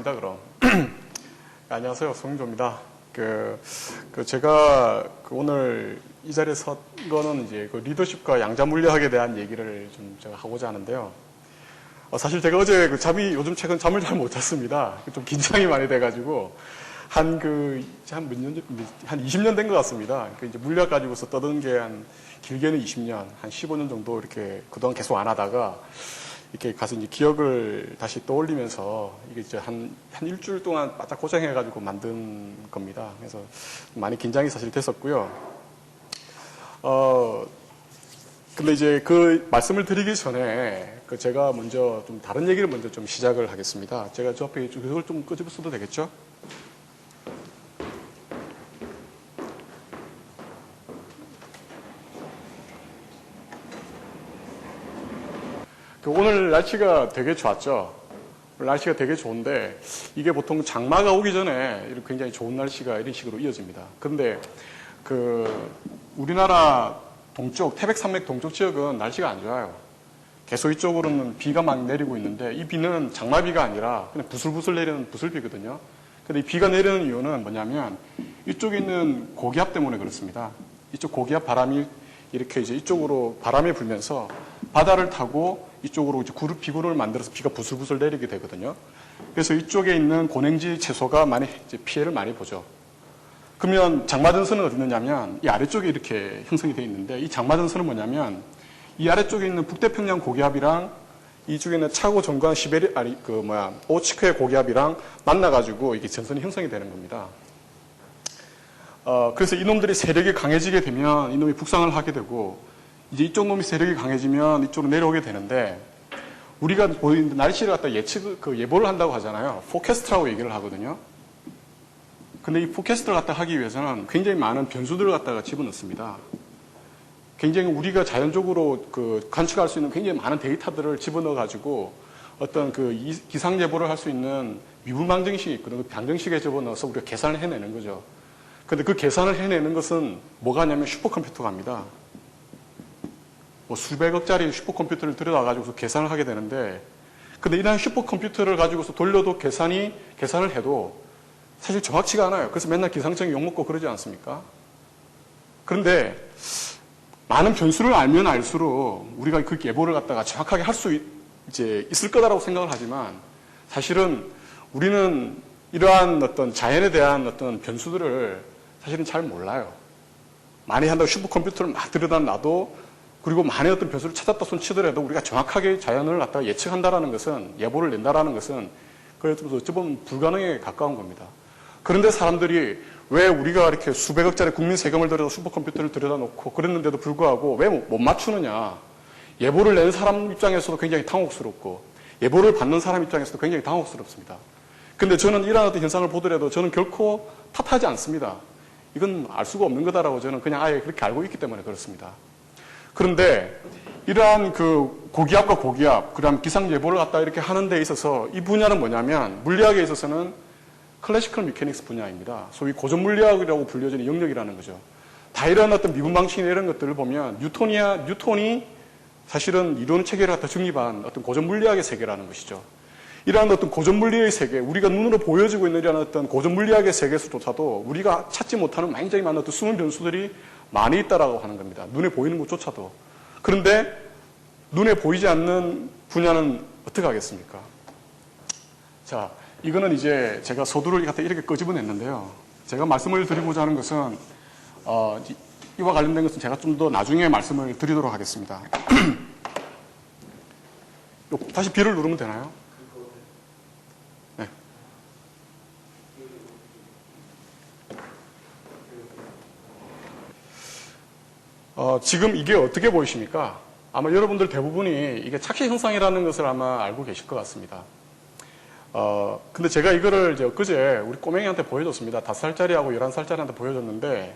시작합니다, 그럼. 안녕하세요, 송인조입니다. 제가 오늘 이 자리에 선 거는 이제 리더십과 양자 물리학에 대한 얘기를 좀 제가 하고자 하는데요. 사실 제가 어제 요즘 최근 잠을 잘 못 잤습니다. 좀 긴장이 많이 돼가지고, 한 20년 된 것 같습니다. 이제 물리학 가지고서 떠드는 게 길게는 20년, 한 15년 정도 이렇게 그동안 계속 안 하다가, 이렇게 가서 이제 기억을 다시 떠올리면서 이게 이제 한 일주일 동안 바짝 고생해가지고 만든 겁니다. 그래서 많이 긴장이 사실 됐었고요. 근데 이제 그 말씀을 드리기 전에 제가 먼저 좀 다른 얘기를 먼저 좀 시작을 하겠습니다. 제가 저 앞에 그걸 좀 끄집어써도 되겠죠? 오늘 날씨가 되게 좋았죠. 날씨가 되게 좋은데 이게 보통 장마가 오기 전에 이렇게 굉장히 좋은 날씨가 이런 식으로 이어집니다. 그런데 우리나라 동쪽 태백산맥 동쪽 지역은 날씨가 안 좋아요. 계속 이쪽으로는 비가 막 내리고 있는데 이 비는 장마비가 아니라 그냥 부슬부슬 내리는 부슬비거든요. 근데 이 비가 내리는 이유는 뭐냐면 이쪽에 있는 고기압 때문에 그렇습니다. 이쪽 고기압 바람이 이렇게 이제 이쪽으로 바람이 불면서 바다를 타고 이쪽으로 이제 비구를 만들어서 비가 부슬부슬 내리게 되거든요. 그래서 이쪽에 있는 고냉지 채소가 이제 피해를 많이 보죠. 그러면 장마전선은 어디 있느냐면 이 아래쪽에 이렇게 형성이 되어 있는데 이 장마전선은 뭐냐면 이 아래쪽에 있는 북태평양 고기압이랑 이쪽에 있는 차고 전관 오츠크의 고기압이랑 만나가지고 이게 전선이 형성이 되는 겁니다. 그래서 이놈들이 세력이 강해지게 되면 이놈이 북상을 하게 되고 이제 이쪽 놈이 세력이 강해지면 이쪽으로 내려오게 되는데 우리가 보이는 날씨를 갖다 예보를 한다고 하잖아요. 포캐스트라고 얘기를 하거든요. 근데 이 포캐스트를 갖다 하기 위해서는 굉장히 많은 변수들을 갖다가 집어넣습니다. 굉장히 우리가 자연적으로 관측할 수 있는 굉장히 많은 데이터들을 집어넣어가지고 어떤 기상 예보를 할 수 있는 미분 방정식이 있거든요. 그 방정식에 집어넣어서 우리가 계산을 해내는 거죠. 근데 그 계산을 해내는 것은 뭐가 하냐면 슈퍼컴퓨터가 합니다. 수백억짜리 슈퍼컴퓨터를 들여다가지고서 계산을 하게 되는데, 근데 이런 슈퍼컴퓨터를 가지고서 돌려도 계산을 해도 사실 정확치가 않아요. 그래서 맨날 기상청이 욕먹고 그러지 않습니까? 그런데 많은 변수를 알면 알수록 우리가 그 예보를 갖다가 정확하게 할 수 있을 거다라고 생각을 하지만 사실은 우리는 이러한 어떤 자연에 대한 어떤 변수들을 사실은 잘 몰라요. 많이 한다고 슈퍼컴퓨터를 막 들여다 놔도 그리고 많은 어떤 변수를 찾았다 손 치더라도 우리가 정확하게 자연을 갖다가 예측한다라는 것은 예보를 낸다라는 것은 그래서 어찌 보면 불가능에 가까운 겁니다. 그런데 사람들이 왜 우리가 이렇게 수백억짜리 국민 세금을 들여서 슈퍼컴퓨터를 들여다 놓고 그랬는데도 불구하고 왜 못 맞추느냐. 예보를 낸 사람 입장에서도 굉장히 당혹스럽고 예보를 받는 사람 입장에서도 굉장히 당혹스럽습니다. 근데 저는 이러한 어떤 현상을 보더라도 저는 결코 탓하지 않습니다. 이건 알 수가 없는 거다라고 저는 그냥 아예 그렇게 알고 있기 때문에 그렇습니다. 그런데 이러한 고기압과 고기압, 그다음 기상 예보를 갖다 이렇게 하는 데 있어서 이 분야는 뭐냐면 물리학에 있어서는 클래시컬 미케닉스 분야입니다. 소위 고전 물리학이라고 불려지는 영역이라는 거죠. 다 이런 어떤 미분 방식이나 이런 것들을 보면 뉴턴이 사실은 이론 체계를 갖다 정립한 어떤 고전 물리학의 세계라는 것이죠. 이러한 어떤 고전 물리의 세계, 우리가 눈으로 보여지고 있는 이러한 어떤 고전 물리학의 세계에서조차도 우리가 찾지 못하는 굉장히 많은 어떤 숨은 변수들이 많이 있다라고 하는 겁니다. 눈에 보이는 것조차도. 그런데 눈에 보이지 않는 분야는 어떻게 하겠습니까? 자, 이거는 이제 제가 서두를 갖다 이렇게 끄집어냈는데요. 제가 말씀을 드리고자 하는 것은 이와 관련된 것은 제가 좀 더 나중에 말씀을 드리도록 하겠습니다. 다시 B를 누르면 되나요? 네. 지금 이게 어떻게 보이십니까? 아마 여러분들 대부분이 이게 착시 현상이라는 것을 아마 알고 계실 것 같습니다. 근데 제가 이거를 이제 엊그제 우리 꼬맹이한테 보여줬습니다. 5살짜리하고 11살짜리한테 보여줬는데,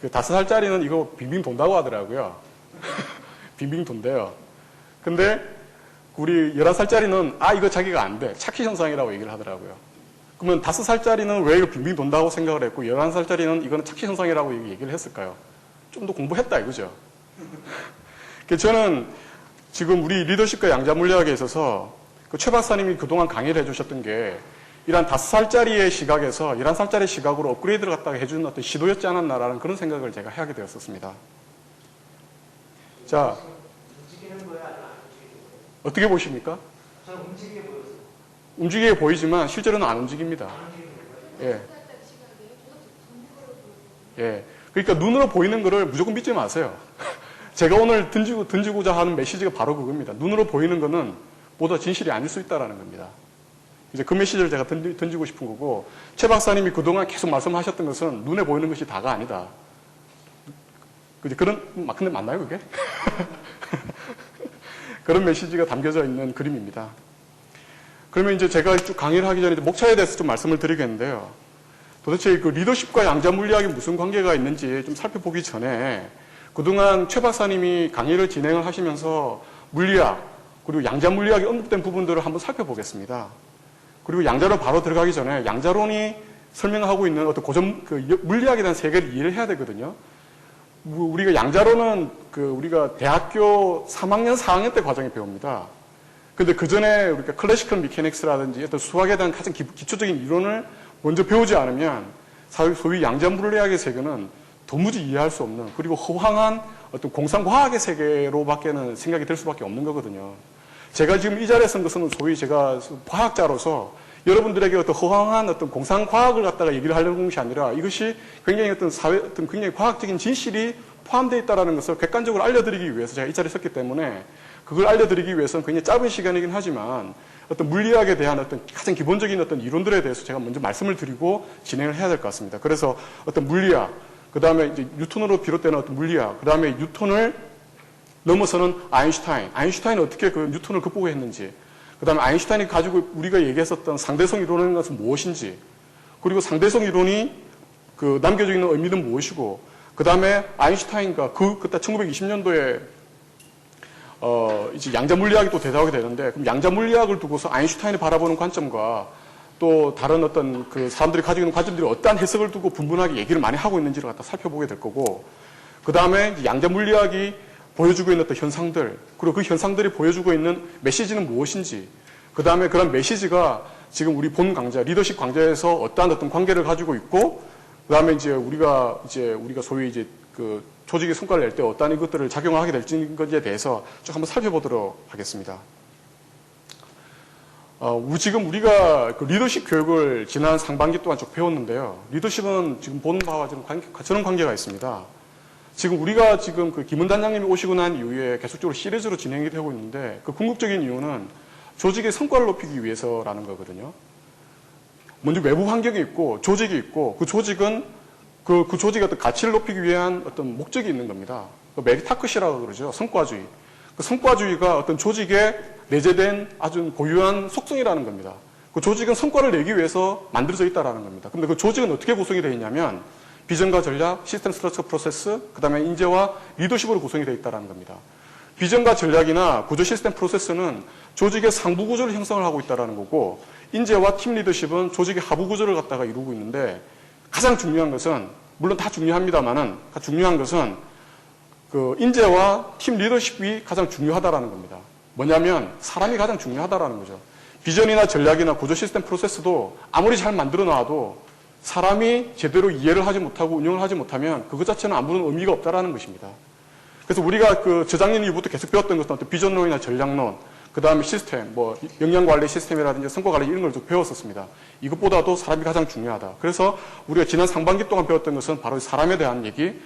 그 5살짜리는 이거 빙빙 돈다고 하더라고요. 빙빙 돈대요. 근데 우리 11살짜리는 이거 자기가 안 돼. 착시 현상이라고 얘기를 하더라고요. 그러면 5살짜리는 왜 이거 빙빙 돈다고 생각을 했고 11살짜리는 이거는 착시 현상이라고 얘기를 했을까요? 좀 더 공부했다 이거죠. 저는 지금 우리 리더십과 양자 물리학에 있어서 최 박사님이 그동안 강의를 해주셨던 게 이런 5살짜리의 시각에서 11살짜리 시각으로 업그레이드를 갖다가 해주는 어떤 시도였지 않았나라는 그런 생각을 제가 하게 되었었습니다. 자, 어떻게 보십니까? 저는 움직이게 보였어요. 움직이게 보이지만 실제로는 안 움직입니다. 예. 예. 그러니까 눈으로 보이는 거를 무조건 믿지 마세요. 제가 오늘 던지고자 하는 메시지가 바로 그겁니다. 눈으로 보이는 거는 보다 진실이 아닐 수 있다는 겁니다. 이제 그 메시지를 제가 던지고 싶은 거고, 최 박사님이 그동안 계속 말씀하셨던 것은 눈에 보이는 것이 다가 아니다. 근데 맞나요, 그게? 그런 메시지가 담겨져 있는 그림입니다. 그러면 이제 제가 쭉 강의를 하기 전에 목차에 대해서 좀 말씀을 드리겠는데요. 도대체 그 리더십과 양자 물리학이 무슨 관계가 있는지 좀 살펴보기 전에 그동안 최 박사님이 강의를 진행을 하시면서 물리학, 그리고 양자 물리학이 언급된 부분들을 한번 살펴보겠습니다. 그리고 양자로 바로 들어가기 전에 양자론이 설명하고 있는 어떤 고전, 물리학에 대한 세계를 이해를 해야 되거든요. 우리가 양자론은 우리가 대학교 3학년, 4학년 때 과정에 배웁니다. 근데 그 전에 우리가 클래시컬 미케닉스라든지 어떤 수학에 대한 가장 기초적인 이론을 먼저 배우지 않으면 소위 양자 물리학의 세계는 도무지 이해할 수 없는, 그리고 허황한 어떤 공상과학의 세계로밖에는 생각이 들 수밖에 없는 거거든요. 제가 지금 이 자리에 선 것은 소위 제가 과학자로서 여러분들에게 어떤 허황한 어떤 공상과학을 갖다가 얘기를 하려는 것이 아니라 이것이 굉장히 어떤 굉장히 과학적인 진실이 포함되어 있다는 것을 객관적으로 알려드리기 위해서 제가 이 자리에 섰기 때문에 그걸 알려드리기 위해서는 굉장히 짧은 시간이긴 하지만 어떤 물리학에 대한 어떤 가장 기본적인 어떤 이론들에 대해서 제가 먼저 말씀을 드리고 진행을 해야 될 것 같습니다. 그래서 어떤 물리학, 그 다음에 이제 뉴턴으로 비롯되는 어떤 물리학, 그 다음에 뉴턴을 넘어서는 아인슈타인은 어떻게 그 뉴턴을 극복했는지, 그 다음에 아인슈타인이 가지고 우리가 얘기했었던 상대성 이론이라는 것은 무엇인지, 그리고 상대성 이론이 남겨져 있는 의미는 무엇이고, 그 다음에 아인슈타인과 그때 1920년도에 이제 양자 물리학이 또 대답하게 되는데, 그럼 양자 물리학을 두고서 아인슈타인이 바라보는 관점과 또 다른 어떤 사람들이 가지고 있는 관점들이 어떠한 해석을 두고 분분하게 얘기를 많이 하고 있는지를 갖다 살펴보게 될 거고, 그 다음에 양자 물리학이 보여주고 있는 어떤 현상들, 그리고 그 현상들이 보여주고 있는 메시지는 무엇인지, 그 다음에 그런 메시지가 지금 우리 본 강좌, 리더십 강좌에서 어떠한 어떤 관계를 가지고 있고, 그 다음에 이제 우리가 소위 이제 조직의 성과를 낼 때 어떠한 이것들을 작용을 하게 될지에 대해서 쭉 한번 살펴보도록 하겠습니다. 지금 우리가 리더십 교육을 지난 상반기 동안 쭉 배웠는데요. 리더십은 지금 보는 바와 저런 관계가 있습니다. 지금 우리가 김은 단장님이 오시고 난 이후에 계속적으로 시리즈로 진행이 되고 있는데 그 궁극적인 이유는 조직의 성과를 높이기 위해서라는 거거든요. 먼저 외부 환경이 있고 조직이 있고 그 조직은 그 조직의 어떤 가치를 높이기 위한 어떤 목적이 있는 겁니다. 메리타크시라고 그러죠. 성과주의. 그 성과주의가 어떤 조직에 내재된 아주 고유한 속성이라는 겁니다. 그 조직은 성과를 내기 위해서 만들어져 있다는 겁니다. 근데 그 조직은 어떻게 구성이 되어 있냐면 비전과 전략, 시스템 스트럭처 프로세스, 그 다음에 인재와 리더십으로 구성이 되어 있다는 겁니다. 비전과 전략이나 구조 시스템 프로세스는 조직의 상부 구조를 형성을 하고 있다는 거고, 인재와 팀 리더십은 조직의 하부 구조를 갖다가 이루고 있는데, 가장 중요한 것은, 물론 다 중요합니다만은, 중요한 것은 인재와 팀 리더십이 가장 중요하다는 겁니다. 뭐냐면 사람이 가장 중요하다는 거죠. 비전이나 전략이나 구조 시스템 프로세스도 아무리 잘 만들어 놔도 사람이 제대로 이해를 하지 못하고 운영을 하지 못하면 그것 자체는 아무런 의미가 없다는 것입니다. 그래서 우리가 저작년 이후부터 계속 배웠던 것은 어떤 비전론이나 전략론, 그 다음에 시스템, 역량관리 시스템이라든지 성과관리 이런 걸 좀 배웠었습니다. 이것보다도 사람이 가장 중요하다. 그래서 우리가 지난 상반기 동안 배웠던 것은 바로 사람에 대한 얘기를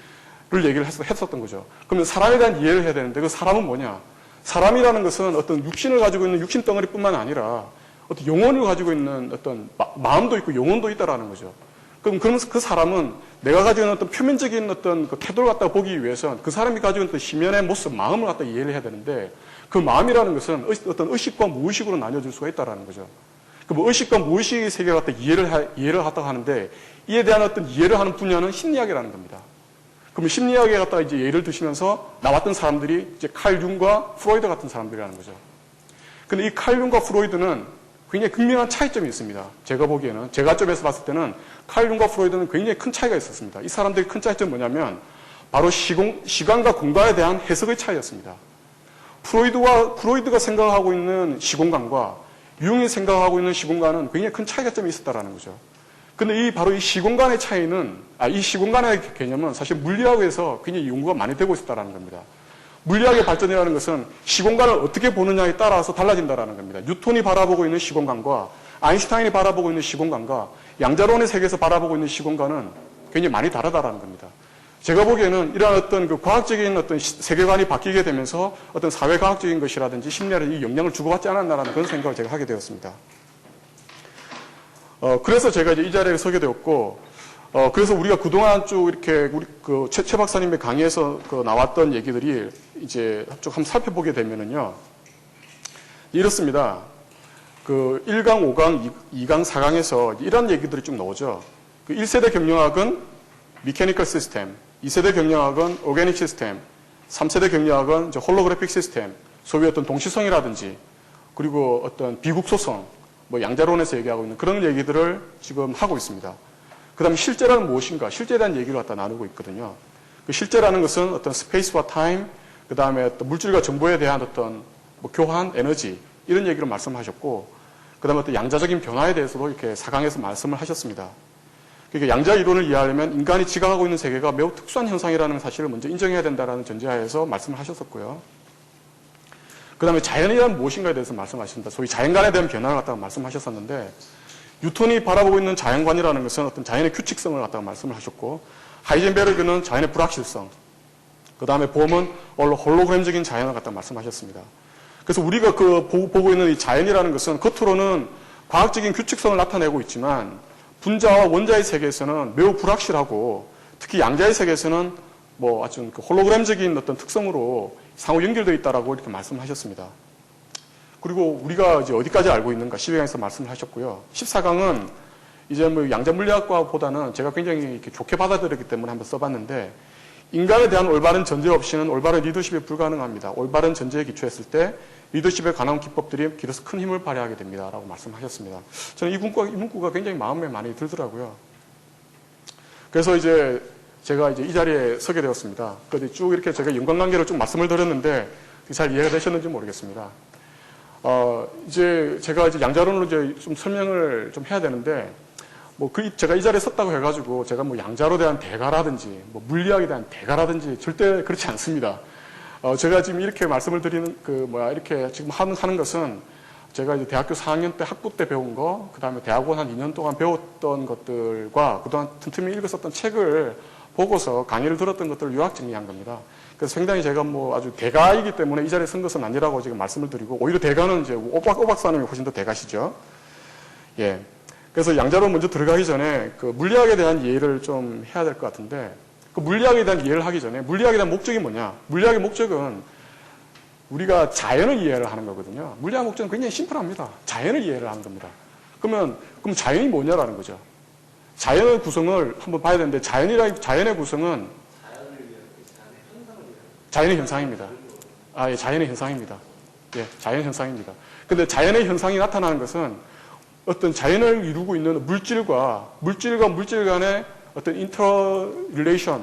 했었던 거죠. 그러면 사람에 대한 이해를 해야 되는데 그 사람은 뭐냐? 사람이라는 것은 어떤 육신을 가지고 있는 육신 덩어리뿐만 아니라 어떤 영혼을 가지고 있는 어떤 마음도 있고 영혼도 있다라는 거죠. 그럼 그 사람은 내가 가지고 있는 어떤 표면적인 어떤 태도를 갖다 보기 위해서는 그 사람이 가지고 있는 어떤 심연의 모습, 마음을 갖다 이해를 해야 되는데 그 마음이라는 것은 어떤 의식과 무의식으로 나뉘어질 수가 있다라는 거죠. 의식과 무의식의 세계를 갖다 이해를 갖다가 하는데 이에 대한 어떤 이해를 하는 분야는 심리학이라는 겁니다. 그러면 심리학에 갖다가 이제 예를 드시면서 나왔던 사람들이 이제 칼 융과 프로이드 같은 사람들이라는 거죠. 근데 이 칼 융과 프로이드는 굉장히 극명한 차이점이 있습니다. 제가 보기에는, 제 관점에서 봤을 때는 칼 융과 프로이드는 굉장히 큰 차이가 있었습니다. 이 사람들의 큰 차이점은 뭐냐면 바로 시간과 공간에 대한 해석의 차이였습니다. 프로이드가 생각하고 있는 시공간과 유형이 생각하고 있는 시공간은 굉장히 큰 차이점이 있었다라는 거죠. 근데 바로 이 시공간의 차이는, 이 시공간의 개념은 사실 물리학에서 굉장히 연구가 많이 되고 있었다라는 겁니다. 물리학의 발전이라는 것은 시공간을 어떻게 보느냐에 따라서 달라진다라는 겁니다. 뉴턴이 바라보고 있는 시공간과 아인슈타인이 바라보고 있는 시공간과 양자론의 세계에서 바라보고 있는 시공간은 굉장히 많이 다르다라는 겁니다. 제가 보기에는 이러한 어떤 그 과학적인 어떤 세계관이 바뀌게 되면서 어떤 사회과학적인 것이라든지 심리라든지 영향을 주고받지 않았나라는 그런 생각을 제가 하게 되었습니다. 그래서 제가 이제 이 자리에 서게 되었고, 그래서 우리가 그동안 쭉 이렇게 우리 그 최 박사님의 강의에서 그 나왔던 얘기들이 이제 쭉 한번 살펴보게 되면은요, 이렇습니다. 그 1강, 5강, 2강, 4강에서 이런 얘기들이 쭉 나오죠. 그 1세대 경영학은 미케니컬 시스템, 2세대 경영학은 오게닉 시스템, 3세대 경영학은 홀로그래픽 시스템, 소위 어떤 동시성이라든지, 그리고 어떤 비국소성, 뭐 양자론에서 얘기하고 있는 그런 얘기들을 지금 하고 있습니다. 그 다음에 실제라는 무엇인가, 실제에 대한 얘기를 갖다 나누고 있거든요. 그 실제라는 것은 어떤 스페이스와 타임, 그 다음에 어떤 물질과 정보에 대한 어떤 뭐 교환, 에너지, 이런 얘기를 말씀하셨고, 그 다음에 어떤 양자적인 변화에 대해서도 이렇게 4강에서 말씀을 하셨습니다. 그러니까 양자 이론을 이해하려면 인간이 지각하고 있는 세계가 매우 특수한 현상이라는 사실을 먼저 인정해야 된다는 전제하에서 말씀을 하셨었고요. 그 다음에 자연이란 무엇인가에 대해서 말씀하셨습니다. 소위 자연관에 대한 변화를 갖다가 말씀하셨었는데, 뉴턴이 바라보고 있는 자연관이라는 것은 어떤 자연의 규칙성을 갖다가 말씀을 하셨고, 하이젠베르그는 자연의 불확실성, 그 다음에 봄은 홀로그램적인 자연을 갖다가 말씀하셨습니다. 그래서 우리가 보고 있는 이 자연이라는 것은 겉으로는 과학적인 규칙성을 나타내고 있지만, 분자와 원자의 세계에서는 매우 불확실하고, 특히 양자의 세계에서는 뭐 아주 그 홀로그램적인 어떤 특성으로 상호 연결되어 있다라고 이렇게 말씀하셨습니다. 그리고 우리가 이제 어디까지 알고 있는가 12강에서 말씀을 하셨고요. 14강은 이제 뭐 양자 물리학과보다는 제가 굉장히 이렇게 좋게 받아들였기 때문에 한번 써봤는데, 인간에 대한 올바른 전제 없이는 올바른 리더십이 불가능합니다. 올바른 전제에 기초했을 때 리더십에 관한 기법들이 길어서 큰 힘을 발휘하게 됩니다. 라고 말씀하셨습니다. 저는 이 문구가 굉장히 마음에 많이 들더라고요. 그래서 이제 제가 이제 이 자리에 서게 되었습니다. 그래서 쭉 이렇게 제가 연관관계를 쭉 말씀을 드렸는데 잘 이해가 되셨는지 모르겠습니다. 이제 제가 이제 양자론으로 이제 좀 설명을 좀 해야 되는데, 제가 이 자리에 섰다고 해가지고 제가 뭐 양자로 대한 대가라든지 뭐 물리학에 대한 대가라든지 절대 그렇지 않습니다. 제가 지금 이렇게 말씀을 드리는 이렇게 지금 하는 것은 제가 이제 대학교 4학년 때 학부 때 배운 거, 그 다음에 대학원 한 2년 동안 배웠던 것들과 그동안 틈틈이 읽었었던 책을 보고서 강의를 들었던 것들을 요약 정리한 겁니다. 그래서 상당히 제가 뭐 아주 대가이기 때문에 이 자리에 선 것은 아니라고 지금 말씀을 드리고, 오히려 대가는 이제 오박사님이 훨씬 더 대가시죠. 예. 그래서 양자로 먼저 들어가기 전에 그 물리학에 대한 이해를 좀 해야 될 것 같은데, 그 물리학에 대한 이해를 하기 전에 물리학에 대한 목적이 뭐냐? 물리학의 목적은 우리가 자연을 이해를 하는 거거든요. 물리학 목적은 굉장히 심플합니다. 자연을 이해를 하는 겁니다. 그럼 자연이 뭐냐라는 거죠. 자연의 구성을 한번 봐야 되는데, 자연의 구성은 자연의 현상입니다. 예, 자연의 현상입니다. 예, 자연의 현상입니다. 근데 자연의 현상이 나타나는 것은 어떤 자연을 이루고 있는 물질과 물질 간의 어떤 인터릴레이션,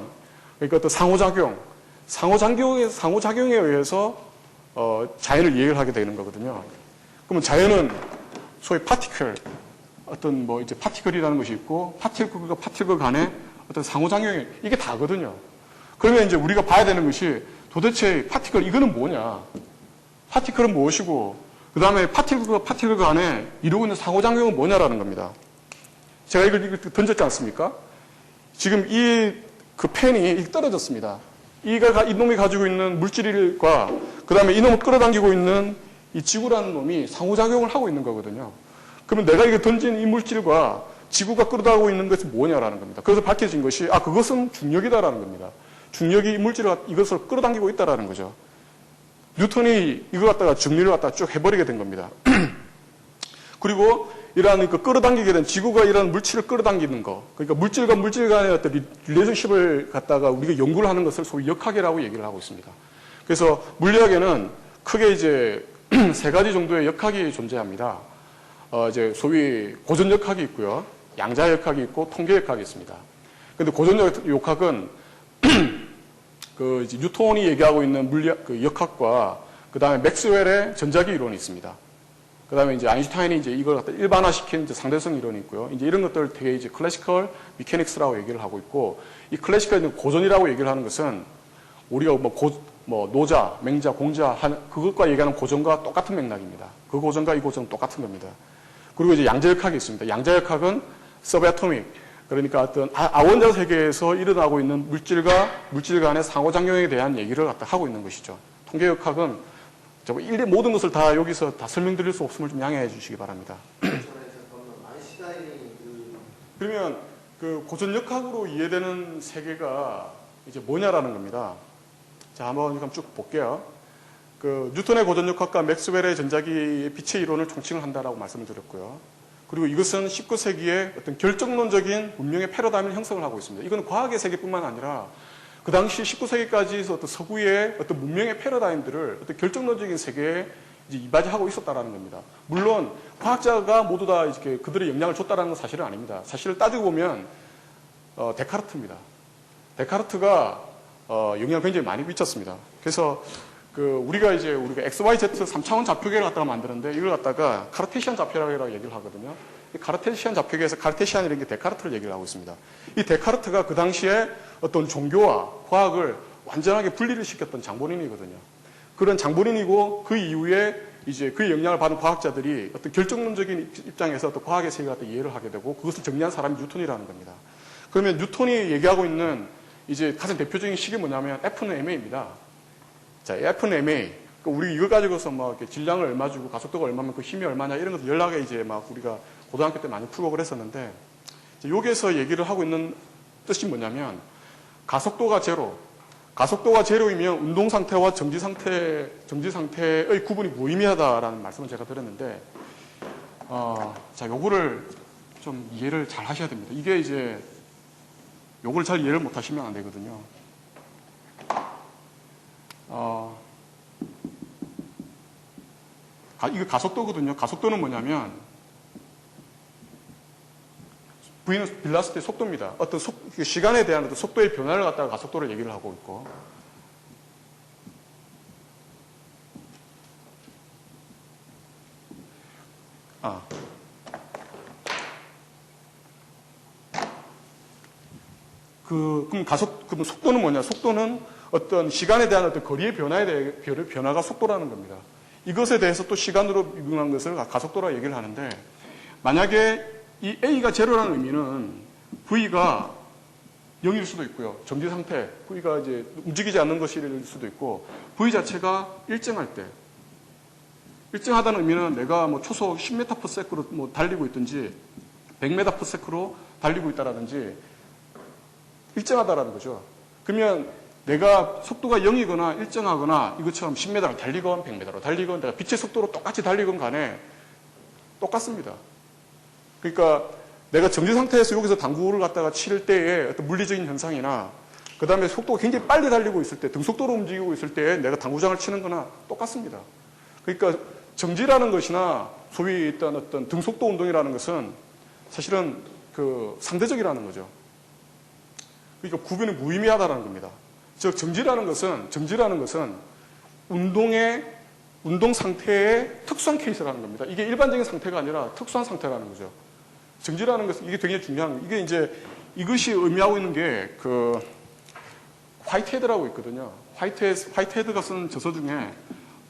그러니까 어떤 상호작용에 의해서 자연을 이해를 하게 되는 거거든요. 그러면 자연은 소위 파티클, 어떤 뭐 이제 파티클이라는 것이 있고, 파티클과 파티클 간의 어떤 상호작용이 이게 다거든요. 그러면 이제 우리가 봐야 되는 것이 도대체 파티클 이거는 뭐냐? 파티클은 무엇이고, 그 다음에 파티클과 파티클 간에 이루고 있는 상호작용은 뭐냐라는 겁니다. 제가 이걸 던졌지 않습니까? 지금 그 펜이 떨어졌습니다. 이놈이 가지고 있는 물질과 그 다음에 이놈을 끌어당기고 있는 이 지구라는 놈이 상호작용을 하고 있는 거거든요. 그러면 내가 이거 던진 이 물질과 지구가 끌어당기고 있는 것이 뭐냐라는 겁니다. 그래서 밝혀진 것이, 그것은 중력이다라는 겁니다. 중력이 이것을 끌어당기고 있다라는 거죠. 뉴턴이 이거 갖다가 정리를 갖다가 쭉 해버리게 된 겁니다. 그리고 이러한 끌어당기게 된 지구가 이런 물질을 끌어당기는 거, 그러니까 물질과 물질 간의 어떤 릴레이션십을 갖다가 우리가 연구를 하는 것을 소위 역학이라고 얘기를 하고 있습니다. 그래서 물리학에는 크게 이제 세 가지 정도의 역학이 존재합니다. 이제 소위 고전 역학이 있고요, 양자 역학이 있고, 통계 역학이 있습니다. 근데 고전 역학은 이제 뉴턴이 얘기하고 있는 물리학, 역학과 그 다음에 맥스웰의 전자기 이론이 있습니다. 그다음에 이제 아인슈타인이 이제 이걸 갖다 일반화시킨 이제 상대성 이론이 있고요. 이제 이런 것들을 되게 이제 클래시컬 미케닉스라고 얘기를 하고 있고, 이 클래시컬 고전이라고 얘기를 하는 것은 우리가 노자, 맹자, 공자 그것과 얘기하는 고전과 똑같은 맥락입니다. 그 고전과 이 고전은 똑같은 겁니다. 그리고 이제 양자역학이 있습니다. 양자역학은 서브애토믹, 그러니까 어떤 아원자 세계에서 일어나고 있는 물질 간의 상호작용에 대한 얘기를 갖다 하고 있는 것이죠. 통계역학은 일일이 모든 것을 다 여기서 다 설명드릴 수 없음을 좀 양해해 주시기 바랍니다. 그러면 그 고전역학으로 이해되는 세계가 이제 뭐냐라는 겁니다. 자, 한번 쭉 볼게요. 그 뉴턴의 고전역학과 맥스웰의 전자기의 빛의 이론을 총칭을 한다라고 말씀을 드렸고요. 그리고 이것은 19세기의 어떤 결정론적인 문명의 패러다임을 형성을 하고 있습니다. 이건 과학의 세계뿐만 아니라 그 당시 19세기까지 어떤 서구의 어떤 문명의 패러다임들을 어떤 결정론적인 세계에 이제 이바지하고 있었다라는 겁니다. 물론 과학자가 모두 다 이렇게 그들의 영향을 줬다라는 건 사실은 아닙니다. 사실을 따지고 보면 데카르트입니다. 데카르트가 영향을 굉장히 많이 미쳤습니다. 그래서 우리가 XYZ 3차원 좌표계를 갖다가 만드는데 이걸 갖다가 카르테시안 좌표라고 얘기를 하거든요. 이 카르테시안 좌표계에서 카르테시안이라는 게 데카르트를 얘기를 하고 있습니다. 이 데카르트가 그 당시에 어떤 종교와 과학을 완전하게 분리를 시켰던 장본인이거든요. 그런 장본인이고 그 이후에 이제 그의 영향을 받은 과학자들이 어떤 결정론적인 입장에서 또 과학의 세계를 갖다 이해를 하게 되고 그것을 정리한 사람이 뉴턴이라는 겁니다. 그러면 뉴턴이 얘기하고 있는 이제 가장 대표적인 식이 뭐냐면 F는 ma입니다. 자, F는 ma. 우리 이거 가지고서 이렇게 질량을 얼마 주고 가속도가 얼마면 그 힘이 얼마냐 이런 것들 연락에 이제 우리가 고등학교 때 많이 풀고 그랬었는데, 여기에서 얘기를 하고 있는 뜻이 뭐냐면 가속도가 제로이면 운동 상태와 정지 상태의 구분이 무의미하다라는 말씀을 제가 드렸는데, 자, 요거를 좀 이해를 잘 하셔야 됩니다. 이게 이제 요걸 잘 이해를 못 하시면 안 되거든요. 이거 가속도거든요. 가속도는 뭐냐면 V는 빌라시티 속도입니다. 어떤 시간에 대한 어떤 속도의 변화를 갖다가 가속도를 얘기를 하고 있고, 그럼 속도는 뭐냐? 속도는 어떤 시간에 대한 어떤 거리의 변화가 속도라는 겁니다. 이것에 대해서 또 시간으로 유명한 것을 가속도라고 얘기를 하는데, 만약에 이 A가 제로라는 의미는 V가 0일 수도 있고요. 정지 상태, V가 이제 움직이지 않는 것일 수도 있고, V 자체가 일정할 때, 일정하다는 의미는 내가 초속 10m/s로 달리고 있든지, 100m/s로 달리고 있다라든지, 일정하다라는 거죠. 그러면 내가 속도가 0이거나 일정하거나 이것처럼 10m를 달리건 100m로 달리건 내가 빛의 속도로 똑같이 달리건 간에 똑같습니다. 그러니까 내가 정지 상태에서 여기서 당구를 갖다가 칠 때의 어떤 물리적인 현상이나 그 다음에 속도가 굉장히 빨리 달리고 있을 때, 등속도로 움직이고 있을 때 내가 당구장을 치는 거나 똑같습니다. 그러니까 정지라는 것이나 소위 어떤 등속도 운동이라는 것은 사실은 상대적이라는 거죠. 그러니까 구분이 무의미하다는 겁니다. 즉 정지라는 것은 운동 상태의 특수한 케이스라는 겁니다. 이게 일반적인 상태가 아니라 특수한 상태라는 거죠. 정지라는 것은 이게 굉장히 중요한 거예요. 이게 이제 이것이 의미하고 있는 게 화이트헤드라고 있거든요. 화이트헤드가 쓴 저서 중에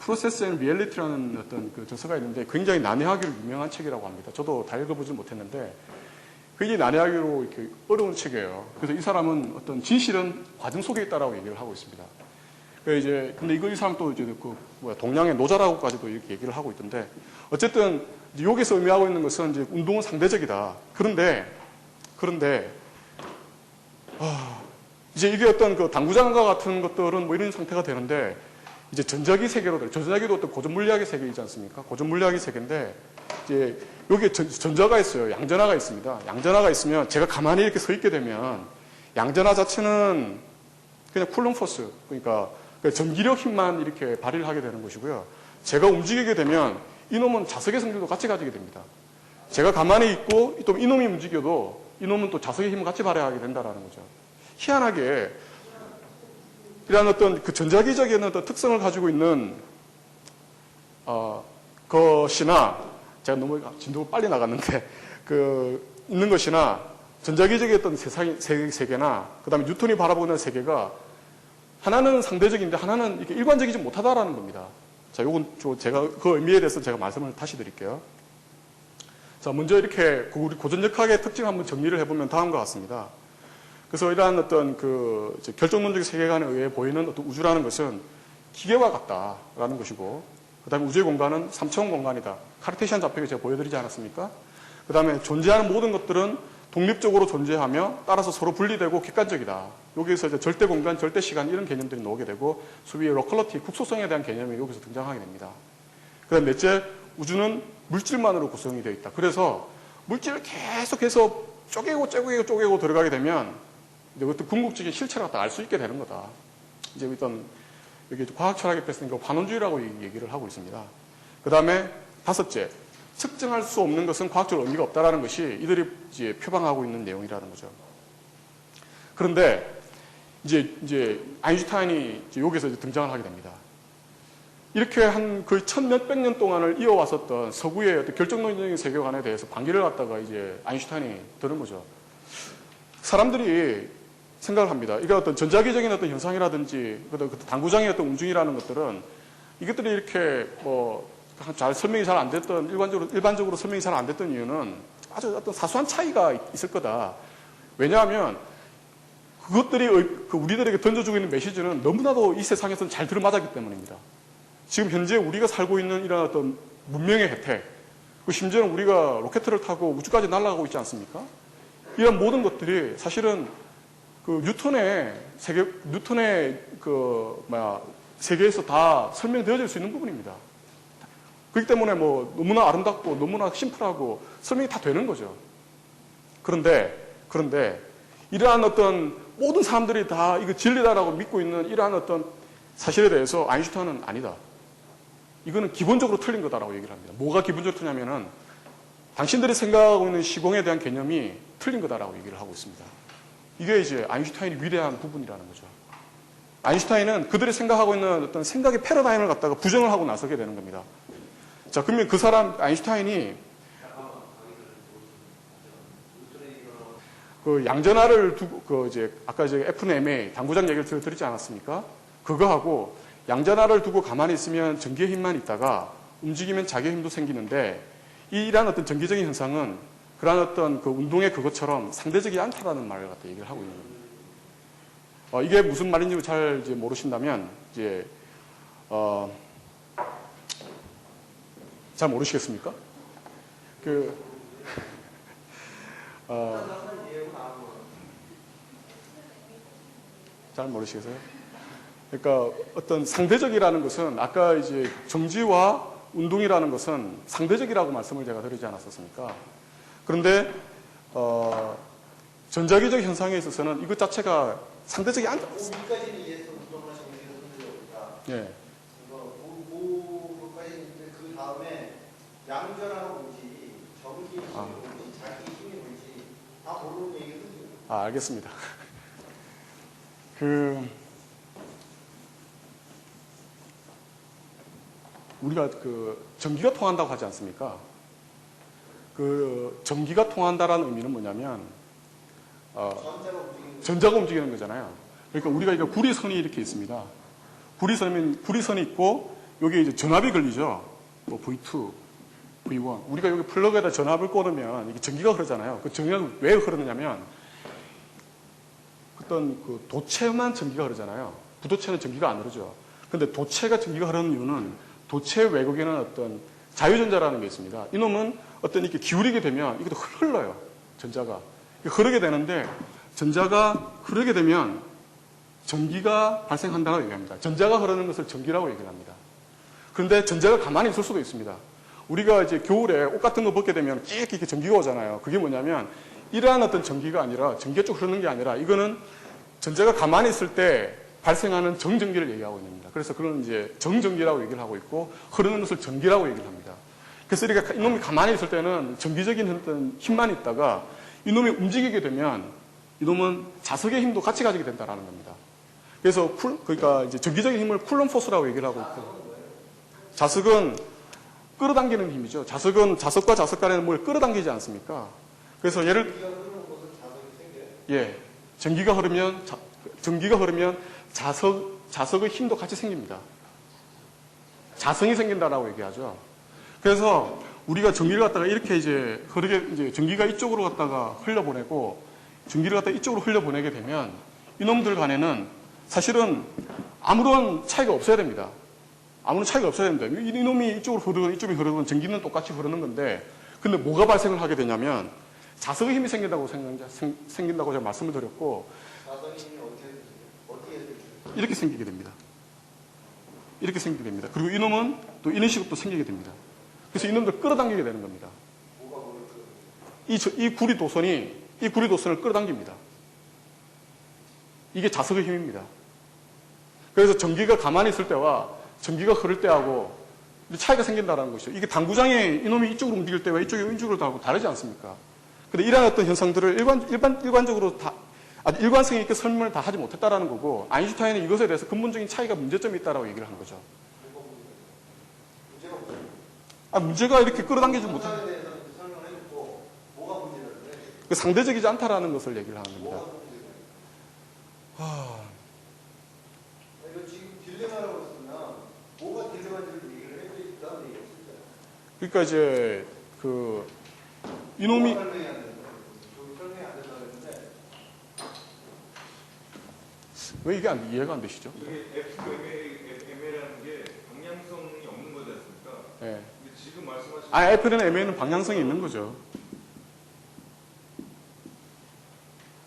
Process and Reality라는 어떤 저서가 있는데 굉장히 난해하기로 유명한 책이라고 합니다. 저도 다 읽어보지 못했는데 굉장히 난해하기로 이렇게 어려운 책이에요. 그래서 이 사람은 어떤 진실은 과정 속에 있다라고 얘기를 하고 있습니다. 근데 이 사람 또 이제 동양의 노자라고까지도 이렇게 얘기를 하고 있던데, 어쨌든 여기서 의미하고 있는 것은 이제 운동은 상대적이다. 그런데 이제 이게 어떤 당구장과 같은 것들은 이런 상태가 되는데, 이제 전자기 세계로 전자기도 어떤 고전 물리학의 세계이지 않습니까? 고전 물리학의 세계인데, 이제 여기에 전자가 있어요. 양전하가 있습니다. 양전하가 있으면 제가 가만히 이렇게 서 있게 되면 양전하 자체는 그냥 쿨럼 포스, 그러니까 전기력 힘만 이렇게 발휘를 하게 되는 것이고요. 제가 움직이게 되면 이놈은 자석의 성질도 같이 가지게 됩니다. 제가 가만히 있고 또 이놈이 움직여도 이놈은 또 자석의 힘을 같이 발휘하게 된다는 거죠. 희한하게 이러한 어떤 전자기적인 어떤 특성을 가지고 있는 것이나 제가 너무 진도가 빨리 나갔는데, 있는 것이나, 전자기적의 어떤 세계나, 그 다음에 뉴턴이 바라보는 세계가 하나는 상대적인데 하나는 이렇게 일관적이지 못하다라는 겁니다. 자, 요건 제가 그 의미에 대해서 제가 말씀을 다시 드릴게요. 자, 먼저 이렇게 우리 고전역학의 특징을 한번 정리를 해보면 다음과 같습니다. 그래서 이러한 어떤 결정론적 세계관에 의해 보이는 어떤 우주라는 것은 기계와 같다라는 것이고, 그 다음에 우주의 공간은 3차원 공간이다. 카르테시안 좌표를 제가 보여드리지 않았습니까? 그 다음에 존재하는 모든 것들은 독립적으로 존재하며 따라서 서로 분리되고 객관적이다. 여기서 이제 절대 공간, 절대 시간 이런 개념들이 나오게 되고, 소위 로컬러티, 국소성에 대한 개념이 여기서 등장하게 됩니다. 그 다음 넷째, 우주는 물질만으로 구성이 되어 있다. 그래서 물질을 계속해서 쪼개고 들어가게 되면 이제 어떤 궁극적인 실체를 갖다 알 수 있게 되는 거다. 이제 어떤 여기 과학 철학에 뺐으니까 반원주의라고 얘기를 하고 있습니다. 그 다음에 다섯째, 측정할 수 없는 것은 과학적으로 의미가 없다라는 것이 이들이 이제 표방하고 있는 내용이라는 거죠. 그런데 이제 아인슈타인이 이제 여기서 이제 등장을 하게 됩니다. 이렇게 한 거의 천몇백 년 동안을 이어왔었던 서구의 어떤 결정론적인 세계관에 대해서 반기를 갖다가 이제 아인슈타인이 드는 거죠. 사람들이 생각을 합니다. 이게 어떤 전자기적인 어떤 현상이라든지, 당구장의 어떤 움직임이라는 것들은 이것들이 이렇게 잘 설명이 잘 안 됐던, 일반적으로 설명이 잘 안 됐던 이유는 아주 어떤 사소한 차이가 있을 거다. 왜냐하면 그것들이 우리들에게 던져주고 있는 메시지는 너무나도 이 세상에서는 잘 들어맞았기 때문입니다. 지금 현재 우리가 살고 있는 이런 어떤 문명의 혜택, 심지어는 우리가 로켓을 타고 우주까지 날아가고 있지 않습니까? 이런 모든 것들이 사실은 뉴턴의 세계에서 다 설명되어질 수 있는 부분입니다. 그렇기 때문에 너무나 아름답고 너무나 심플하고 설명이 다 되는 거죠. 그런데 이러한 어떤 모든 사람들이 다 이거 진리다라고 믿고 있는 이러한 어떤 사실에 대해서 아인슈타인은 아니다. 이거는 기본적으로 틀린 거다라고 얘기를 합니다. 뭐가 기본적으로 틀냐면은 당신들이 생각하고 있는 시공에 대한 개념이 틀린 거다라고 얘기를 하고 있습니다. 이게 이제 아인슈타인이 위대한 부분이라는 거죠. 아인슈타인은 그들이 생각하고 있는 어떤 생각의 패러다임을 갖다가 부정을 하고 나서게 되는 겁니다. 자, 그러면 그 사람, 아인슈타인이 양전하를 두고, 아까 F는 MA, 당구장 얘기를 드렸지 않았습니까? 그거하고 양전하를 두고 가만히 있으면 전기의 힘만 있다가 움직이면 자기의 힘도 생기는데, 이러한 어떤 전기적인 현상은 그러한 어떤 운동의 그것처럼 상대적이 않다라는 말을 갖다 얘기를 하고 있는 겁니다. 이게 무슨 말인지 잘 모르신다면, 잘 모르시겠습니까? 잘 모르시겠어요? 그러니까 어떤 상대적이라는 것은 아까 이제 정지와 운동이라는 것은 상대적이라고 말씀을 제가 드리지 않았었습니까? 그런데 전자기적 현상에 있어서는 이것 자체가 상대적이 않다. 여기까지는 이해해서 운동을 정리해서 문제가 예. 그거까지 있는데 그 다음에 양전하는 뭔지 정기 힘이 뭔지 자기 힘이 뭔지 다 모르는 얘기거든요. 알겠습니다. 우리가 전기가 통한다고 하지 않습니까? 전기가 통한다라는 의미는 뭐냐면, 전자가 움직이는 거잖아요. 그러니까 우리가 이거 구리선이 이렇게 있습니다. 구리선이 있고, 여기 이제 전압이 걸리죠. V2, V1. 우리가 여기 플러그에다 전압을 꽂으면 이게 전기가 흐르잖아요. 그 전기가 왜 흐르느냐면, 어떤 도체만 전기가 흐르잖아요. 부도체는 전기가 안 흐르죠. 근데 도체가 전기가 흐르는 이유는 도체 외곽에는 어떤 자유전자라는 게 있습니다. 이놈은 어떤 이렇게 기울이게 되면 이것도 흘러요. 전자가. 흐르게 되는데 전자가 흐르게 되면 전기가 발생한다고 얘기합니다. 전자가 흐르는 것을 전기라고 얘기를 합니다. 그런데 전자가 가만히 있을 수도 있습니다. 우리가 이제 겨울에 옷 같은 거 벗게 되면 끼익 이렇게 전기가 오잖아요. 그게 뭐냐면 이러한 어떤 전기가 아니라 전기가 쭉 흐르는 게 아니라 이거는 전자가 가만히 있을 때 발생하는 정전기를 얘기하고 있는 겁니다. 그래서 그건 이제 정전기라고 얘기를 하고 있고 흐르는 것을 전기라고 얘기를 합니다. 그래서 이렇게 이놈이 가만히 있을 때는 전기적인 어떤 힘만 있다가 이놈이 움직이게 되면 이놈은 자석의 힘도 같이 가지게 된다라는 겁니다. 그래서 그러니까 이제 전기적인 힘을 쿨럼 포스라고 얘기를 하고 있고 자석은 끌어당기는 힘이죠. 자석과 자석 간에는 뭘 끌어당기지 않습니까? 그래서 전기가 흐르는 곳은 자석이 생겨요. 예, 전기가 흐르면 자석의 힘도 같이 생깁니다. 자성이 생긴다라고 얘기하죠. 그래서 우리가 전기를 갖다가 이렇게 이제 전기가 이쪽으로 갖다가 흘려보내고 전기를 갖다가 이쪽으로 흘려보내게 되면 이놈들 간에는 사실은 아무런 차이가 없어야 됩니다. 아무런 차이가 없어야 됩니다. 이놈이 이쪽으로 흐르든 이쪽이 흐르든 전기는 똑같이 흐르는 건데 근데 뭐가 발생을 하게 되냐면 자석의 힘이 생긴다고 제가 말씀을 드렸고 자석의 힘이 어떻게 생겨요? 이렇게 생기게 됩니다. 이렇게 생기게 됩니다. 그리고 이놈은 또 이런 식으로 또 생기게 됩니다. 그래서 이놈들 끌어당기게 되는 겁니다. 뭐가 뭘 끌어당겨요? 이 구리도선을 끌어당깁니다. 이게 자석의 힘입니다. 그래서 전기가 가만히 있을 때와 전기가 흐를 때하고 차이가 생긴다는 것이죠. 이게 당구장에 이놈이 이쪽으로 움직일 때와 이쪽으로 하고 다르지 않습니까? 근데 이러한 어떤 현상들을 일관적으로 아주 일관성 있게 설명을 다 하지 못했다라는 거고 아인슈타인은 이것에 대해서 근본적인 차이가 문제점이 있다라고 얘기를 한 거죠. 문제가 뭐예요? 문제가 이렇게 끌어당기지 못한 현상에 대해서는 설명을 해줬고 뭐가 문제라는데 상대적이지 않다라는 것을 얘기를 하는 겁니다. 뭐가 문제예요? 이거 지금 딜레마라고 했으면 뭐가 딜레마인지를 얘기를 해줘야지 그 다음에 얘기할 수 있잖아요. 그러니까 이제 이놈이 뭐가 설명이 안 되는 거예요? 설명이 안 된다고 했는데 왜 이게 이해가 안 되시죠? 이게 FMA라는 게 방향성이 없는 거지 않습니까? 예. 근데 지금 말씀하신 F는 M에는 방향성이 있는 거죠.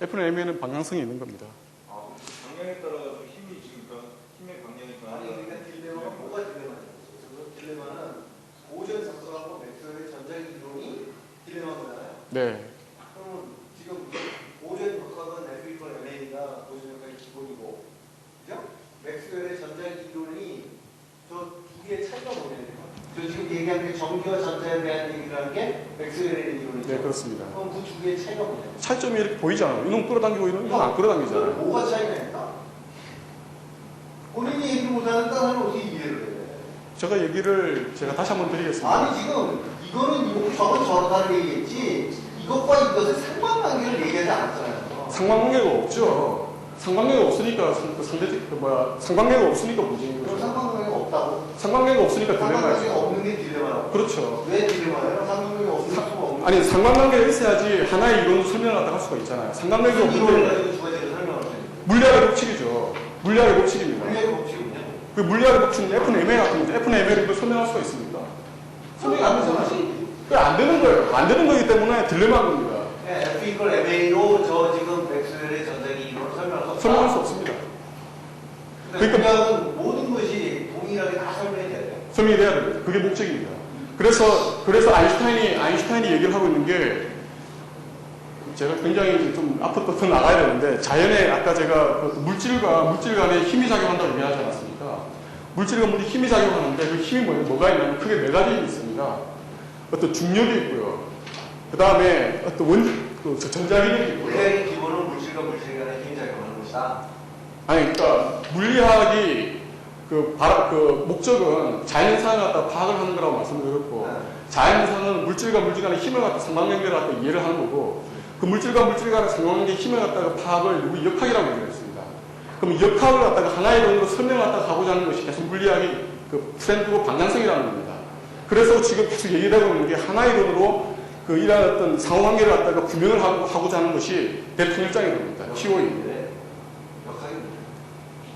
F는 M에는 방향성이 있는 겁니다. 방향에 따라서 힘이 지금 힘의 방향이 아니 그러니까 딜레마가 뭐가 딜레마냐고. 그 딜레마는 고전 작성하고 맥스웰의 전자기 이론이 딜레마인 거잖아요. 네. 그러면 지금 고전 역학은 F=MA가 고전 역학의 기본이고, 그죠? 맥스웰의 전자기 이론이 저 두 개의 차이가 뭐냐면, 저 지금 얘기한 게 전기와 전자에 대한 얘기를 하는 게 맥스웰의 이론이죠. 네, 그렇습니다. 그럼 그 두 개의 차이가 뭐냐면, 차이점이 이렇게 보이잖아요. 이놈 끌어당기고 이놈 안 끌어당기잖아요. 뭐가 차이가 있다? 본인이 얘기 못하는 사람은 어떻게 이해를 해? 제가 다시 한번 드리겠습니다. 아니 지금 이거는 이거 저건 저렇다는 얘기겠지 이것과 이것의 상관관계를 얘기하지 않았잖아요. 상관관계가 없죠. 상관관계가 없으니까 상관관계가 없으니까 문제인 그럼 거죠. 상관관계가 없다고? 상관관계가 없으니까 상관관계가 딜레마죠. 없는 게 딜레마라고. 그렇죠. 왜 딜레마예요? 상관관계가 없는 수가 없는 아니 상관관계가 있어야지 하나의 이론으로 설명을 갖다 할 수가 있잖아요. 상관관계가 무슨 이론을 없는데 가지고 두 가지를 설명할 수 있는 물리학의 법칙이죠. 물리학의 법칙입니다. 물리학의 법칙은요? 그 물리학의 법칙은 F는 MA 같은 거죠. F는 MA를 설명할 수가 있습니까? 설명이 안 되잖아요. 안 되는 거예요. 안 되는 거기 때문에 딜레마인 겁니다. F=MA로 저 지금 맥스웰의 전자기 이론을 설명할 수 없습니다. 그러니까 모든 것이 동일하게 다 설명이 돼야 돼요. 설명이 돼야 됩니다. 그게 목적입니다. 그래서 아인슈타인이 얘기를 하고 있는 게 제가 굉장히 좀 앞으로 더 나가야 되는데 자연의 아까 제가 물질과 물질 간에 힘이 작용한다고 얘기하지 않았습니까? 물질과 물질이 힘이 작용하는데 그 힘이 뭐가 있냐면 크게 네 가지 있습니다. 어떤 중력이 있고요. 그 다음에 어떤 전자기력이 있고요. 물리학의 기본은 물질과 물질 간의 힘이 작용하는 것이다. 아니, 그러니까 물리학이 목적은 자연현상을 갖다 파악을 하는 거라고 말씀드렸고, 자연현상은 물질과 물질 간의 힘을 갖다 상관관계를 갖다 이해를 하는 거고, 그 물질과 물질 간의 상관관계 힘을 갖다가 파악을 역학이라고 얘기를 했습니다. 그럼 역학을 갖다가 하나의 이론으로 설명을 갖다가 하고자 하는 것이 계속 물리학의 트렌드고 방향성이라는 겁니다. 그래서 지금 계속 얘기하고 있는 게 하나의 이론으로 이러한 어떤 상호관계를 갖다가 구명을 하고자 하는 것이 대통령장인 겁니다. TOE.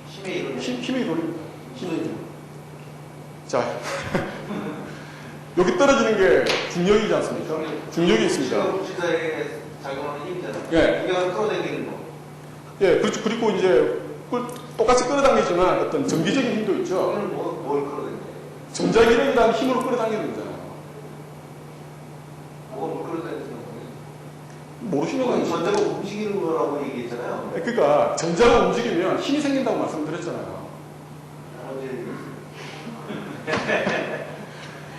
힘의 이론이요? 힘의 이론입니다. 힘의 이론. 자, 여기 떨어지는 게 중력이지 않습니까? 중력이 있습니다. 물질사에 작용하는 힘이잖아요. 예. 이게 끌어당기는 거. 예, 그렇죠. 그리고 이제 똑같이 끌어당기지만 어떤 정기적인 힘도 있죠. 이거는 뭘 끌어당겨요? 전자기력이라는 힘으로 끌어당기는 거잖아요. 뭐가 뭘 끌어당기는 거예요? 모르시면 전자가 움직이는 거라고 얘기했잖아요. 그러니까 전자가 움직이면 힘이 생긴다고 말씀드렸잖아요.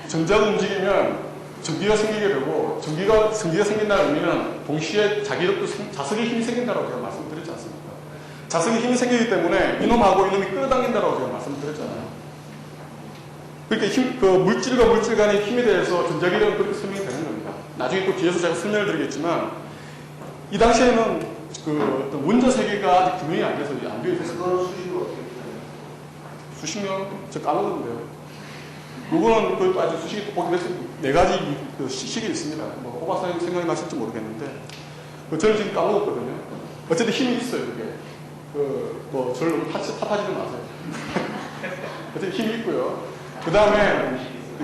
전자가 움직이면 전기가 생기게 되고 전기가 생긴다는 의미는 동시에 자석의 힘이 생긴다고 제가 말씀드렸지 않습니까? 자석의 힘이 생기기 때문에 이놈하고 이놈이 끌어당긴다고 제가 말씀드렸잖아요. 그러니까 그 물질과 물질 간의 힘에 대해서 전자기력은 그렇게 설명이 되는 겁니다. 나중에 또 뒤에서 제가 설명을 드리겠지만 이 당시에는 그 어떤 원자 세계가 아직 규명이 안 돼서 안 되어 그래서 있었어요. 그거는 수식으로 어떻게 표현해요? 수식명 저 까먹었는데요. 요거는 그 아주 수식이 똑똑해서 네 가지 그 식이 있습니다. 뭐 호박사님 생각이 나실지 모르겠는데 저는 지금 까먹었거든요. 어쨌든 힘이 있어요. 그게 그뭐 저를 탓하지는 마세요. 어쨌든 힘이 있고요. 그 다음에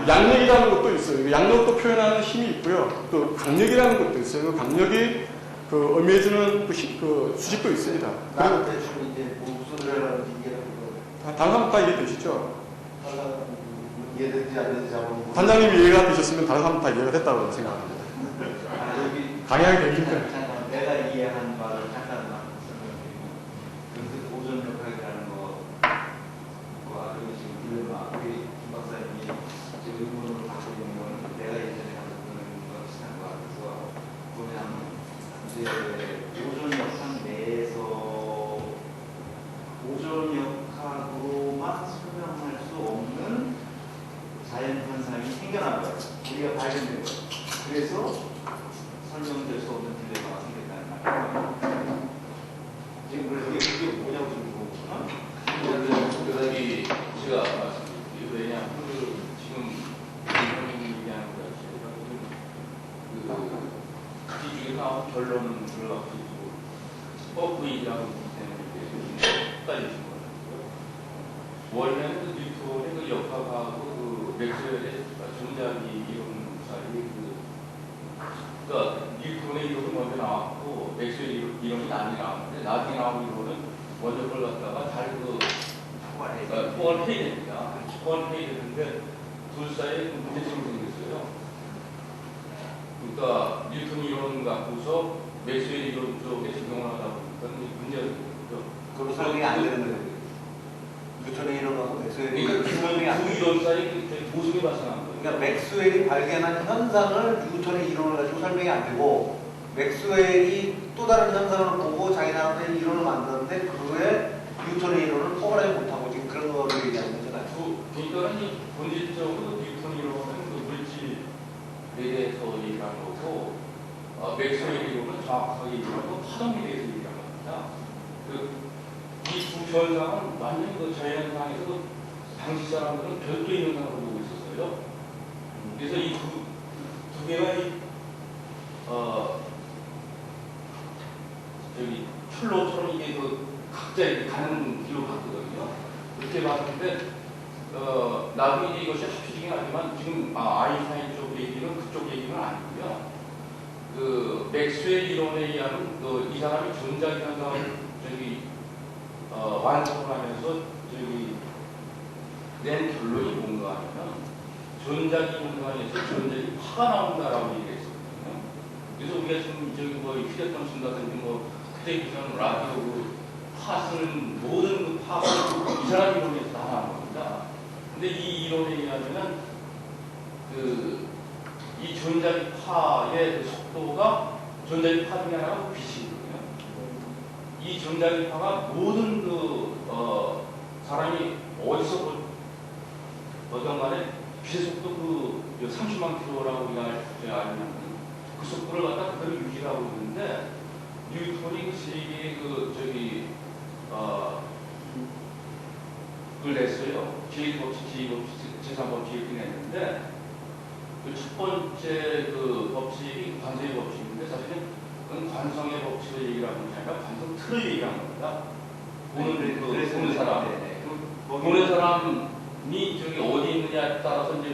양력이라는 것도 있어요. 양력도 표현하는 힘이 있고요. 또 강력이라는 것도 있어요. 그 강력이 그 의미해주는 그 수식도 있습니다. 나는 대충 이제 무슨 소리를 하는지 이해가 되고 다른 다 이해되시죠? 이해되지 않는지 잡아보고 단장님이 이해가 되셨으면 다른 사람 다 이해가 됐다고 생각합니다. 여기 강의하기 되기 힘들어요. 잠깐 내가 이해한 바를 잠깐만 설명드리면 그 보존 역학이라는 거와 그리고 지금 딜레마 우리 김 박사님이 지금 의문을 갖고 있는 거는 내가 예전에 가지고 있는 거 비슷한 거 같아서 뭐냐면 이제 보존 역학 내에서 보존 역학으로만 설명할 수 없는 자연 현상이 생겨난 거예요. 우리가 발견된 거예요. 그래서 설명될 수 없는 딜레마가 생겼다는 말이에요. 지금 그게 뭐냐고 지금 물어보구나? 교사님 제가 말씀드릴게요. 왜냐하면 지금 선생님이 얘기하는 것 자체가 그 뒤중에서 결론을 들어가고 버프이라고 때문에 헷갈리신 거예요. 원래는 그 뉴턴의 그 역학하고 그 맥스웰의 전자기 이론 사이에 그러니까 뉴턴의 이론이 먼저 나왔고 맥스웰 이론이 나중에 나왔는데 나중에 나온 이론은 먼저 그걸 갖다가 잘 포괄해야 됩니다. 포괄해야 되는데 둘 사이에 문제점이 생겼어요. 그러니까 뉴턴 이론 갖고서 맥스웰 이론 쪽에 적용을 하다 보니까 문제가 생긴 거죠. 그럼 설명이 안 되는 거예요. 뉴턴의 이론하고 맥스웰이 설명이 안 그 돼요. 이론 사이에 모순이 발생한 거예요. 그러니까 맥스웰이 발견한 현상을 뉴턴의 이론을 가지고 설명이 안 되고 맥스웰이 또 다른 현상을 보고 자기 나름대로 이론을 만드는데 그거에 뉴턴의 이론을 포괄하지 못하고 지금 그런 거를 얘기하는 거잖아요. 그러니까 본질적으로 뉴턴 이론은 그 물질에 대해서 얘기하는 거고 맥스웰 이론은 정확하게 얘기하고 파동에 대해서 얘기하는 겁니다. 이 두 현상은 완전히 그 자연현상에서 그 당시 사람들은 별도의 현상으로 보고 있었어요. 그래서 이 두 개가 저기 출로처럼 이게 그 각자 이렇게 가는 길로 갔거든요. 그렇게 봤는데 나중에 이것이 합치지긴 하지만 지금 아인슈타인 쪽 얘기는 그쪽 얘기는 아니고요. 그 맥스웰 이론에 의하면 이 사람이 전자기 현상을 완성을 하면서 낸 결론이 뭔가 하면 전자기 현상에서 전자기 파가 나온다라고 얘기했었거든요. 그래서 우리가 지금 뭐 휴대폰 쓴다든지 뭐 휴대폰 라디오 파 쓰는 모든 그 파가 이 사람 이론에서 다 나온 겁니다. 근데 이 이론에 의하면은 이 전자기 파의 그 속도가 전자기 파 중에 하나가 빛이거든요. 이 전자기 파가 모든 사람이 어디서 보던 간에 빛의 속도 그 30만 킬로라고 우리가 알면 그 속도를 갖다 그대로 유지하고 있는데 뉴턴이 그 세계의 그걸 냈어요. 제1법칙, 제3법칙을 냈는데 그 첫 번째 그 법칙이 관성의 법칙인데 사실은 그건 관성의 법칙을 얘기를 하는 게 아니라 관성 틀을 얘기하는 겁니다. 보는 사람. 보는 사람이 저기 어디 있느냐에 따라서 이제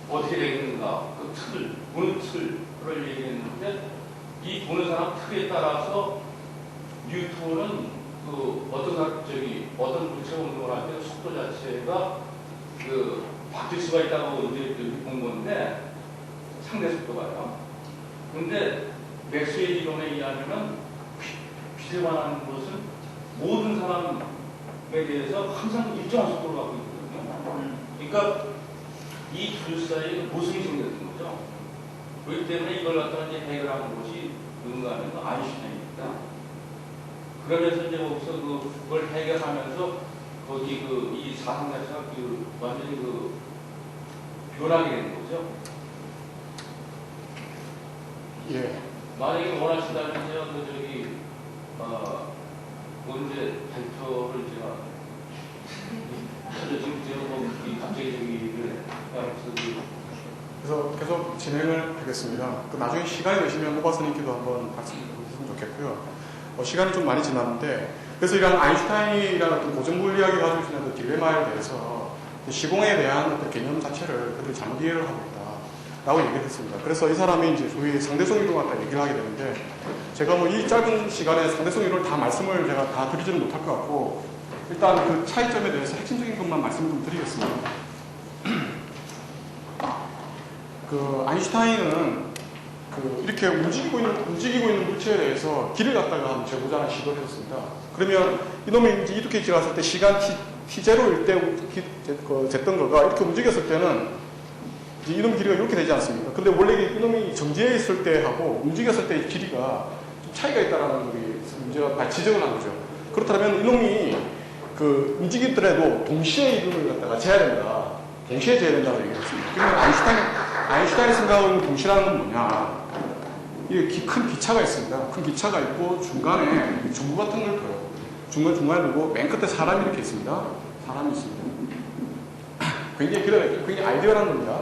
어떻게 되겠는가 그 틀, 보는 틀을 얘기했는데 이 보는 사람 틀에 따라서 뉴턴은 어떤 물체가 운동을 할 때 속도 자체가 바뀔 수가 있다고 이제 본 건데 상대 속도가요. 근데 맥스웰 이론에 의하면은 빛에 관한 것은 모든 사람에 대해서 항상 일정한 속도를 갖고 있거든요. 그러니까 이 둘 사이에 모순이 생겼던 거죠. 그렇기 때문에 이걸 갖다가 이제 해결하는 것이 누군가 하면 아인슈타인입니다. 그러면서 이제 거기서 그걸 해결하면서 거기 이 사항 자체가 완전히 변하게 되는 거죠. 예. 만약에 원하신다면요, 언제 발표를 지금 갑자기 그래서 계속 진행을 하겠습니다. 나중에 시간이 되시면 노바스님께도 한번 말씀드렸으면 좋겠고요. 시간이 좀 많이 지났는데, 그래서 이런 아인슈타인이라는 어떤 고정물리학이 가지고 있는 어떤 딜레마에 대해서 시공에 대한 어떤 개념 자체를 그들이 잘못 이해를 하고 있다라고 얘기를 했습니다. 그래서 이 사람이 이제 소위 상대성 이론 갖다 얘기를 하게 되는데, 제가 이 짧은 시간에 상대성 이론을 다 말씀을 제가 다 드리지는 못할 것 같고, 일단 그 차이점에 대해서 핵심적인 것만 말씀을 좀 드리겠습니다. 아인슈타인은 이렇게 움직이고 있는 물체에 대해서 길을 갖다가 한번 재보자는 시도를 했습니다. 그러면 이놈이 이제 이렇게 지났을 때 시간 t0일 때 됐던 거가 이렇게 움직였을 때는 이제 이놈 길이가 이렇게 되지 않습니까? 근데 원래 이놈이 정지해 있을 때 하고 움직였을 때의 길이가 좀 차이가 있다라는 문제가 지적을 한 거죠. 그렇다면 이놈이 움직이더라도 동시에 이름을 갖다가 재야 된다. 동시에 재야 된다고 얘기를 했습니다. 그러면 아인슈타인의 생각은 동시라는 건 뭐냐? 이게 큰 기차가 있습니다. 큰 기차가 있고 중간에 중구 같은 걸 둬요. 중간에 두고 맨 끝에 사람이 이렇게 있습니다. 사람이 있습니다. 굉장히 아이디어란 겁니다.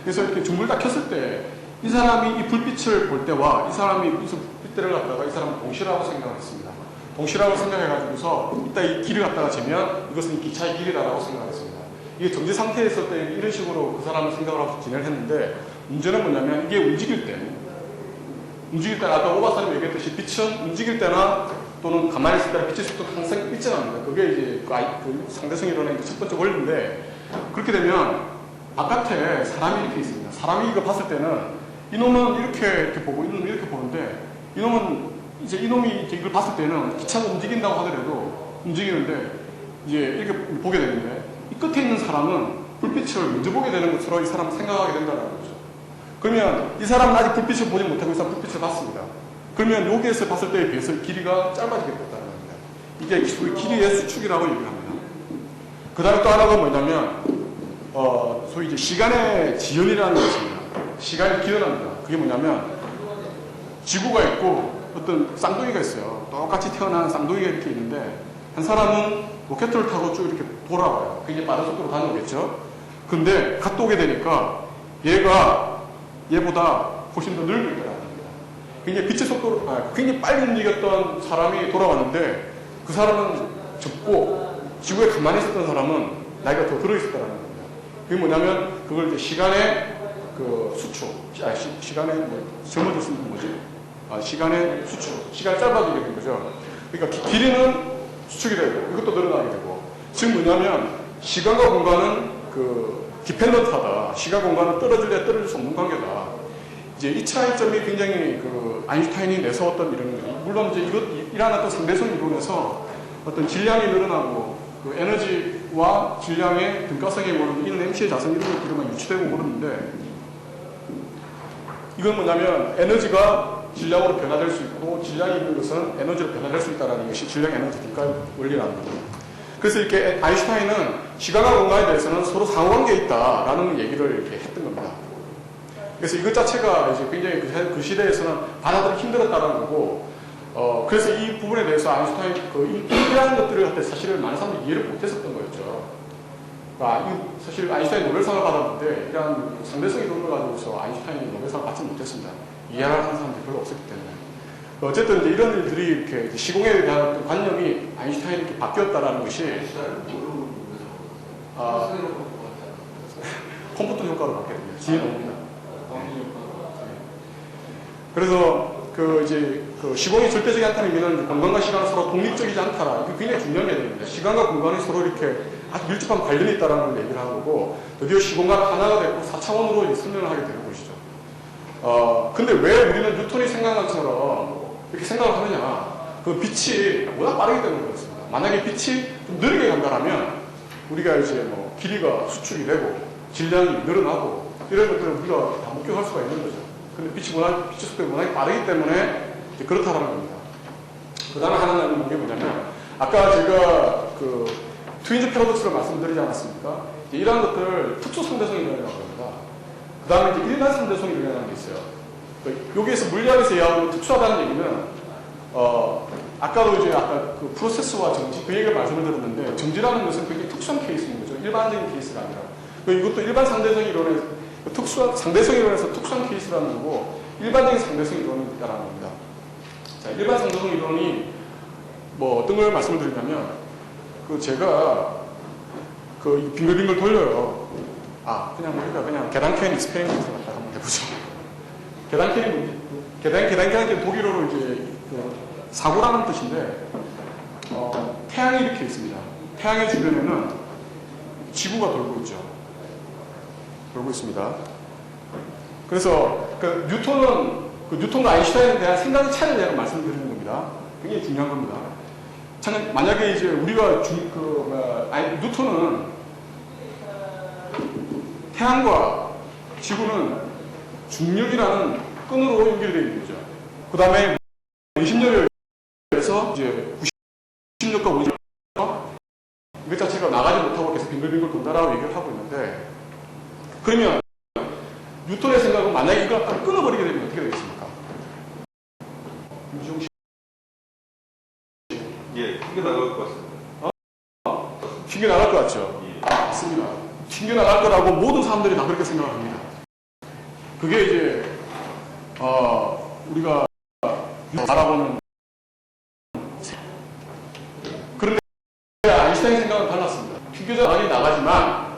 그래서 이렇게 중불 딱 켰을 때 이 사람이 이 불빛을 볼 때와 이 사람이 이 불빛대를 갖다가 이 사람은 동시라고 생각을 했습니다. 동시라고 생각해가지고서 이따 이 길을 갖다가 재면 이것은 기차의 길이다라고 생각했습니다. 이게 정지 상태에 있을 때 이런 식으로 그 사람은 생각을 하고 진행을 했는데, 문제는 뭐냐면 이게 움직일 때 아까 오바사님 얘기했듯이 빛은 움직일 때나 또는 가만히 있을 때나 빛의 속도가 항상 일정합니다. 그게 이제 그 상대성 이론의 첫 번째 원리인데, 그렇게 되면 바깥에 사람이 이렇게 있습니다. 사람이 이거 봤을 때는 이놈은 이렇게 보고 이놈은 이렇게 보는데, 이놈이 이걸 봤을 때는 기차가 움직인다고 하더라도 움직이는데 이제 이렇게 보게 되는데, 이 끝에 있는 사람은 불빛을 먼저 보게 되는 것으로 이 사람은 생각하게 된다는 거죠. 그러면 이 사람은 아직 불빛을 보지 못하고 이 사람은 불빛을 봤습니다. 그러면 여기에서 봤을 때에 비해서 길이가 짧아지게 됐다는 겁니다. 이게 소위 길이의 수축이라고 얘기를 합니다. 그 다음에 또 하나가 뭐냐면 소위 이제 시간의 지연이라는 것이 있습니다. 시간이 기연합니다. 그게 뭐냐면 지구가 있고 어떤 쌍둥이가 있어요. 똑같이 태어난 쌍둥이가 이렇게 있는데, 한 사람은 로켓을 타고 쭉 이렇게 돌아와요. 굉장히 빠른 속도로 다녀오겠죠. 근데 갔다 오게 되니까 얘보다 훨씬 더 늙을 거라는 겁니다. 굉장히 빛의 속도로, 굉장히 빨리 움직였던 사람이 돌아왔는데, 그 사람은 적고 지구에 가만히 있었던 사람은 나이가 더 들어있었다는 겁니다. 그게 뭐냐면 그걸 이제 시간의 수축, 시간의 젊어질 수 있는 뭐지? 시간의 수축, 시간이 짧아지게 된 거죠. 그러니까 길이는 수축이 되고 이것도 늘어나게 되고, 즉 뭐냐면 시간과 공간은 디펜던트하다. 시간 공간은 떨어질 수 없는 관계다. 이제 이 차이점이 굉장히 아인슈타인이 내세웠던 이론입니다. 물론 이제 이러한 어떤 상대성 이론에서 어떤 질량이 늘어나고 에너지와 질량의 등가성이 오르고 이런 MC의 자성 이런 것들만 유추되고 그러는데, 이건 뭐냐면 에너지가 질량으로 변화될 수 있고 질량이 있는 것은 에너지로 변화될 수 있다는 것이 질량 에너지 등가 원리라는 겁니다. 그래서 이렇게 아인슈타인은 시간과 공간에 대해서는 서로 상호관계에 있다라는 얘기를 이렇게 했던 겁니다. 그래서 이것 자체가 이제 굉장히 그 시대에서는 받아들이기 힘들었다는 거고, 그래서 이 부분에 대해서 아인슈타인 이러한 것들을 할 때 사실은 많은 사람들이 이해를 못했었던 거였죠. 사실 아인슈타인 노벨상을 받았는데 이러한 상대성 이론을 가지고서 아인슈타인이 노벨상을 받지 못했습니다. 이해하는 사람들이 별로 없었기 때문에. 어쨌든 이제 이런 일들이 이렇게 시공에 대한 관념이 아인슈타인이 이렇게 바뀌었다라는 것이 컴퓨터 효과로 바뀌게 됩니다. 뒤에 나옵니다. 그래서 시공이 절대적이 않다는 의미는 공간과 시간은 서로 독립적이지 않다라. 이게 굉장히 중요한 개념입니다. 시간과 공간이 서로 이렇게 아주 밀접한 관련이 있다는 걸 얘기를 하는 거고, 드디어 시공간은 하나가 되고 4차원으로 이제 설명을 하게 되는 것이죠. 근데 왜 우리는 뉴턴이 생각한 것처럼 이렇게 생각을 하느냐. 빛이 워낙 빠르기 때문에 그렇습니다. 만약에 빛이 좀 느리게 간다면 우리가 이제 길이가 수축이 되고 질량이 늘어나고 이런 것들을 우리가 다 목격할 수가 있는 거죠. 근데 빛의 속도가 워낙 빠르기 때문에 그렇다라는 겁니다. 그 다음에 하나는 게 뭐냐면, 아까 제가 트윈즈 패러독스를 말씀드리지 않았습니까? 이러한 것들 특수 상대성 이론이라고 합니다. 그 다음에 이제 일반 상대성 이론이라는 게 있어요. 여기에서 물리학에서 이야기하는 특수하다는 얘기는, 아까도 이제 아까 그 프로세스와 정지, 그 얘기를 말씀을 드렸는데, 정지라는 것은 굉장히 특수한 케이스인 거죠. 일반적인 케이스가 아니라. 이것도 일반 상대성 이론에서, 상대성 이론에서 특수한 케이스라는 거고, 일반적인 상대성 이론이 있다는 겁니다. 자, 일반 상대성 이론이 뭐 어떤 걸 말씀을 드리냐면, 제가 빙글빙글 돌려요. 그냥 우리가 그냥 계단캔 익스페리먼트 갖다 한번 해보죠. 계단캔은 독일어로 이제 사고라는 뜻인데, 태양이 이렇게 있습니다. 태양의 주변에는 지구가 돌고 있죠. 돌고 있습니다. 그래서 뉴턴과 아인슈타인에 대한 생각의 차이를 제가 말씀드리는 겁니다. 굉장히 중요한 겁니다. 만약에 이제 우리가 뉴턴은 태양과 지구는 중력이라는 끈으로 연결되어 있는 거죠. 그 다음에 원심력에서 이제 90력과 원심력 이것 자체가 나가지 못하고 계속 빙글빙글 돈다라고 얘기를 하고 있는데, 그러면 뉴턴의 생각은 만약에 이걸 딱 끊어버리게 되면 어떻게 되겠습니까? 유정 씨. 예, 튕겨 나갈 것 같습니다. 튕겨 나갈 것 같죠? 예. 맞습니다. 튕겨 나갈 거라고 모든 사람들이 다 그렇게 생각합니다. 그게 이제 우리가 바라보는. 그런데 아인슈타인 생각은 달랐습니다. 튕겨져 나가지만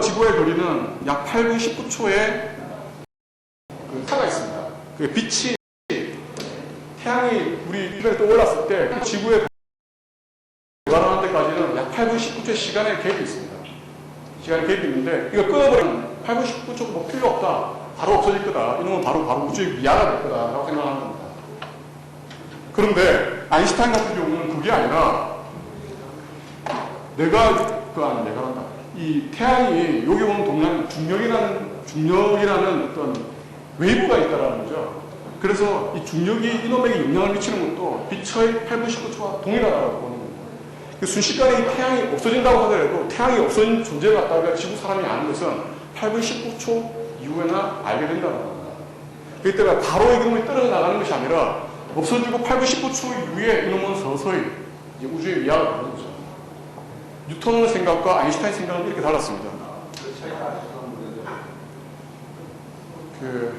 지구의 거리는 약 8분 19초의 차가 있습니다. 그 빛이 태양이 우리 주변에 떠올랐을 때 지구에 도달하는 데까지는 약 8분 19초의 시간의 갭이 있습니다. 시간의 갭이 있는데, 이거 끊어버리면 8분 19초 뭐 필요 없다, 바로 없어질 거다, 이놈은 바로 우주의 미아가 될 거다라고 생각하는 겁니다. 그런데 아인슈타인 같은 경우는 그게 아니라 이 태양이 여기 오는 동양 중력이라는 어떤 웨이브가 있다라는 거죠. 그래서 이 중력이 이놈에게 영향을 미치는 것도 빛의 8분 19초와 동일하다고 보는 겁니다. 순식간에 이 태양이 없어진다고 하더라도 태양이 없어진 존재를 갖다가 지구 사람이 아는 것은 8분 19초 이후에나 알게 된다는 겁니다. 그렇기 때문에 바로 이놈이 떨어져 나가는 것이 아니라 없어지고 8분 19초 이후에 이놈은 서서히 이제 우주의 미학을 하는 거죠. 뉴턴의 생각과 아인슈타인 생각은 이렇게 달랐습니다. 그 차이가 아시는 분들은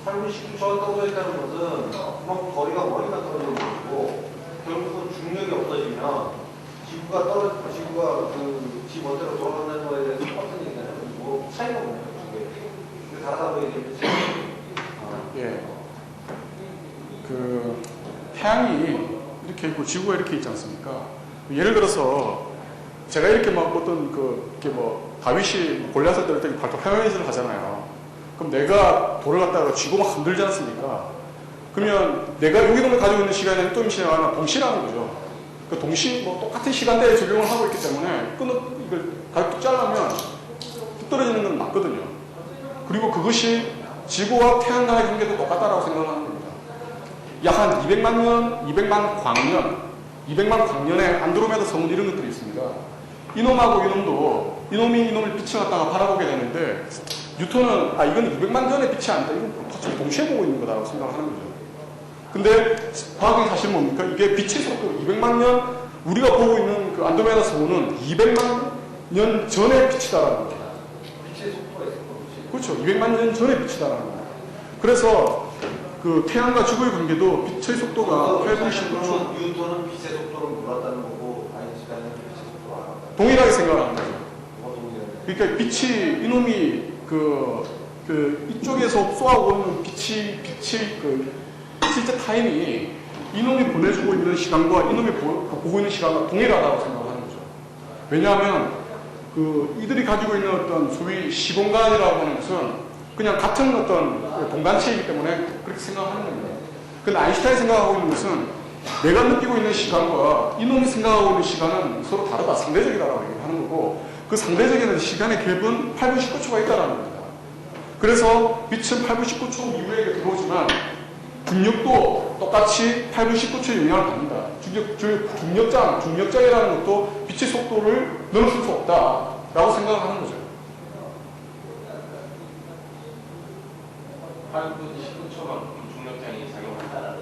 8분 19초가 떨어져 있다는 것은 그만큼 거리가 멀리가 떨어지는 것이고, 결국은 중력이 없어지면 지구가 지 멋대로 돌아간다는 거에 대해서 똑같은 얘기는 뭐 차이가 없네요. 그게 다르다고 얘기했죠. 예. 태양이 이렇게 있고 지구가 이렇게 있지 않습니까? 예를 들어서 제가 이렇게 막 어떤 다윗이 골리앗을 때릴 때 발톱 헤매짓을 하잖아요. 그럼 내가 돌을 갖다가 쥐고 막 흔들지 않습니까? 그러면 내가 여기 놈을 가지고 있는 시간에 또 시간은 동시라는 거죠. 그 똑같은 시간대에 적용을 하고 있기 때문에 이걸 뚝 잘라면 뚝 떨어지는 건 맞거든요. 그리고 그것이 지구와 태양 간의 관계도 똑같다라고 생각하는 겁니다. 약 한 200만 광년의 안드로메다 성운 이런 것들이 있습니다. 이놈하고 이놈이 이놈을 빛을 갖다가 바라보게 되는데, 뉴턴은 이건 200만 년의 빛이 아니다, 이건 갑자기 동시에 보고 있는 거다라고 생각을 하는 거죠. 근데 과학의 사실은 뭡니까? 이게 빛의 속도 200만 년, 우리가 보고 있는 그 안드로메다 성운은 200만 년 전의 빛이다라는 거죠. 빛의 속도가 있을 거지. 그렇죠. 200만 년 전의 빛이다라는 거예요. 그래서 태양과 지구의 관계도 빛의 속도가 8분 19초. 뉴턴은 빛의 속도를 몰랐다는 거고, 아인슈타인은 빛의 속도를 알았다. 동일하게 생각하는 거죠. 동일하게. 그러니까 이놈이 이쪽에서 쏘아오는 빛이 실제 타임이 이놈이 보내주고 있는 시간과 이놈이 보고 있는 시간과 동일하다고 생각하는 거죠. 왜냐하면 이들이 가지고 있는 어떤 소위 시공간이라고 하는 것은 그냥 같은 어떤 공간체이기 때문에 그렇게 생각하는 겁니다. 근데 아인슈타인이 생각하고 있는 것은 내가 느끼고 있는 시간과 이놈이 생각하고 있는 시간은 서로 다르다, 상대적이다라고 얘기하는 거고, 그 상대적인 시간의 갭은 8분 19초가 있다는 겁니다. 그래서 빛은 8분 19초 이후에 들어오지만 중력도 똑같이 8분 19초의 영향을 받는다. 중력장이라는 것도 빛의 속도를 넘어설 수 없다라고 생각하는 거죠. 8분 19초만 중력장이 작용한다.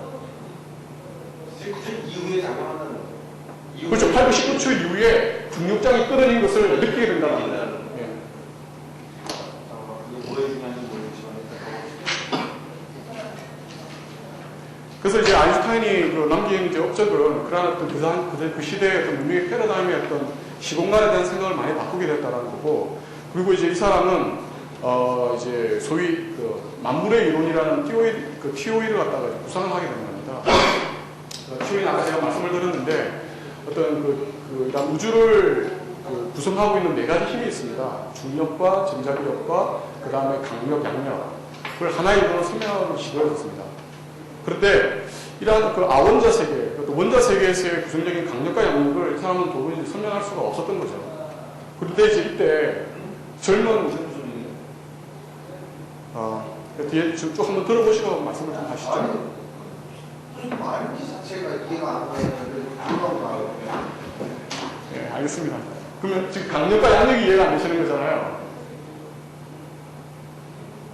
19초 이후에 작용한다는 거죠. 그렇죠. 8분 19초 이후에 중력장이 끌어낸 것을 느끼게 된다는 거예요. 예. 이게 뭐에 중요한지 모르겠지만 그래서 이제 아인슈타인이 그 남긴 이제 업적은 그러한 어떤 그 시대의 어떤 문명의 패러다임의 어떤 시공간에 대한 생각을 많이 바꾸게 됐다라는 거고, 그리고 이제 이 사람은 이제 소위 그 만물의 이론이라는 TOE를 갖다가 구상을 하게 되는 겁니다. TOE는 아까 제가 말씀을 드렸는데 어떤 이런 우주를 구성하고 있는 네 가지 힘이 있습니다. 중력과 전자기력과 그 다음에 강력, 양력. 그걸 하나의 이론으로 설명하는 시도였습니다. 그런데 이러한 그 아원자 세계, 원자 세계에서의 구성적인 강력과 양력을 이 사람은 도저히 설명할 수가 없었던 거죠. 그런데 이제 이때 젊은 뒤에 쭉 한번 들어보시고 말씀을 좀 하시죠. 무슨 말인지 자체가 이해가 안 되는데 그런 말이에요. 네, 알겠습니다. 그러면 지금 강력과 양력이 이해가 안 되시는 거잖아요.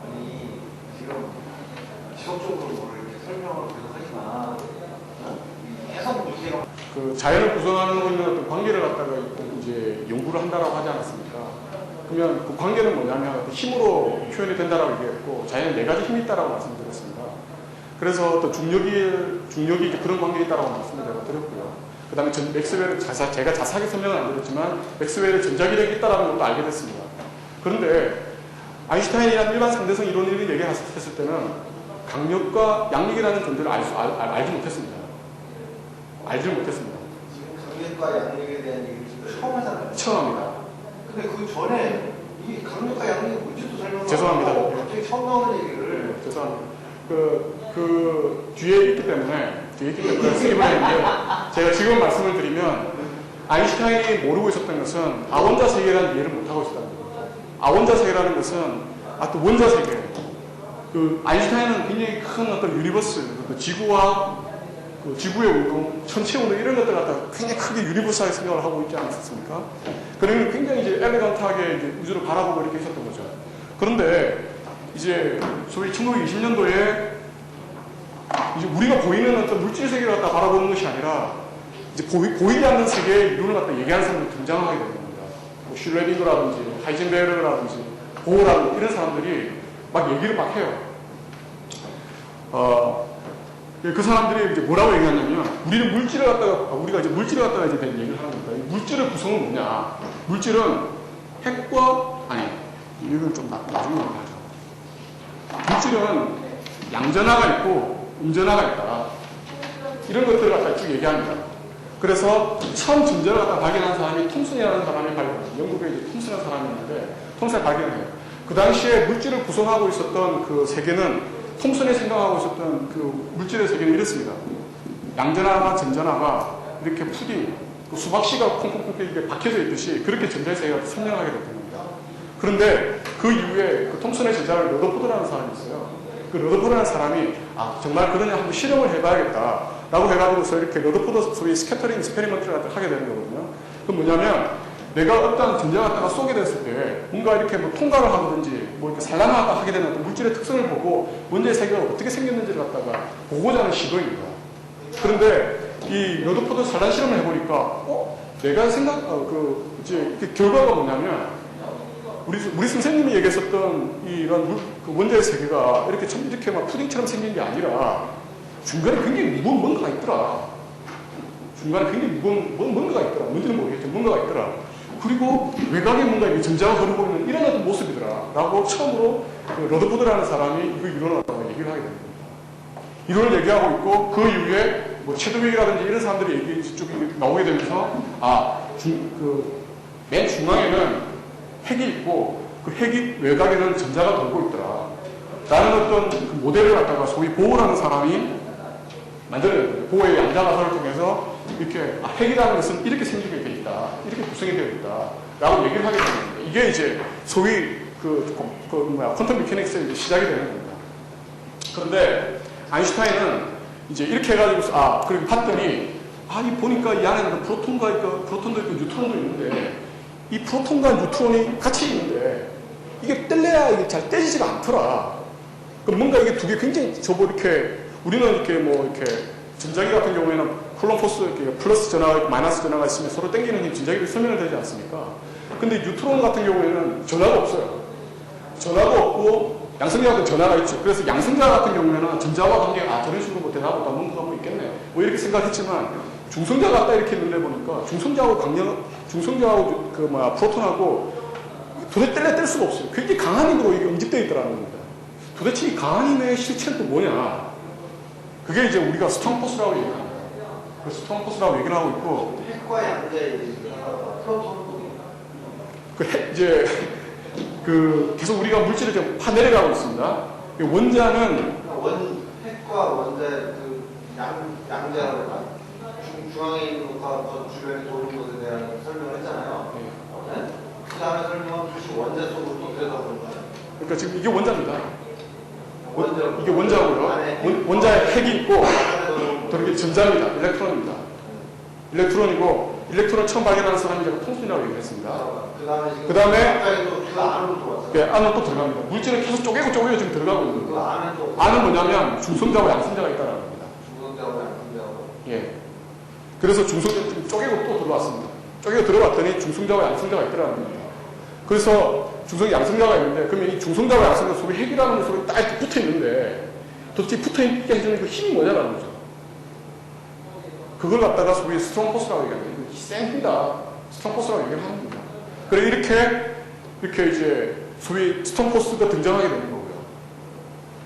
아니 지금 지속적으로 이렇게 설명을 계속 하지만 계속 문제가 그 자연을 구성하는 어떤 관계를 갖다가 이제 연구를 한다라고 하지 않았습니까? 그러면 그 관계는 뭐냐면 힘으로 표현이 된다라고 얘기했고, 자연에 네 가지 힘이 있다라고 말씀드렸습니다. 그래서 또 중력이 이제 그런 관계에 있다라고 말씀을 제가 드렸고요. 그 다음에 맥스웰을 제가 자세하게 설명은 안 드렸지만 맥스웰의 전자기력이 있다라는 것도 알게 됐습니다. 그런데 아인슈타인이라는 일반 상대성 이론을 얘기했을 때는 강력과 양력이라는 존재를 알지 못했습니다. 알지 못했습니다. 지금 강력과 양력에 대한 얘기를 지금 처음 하잖아요. 처음 합니다. 근데 그 전에 이 강력과 양력이 뭔지도 설명을 죄송합니다. 안 하고 갑자기 처음 나오는 얘기를 죄송합니다. 뒤에 있기 때문에 스킵을 했는데, 제가 지금 말씀을 드리면, 아인슈타인이 모르고 있었던 것은 아원자 세계라는 이해를 못하고 있었다는 거예요. 아원자 세계라는 것은, 또 원자 세계. 아인슈타인은 굉장히 큰 어떤 유니버스, 지구와 지구의 운동, 천체 운동 이런 것들 갖다가 굉장히 크게 유니버스하게 생각을 하고 있지 않았습니까? 그러면 굉장히 이제 엘레강트하게 이제 우주를 바라보고 이렇게 있었던 거죠. 그런데 이제 소위 1920년도에 이제 우리가 보이는 어떤 물질 세계를 갖다 바라보는 것이 아니라 이제 보이지 않는 세계의 이론을 갖다 얘기하는 사람들이 등장하게 되는 겁니다. 뭐 슐레빙거라든지 하이젠베르라든지 보어라든지 이런 사람들이 막 얘기를 막 해요. 그 사람들이 이제 뭐라고 얘기하냐면, 우리가 이제 물질을 갖다가 이제 얘기를 하는 겁니다. 물질의 구성은 뭐냐? 물질은 이건 좀 나중에 얘기하죠. 물질은 양전하가 있고 음전하가 있다. 이런 것들을 갖다 쭉 얘기합니다. 그래서 처음 전자를 갖다 발견한 사람이 톰슨이라는 사람이 발견했어요. 영국에 이제 톰슨이라는 사람이 있는데 톰슨이 발견해요. 그 당시에 물질을 구성하고 있었던 그 세계는, 톰슨이 생각하고 있었던 그 물질의 세계는 이렇습니다. 양전하와 전전하가 이렇게 푸딩, 수박씨가 콩콩콩 이렇게 박혀져 있듯이 그렇게 전자의 세계가 선명하게 됐던 겁니다. 그런데 그 이후에 그 톰슨의 제자를 러더포드라는 사람이 있어요. 그 러더포드라는 사람이 정말 그러냐 한번 실험을 해봐야겠다 라고 해가지고서 이렇게 러더포드 소위 스캐터링 익스페리먼트를 하게 되는 거거든요. 그건 뭐냐면, 내가 어떤 전자 갖다가 쏘게 됐을 때 뭔가 이렇게 뭐 통과를 하든지 뭐 이렇게 산란하게 하게 되는 어떤 물질의 특성을 보고 문제의 세계가 어떻게 생겼는지를 갖다가 보고자 하는 시도입니다. 그런데 이 러더포드 산란 실험을 해보니까 내가 이제 결과가 뭐냐면, 우리 선생님이 얘기했었던 이런 그 원자의 세계가 이렇게 막 푸딩처럼 생긴 게 아니라 중간에 굉장히 무거운 뭔가가 있더라. 중간에 굉장히 무거운 뭔가가 있더라. 뭔지는 모르겠지만 뭔가가 있더라. 그리고 외곽에 뭔가 전자가 흐르고 있는 이런 어떤 모습이더라. 라고 처음으로 그 러더포드라는 사람이 이거 이론을 얘기를 하게 됩니다. 이론을 얘기하고 있고, 그 이후에 뭐 체드윅이라든지 이런 사람들이 얘기 쭉 나오게 되면서, 맨 중앙에는 핵이 있고, 그 핵이 외곽에는 전자가 돌고 있더라. 라는 어떤 그 모델을 갖다가 소위 보어라는 사람이 만들어냈거든요. 보어의 양자가설을 통해서 이렇게 핵이라는 것은 이렇게 생기게 되어 있다. 이렇게 구성이 되어 있다. 라고 얘기를 하게 되는 겁니다. 이게 이제 소위 퀀텀 미케닉스의 시작이 되는 겁니다. 그런데 아인슈타인은 이제 이렇게 해가지고, 그렇게 봤더니, 이 보니까 이 안에는 프로톤도 있고 뉴트론도 있는데, 이 프로톤과 뉴트론이 같이 있는데, 이게 뗄래야 이게 잘 떼지지가 않더라. 그럼 뭔가 이게 두 개 굉장히 이렇게, 우리는 이렇게 전자기 같은 경우에는 쿨럼 포스, 이렇게 플러스 전화가 있고 마이너스 전화가 있으면 서로 땡기는 힘, 전자기로 설명이 되지 않습니까? 근데 뉴트론 같은 경우에는 전화가 없어요. 전화가 없고, 양성자 같은 전화가 있죠. 그래서 양성자 같은 경우에는 전자와 관계가, 저런 식으로 뭐 대답보다 뭔가 뭐 있겠네. 뭐 이렇게 생각했지만, 중성자 같다 이렇게 했는데 보니까, 중성자하고 프로톤하고 도대체 뗄 수가 없어요. 굉장히 강한 힘으로 이게 응집되어 있더라는 겁니다. 도대체 이 강한 힘의 실체는 또 뭐냐? 그게 이제 우리가 스톰포스라고 얘기합니다. 그 스톰포스라고 얘기를 하고 있고, 핵과 양자의 프로톤 계속 우리가 물질을 좀 파내려가고 있습니다. 원자는 핵과 원자의 그 양자가 중앙에 있는 것과 저 주변에 도는 것에 대한 설명을 했잖아요. 네? 그 다음에 설명은 다시 원자 속으로 또 들여다보는 거예요. 그러니까 지금 이게 원자입니다. 원자, 이게 원자고요. 원자에 핵이 있고, 또 이렇게 전자입니다. 일렉트론입니다. 일렉트론이고, 일렉트론 처음 발견하는 사람이 제가 통신이라고 얘기했습니다. 그 다음에 그 안으로 들어왔어요. 네, 안으로 또 들어갑니다. 물질은 계속 쪼개고 지금 들어가고 있는 그 거예요. 안은 또 안은 뭐냐면 중성자와 양성자가 있다는 겁니다. 중성자와 양성자하고 예. 그래서 중성자 좀 쪼개고 또 들어왔습니다. 쪼개고 들어봤더니 중성자와 양성자가 있더라는 겁니다. 그래서 양성자가 있는데, 그러면 이 중성자와 양성자 속에 핵이라는 속에 딱 이렇게 붙어 있는데, 도대체 붙어 있게 해주는 그 힘이 뭐냐라는 거죠. 그걸 갖다가 소위 스트롱포스라고 얘기합니다. 센 힘이다. 스트롱포스라고 얘기를 하는 겁니다. 그래, 이렇게 이제 소위 스트롱포스가 등장하게 되는 거고요.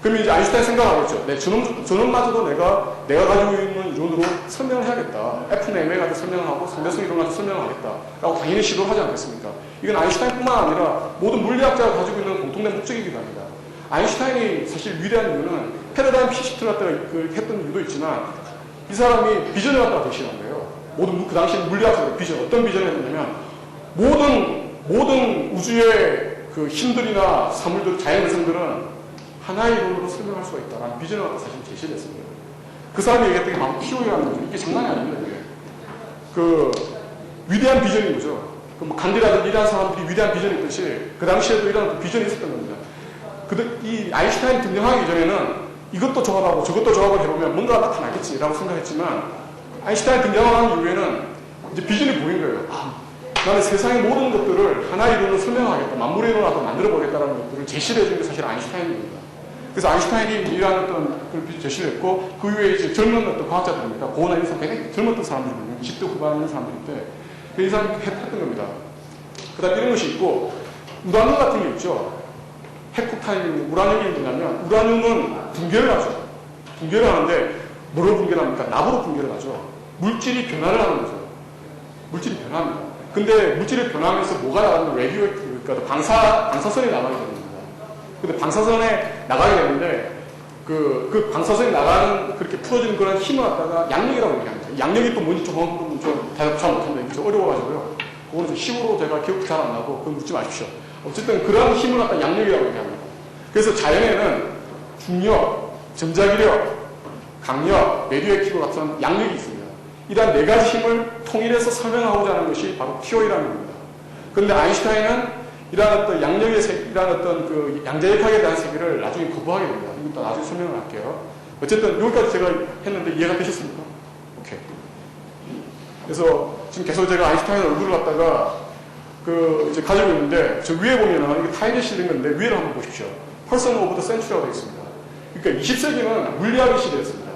그러면 이제 아인슈타인 생각하겠죠. 저놈마저도 내가 가지고 있는 이론으로 설명을 해야겠다. F는 M에 가지고 설명을 하고 상대성 이론 가지고 설명을 하겠다. 라고 당연히 시도를 하지 않겠습니까? 이건 아인슈타인뿐만 아니라 모든 물리학자가 가지고 있는 공통된 목적이기도 합니다. 아인슈타인이 사실 위대한 이유는 패러다임 시프트를 갖다가 했던 이유도 있지만, 이 사람이 비전을 갖다가 대신한 거예요. 그 당시 물리학자들 비전, 어떤 비전을 했냐면, 모든 우주의 그 힘들이나 사물들, 자연현상들은 하나의 이론으로 설명할 수가 있다라는 비전을 갖다 사실 제시를 했습니다. 그 사람이 얘기했던 게 바로 POE라는 거죠. 이게 장난이 아닙니다, 이게. 위대한 비전인 거죠. 간디라든지 이런 사람들이 위대한 비전이 있듯이, 그 당시에도 이런 비전이 있었던 겁니다. 이 아인슈타인 등장하기 전에는 이것도 조합하고 저것도 조합을 해보면 뭔가 나타나겠지라고 생각했지만, 아인슈타인 등장하는 이후에는 이제 비전이 보인 거예요. 나는 세상의 모든 것들을 하나의 이론으로 설명하겠다. 만물의 이론으로 만들어보겠다는 것들을 제시를 해준 게 사실 아인슈타인입니다. 그래서 아인슈타인이 이러한 걸 제시를 했고, 그 이후에 이제 젊은 과학자들입니다. 고원한 인사 굉장히 젊었던 사람들이거든요. 20대 후반에 있는 사람들인데, 그 인사를 했던 겁니다. 그 다음에 이런 것이 있고, 우라늄 같은 게 있죠. 핵폭탄이 우라늄이 뭐냐면, 우라늄은 붕괴를 하죠. 붕괴를 하는데, 뭐로 붕괴를 합니까? 납으로 붕괴를 하죠. 물질이 변화를 하는 거죠. 물질이 변합니다. 근데 물질이 변하면서 뭐가 나가면 그러니까 방사선이 나가게 됩니다. 근데 방사선에 나가게 되는데, 그 방사선이 나가는, 그렇게 풀어지는 그런 힘을 갖다가 양력이라고 얘기합니다. 양력이 또 뭔지 좀 대답 잘 못합니다. 좀 어려워가지고요. 그거는 좀 식으로 제가 기억도 잘 안 나고, 그건 묻지 마십시오. 어쨌든 그런 힘을 갖다 양력이라고 얘기합니다. 그래서 자연에는 중력, 전자기력, 강력, 레디오액티브 같은 양력이 있습니다. 이러한 네 가지 힘을 통일해서 설명하고자 하는 것이 바로 POE라는 겁니다. 그런데 아인슈타인은 이러한 어떤 양력의 이러한 어떤 그 양자역학에 대한 세계를 나중에 거부하게 됩니다. 이것도 나중에 설명을 할게요. 어쨌든 여기까지 제가 했는데 이해가 되셨습니까? 오케이. 그래서 지금 계속 제가 아인슈타인 얼굴을 갖다가 이제 가지고 있는데, 저 위에 보면은 이게 타임에 실린 건데, 위를 한번 보십시오. 펄슨 오브 더 센츄리라고 되어 있습니다. 그러니까 20세기는 물리학의 시대였습니다.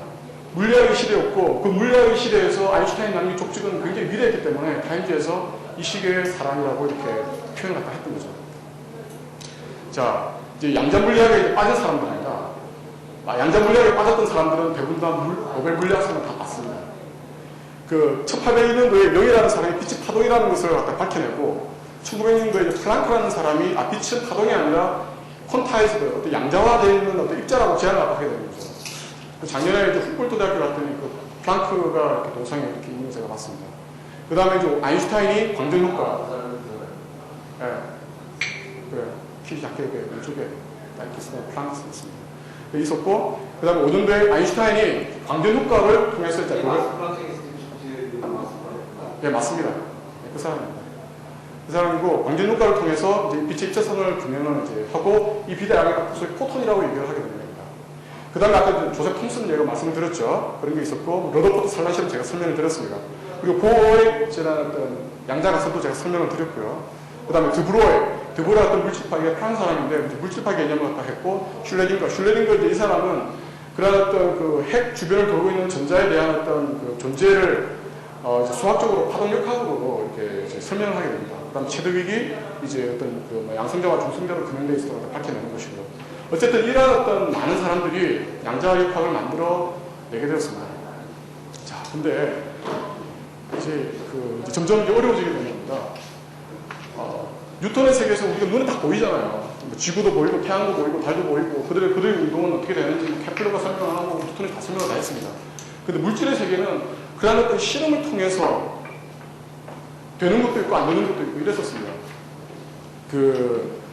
물리학의 시대였고, 그 물리학의 시대에서 아인슈타인 남기 족적은 굉장히 위대했기 때문에 타임즈에서 이 시계의 사랑이라고 이렇게 표현을 갖다 했던 거죠. 자, 이제 양자 물리학에 빠진 사람들입니다. 양자 물리학에 빠졌던 사람들은 대부분 다 노벨 물리학상을 다 받습니다. 1800년도에 명이라는 사람이 빛의 파동이라는 것을 갖다 밝혀내고, 1900년도에 플랑크라는 사람이 빛은 파동이 아니라 퀀타이즈드, 어떤 양자화되어 있는 어떤 입자라고 제안을 하게 되는 거죠. 작년에 이제 훔볼트 대학교 갔더니 플랑크가 이렇게 동상에 이렇게 있는 거 제가 봤습니다. 그 다음에 이제 아인슈타인이 광전효과. 예. 키 작게 왼쪽에 이렇게 쓰는 플랑크 있습니다. 있었고, 그 다음에 오전도에 아인슈타인이 광전 효과를 통해서 이제 네, 맞습니다. 네, 그 사람입니다. 그 사람이고, 광전 효과를 통해서 이제 빛의 입체성을 규명을 이제 하고, 이 비대양의 소위 포톤이라고 얘기를 하게 됩니다. 그 다음에 아까 조셉 톰슨 제가 말씀드렸죠. 그런 게 있었고, 러더포트 산란 실험 제가 설명을 드렸습니다. 그리고 보어액이라는 어떤 양자 가설도 제가 설명을 드렸고요. 그 다음에 드브로의 어떤 물질파괴 파는 사람인데, 물질파괴 개념을 갖다 했고, 슐레딩거 이제 이 사람은 그런 어떤 그 핵 주변을 돌고 있는 전자에 대한 어떤 그 존재를 수학적으로 파동력학으로 이렇게 이제 설명을 하게 됩니다. 그 다음 체드윅이 이제 어떤 그 양성자와 중성자로 규명되어 있을 때 밝혀내는 것이고요. 어쨌든 이러한 어떤 많은 사람들이 양자역학을 만들어 내게 되었습니다. 자, 근데 이제 이제 점점 이제 어려워지게 되는 겁니다. 뉴턴의 세계에서 우리가 눈에 다 보이잖아요. 지구도 보이고 태양도 보이고 달도 보이고 그들의 운동은 어떻게 되는지 케플러가 설명을 하고 뉴턴이 다 설명을 다 했습니다. 근데 물질의 세계는 그런 어떤 실험을 통해서 되는 것도 있고 안 되는 것도 있고 이랬었습니다.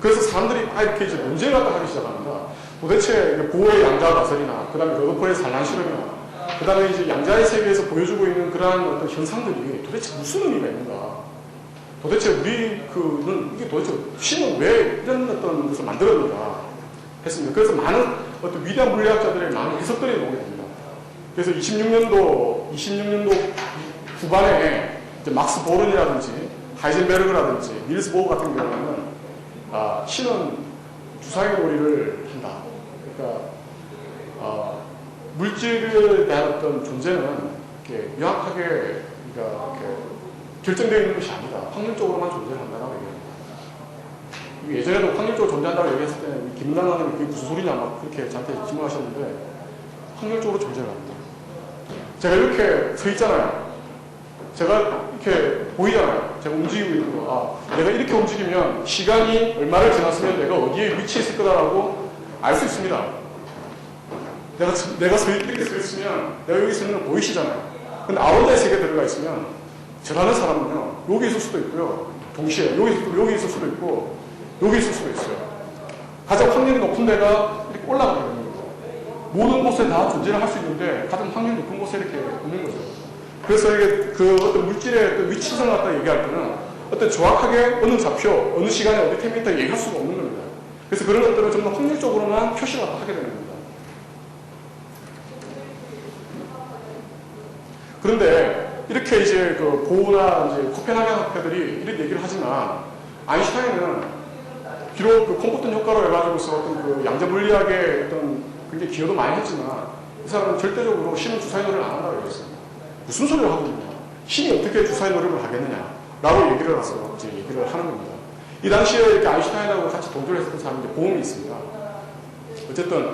그래서 사람들이 이렇게 이제 문제를 갖다 하기 시작합니다. 도대체 보어의 양자 가설이나 그 다음에 러더포의 산란 실험이나 그 다음에 이제 양자의 세계에서 보여주고 있는 그러한 어떤 현상들이 도대체 무슨 의미가 있는가? 도대체 이게 도대체 신은 왜 이런 어떤 것을 만들었는가 했습니다. 그래서 많은 어떤 위대한 물리학자들의 많은 해석들이 나오게 됩니다. 그래서 26년도 후반에 이제 막스 보른이라든지 하이젠베르그라든지 닐스 보어 같은 경우는 신은 주사위 놀이를 한다. 그러니까 물질에 대한 어떤 존재는 이렇게 명확하게 그러니까 이렇게 결정되어 있는 것이 아니다. 확률적으로만 존재를 한다라고 얘기합니다. 예전에도 확률적으로 존재한다고 얘기했을 때 김남환은 그게 무슨 소리냐 막 그렇게 저한테 질문하셨는데 확률적으로 존재를 합니다. 제가 이렇게 서 있잖아요. 제가 이렇게 보이잖아요. 제가 움직이고 있는 거. 내가 이렇게 움직이면 시간이 얼마를 지났으면 내가 어디에 위치해 있을 거다라고 알 수 있습니다. 내가 이렇게 서 있으면 내가 여기 서 있는 거 보이시잖아요. 근데 아론다의 세계에 들어가 있으면 저라는 사람은요, 여기 있을 수도 있고요. 동시에 여기 있을 수도 있고 여기 있을 수도 있어요. 가장 확률이 높은 데가 이렇게 올라가게 되는 거죠. 모든 곳에 다 존재를 할 수 있는데 가장 확률이 높은 곳에 이렇게 있는 거죠. 그래서 이게 그 어떤 물질의 어떤 위치성을 갖다 얘기할 때는 어떤 정확하게 어느 좌표, 어느 시간에 어디 템미터 얘기할 수가 없는 겁니다. 그래서 그런 것들을 좀 더 확률적으로만 표시를 하게 되는 겁니다. 그런데 이렇게 이제 그 보우나 이제 코펜하겐 학회들이 이런 얘기를 하지만 아인슈타인은 비록 그 콤포튼 효과로 해가지고서 어떤 그 양자 물리학의 어떤 굉장히 기여도 많이 했지만 이 사람은 절대적으로 신은 주사위 노래를 안 한다고 얘기했습니다. 무슨 소리를 하고 있느냐? 신이 어떻게 주사위 노래를 하겠느냐라고 얘기를 해서 이제 얘기를 하는 겁니다. 이 당시에 이렇게 아인슈타인하고 같이 동조를 했었던 사람이 보험이 있습니다. 어쨌든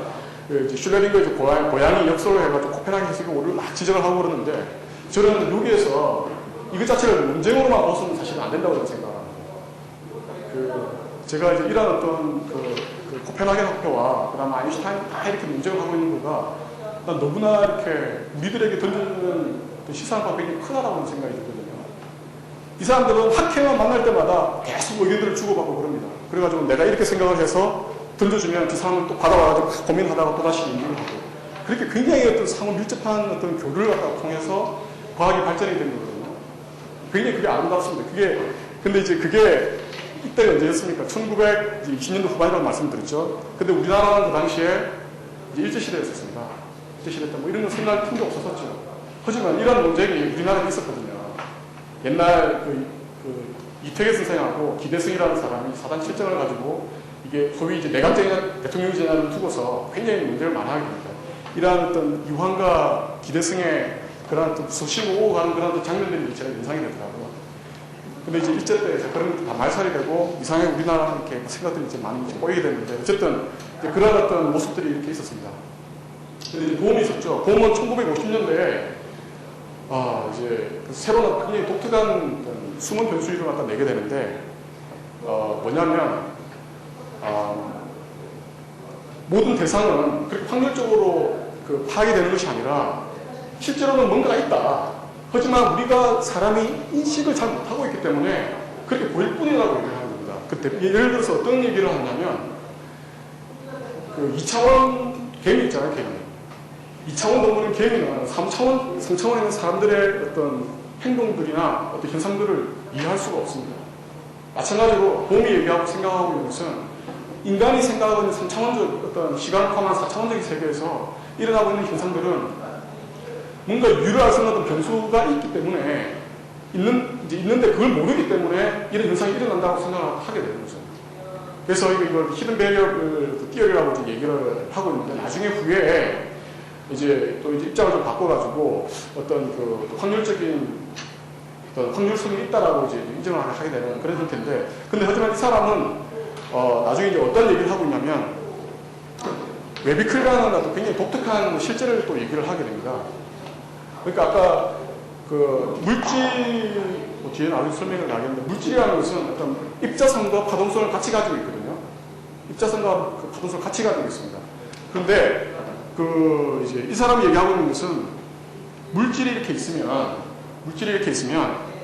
그 슐레딩거 이제 고양이 역설로 해가지고 코펜하겐 해석을 막 지적을 하고 그러는데 저는 여기에서 이것 자체를 논쟁으로만 보서는 사실은 안 된다고 생각합니다. 제가 이제 이런 어떤 그 코펜하겐 학교와 그다음 아인슈타인 다 이렇게 논쟁을 하고 있는 거가 난 너무나 이렇게 우리들에게 던져주는 시사한 굉장히 크다라고 생각이 들거든요. 이 사람들은 학회만 만날 때마다 계속 의견들을 주고받고 그럽니다. 그래가지고 내가 이렇게 생각을 해서 던져주면 그 사람은 또 받아와가지고 고민하다가 또다시 얘기를 하고 그렇게 굉장히 어떤 상호 밀접한 어떤 교류를 갖다가 통해서 과학이 발전이 된 거거든요. 굉장히 그게 아름답습니다. 근데 이제 그게 이때가 언제였습니까? 1920년도 후반이라고 말씀드렸죠. 근데 우리나라는 그 당시에 이제 일제시대였었습니다. 일제시대 때 뭐 이런 거 생각할 틈도 없었었죠. 하지만 이런 논쟁이 우리나라에 있었거든요. 옛날 이태계 선생하고 기대승이라는 사람이 사단 칠정을 가지고 이게 소위 이제 내각제냐 대통령제냐를 두고서 굉장히 문제를 많이 하게 됩니다. 이러한 어떤 이황과 기대승의 그런 또 수시고 오고 가는 그런 장면들이 제가 인상이 되더라고요. 근데 이제 일제 때 그런 것도 다 말살이 되고 이상하게 우리나라 이렇게 생각들이 이제 많이 보이게 됐는데 어쨌든 이제 그런 어떤 모습들이 이렇게 있었습니다. 근데 이제 보험이 있었죠. 보험은 1950년대에 이제 새로운 굉장히 독특한 숨은 변수율을 갖다 내게 되는데 뭐냐면 모든 대상은 그렇게 확률적으로 파악이 되는 것이 아니라 실제로는 뭔가가 있다. 하지만 우리가 사람이 인식을 잘 못하고 있기 때문에 그렇게 보일 뿐이라고 얘기를 하는 겁니다. 그때 예를 들어서 어떤 얘기를 하냐면 2차원 개미 있잖아요, 개미. 2차원 동물은 개미는 3차원에 있는 사람들의 어떤 행동들이나 어떤 현상들을 이해할 수가 없습니다. 마찬가지로 봄이 얘기하고 생각하고 있는 것은 인간이 생각하고 있는 3차원적 어떤 시간을 포함한 4차원적인 세계에서 일어나고 있는 현상들은 뭔가 유료할 수 없는 변수가 있기 때문에 있는데 그걸 모르기 때문에 이런 현상이 일어난다고 생각을 하게 되는 거죠. 그래서 이걸 히든 베리어 띠어리라고 얘기를 하고 있는데 나중에 후에 이제 또 입장을 좀 바꿔가지고 어떤 그 확률적인 어떤 확률성이 있다라고 이제 인정을 하게 되는 그런 형태인데, 근데 하지만 이 사람은 나중에 이제 어떤 얘기를 하고 있냐면 웨비클이라는 아주 굉장히 독특한 실제를 또 얘기를 하게 됩니다. 그러니까 아까 그 물질 뒤에 나중에 설명을 하겠는데 물질이라는 것은 어떤 입자성과 파동성을 같이 가지고 있거든요. 입자성과 그 파동성을 같이 가지고 있습니다. 그런데 그 이제 이 사람이 얘기하고 있는 것은 물질이 이렇게 있으면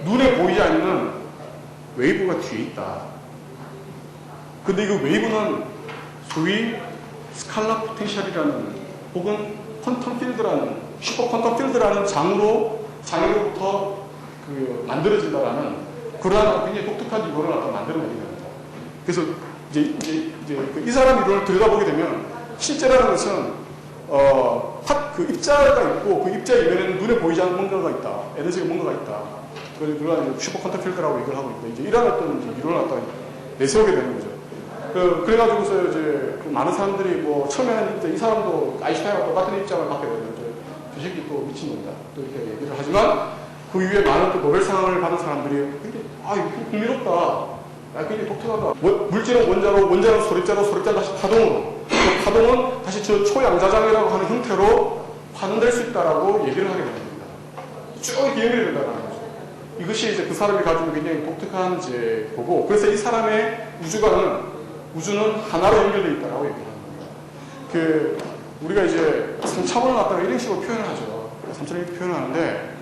눈에 보이지 않는 웨이브가 뒤에 있다. 근데 그 웨이브는 소위 스칼라 포텐셜이라는 혹은 퀀텀 필드라는 슈퍼 퀀텀 필드라는 장으로부터 그 만들어진다라는 그러한 굉장히 독특한 이론을 만들어내게 됩니다. 그래서 이제 이 사람 이론을 들여다보게 되면 실제라는 것은 그 입자가 있고 그 입자 이면에는 눈에 보이지 않는 뭔가가 있다. 에너지가 뭔가가 있다. 그러한 슈퍼 퀀텀 필드라고 얘기를 하고 있는데 이제 이런 어떤 이론을 갖다 내세우게 되는 거죠. 그래가지고서 이제 그 많은 사람들이 뭐 처음에는 이 사람도 아인슈타인과 똑같은 입장을 갖게 되는 거죠. 저 새끼 또 미친놈이다. 또 이렇게 얘기를 하지만 그 이후에 많은 또 노벨상을 받은 사람들이 굉장히 이거 흥미롭다. 굉장히 독특하다. 물질은 원자는 소립자로, 소립자는 다시 파동으로, 그 파동은 다시 저 초양자장이라고 하는 형태로 환원될 수 있다라고 얘기를 하게 됩니다. 쭉 이렇게 연결이 된다는 거죠. 이것이 이제 그 사람이 가지고 굉장히 독특한 이제 거고, 그래서 이 사람의 우주는 하나로 연결되어 있다라고 얘기를 합니다. 우리가 이제 3차원을 갖다가 이런 식으로 표현을 하죠. 3차원을 이렇게 표현을 하는데,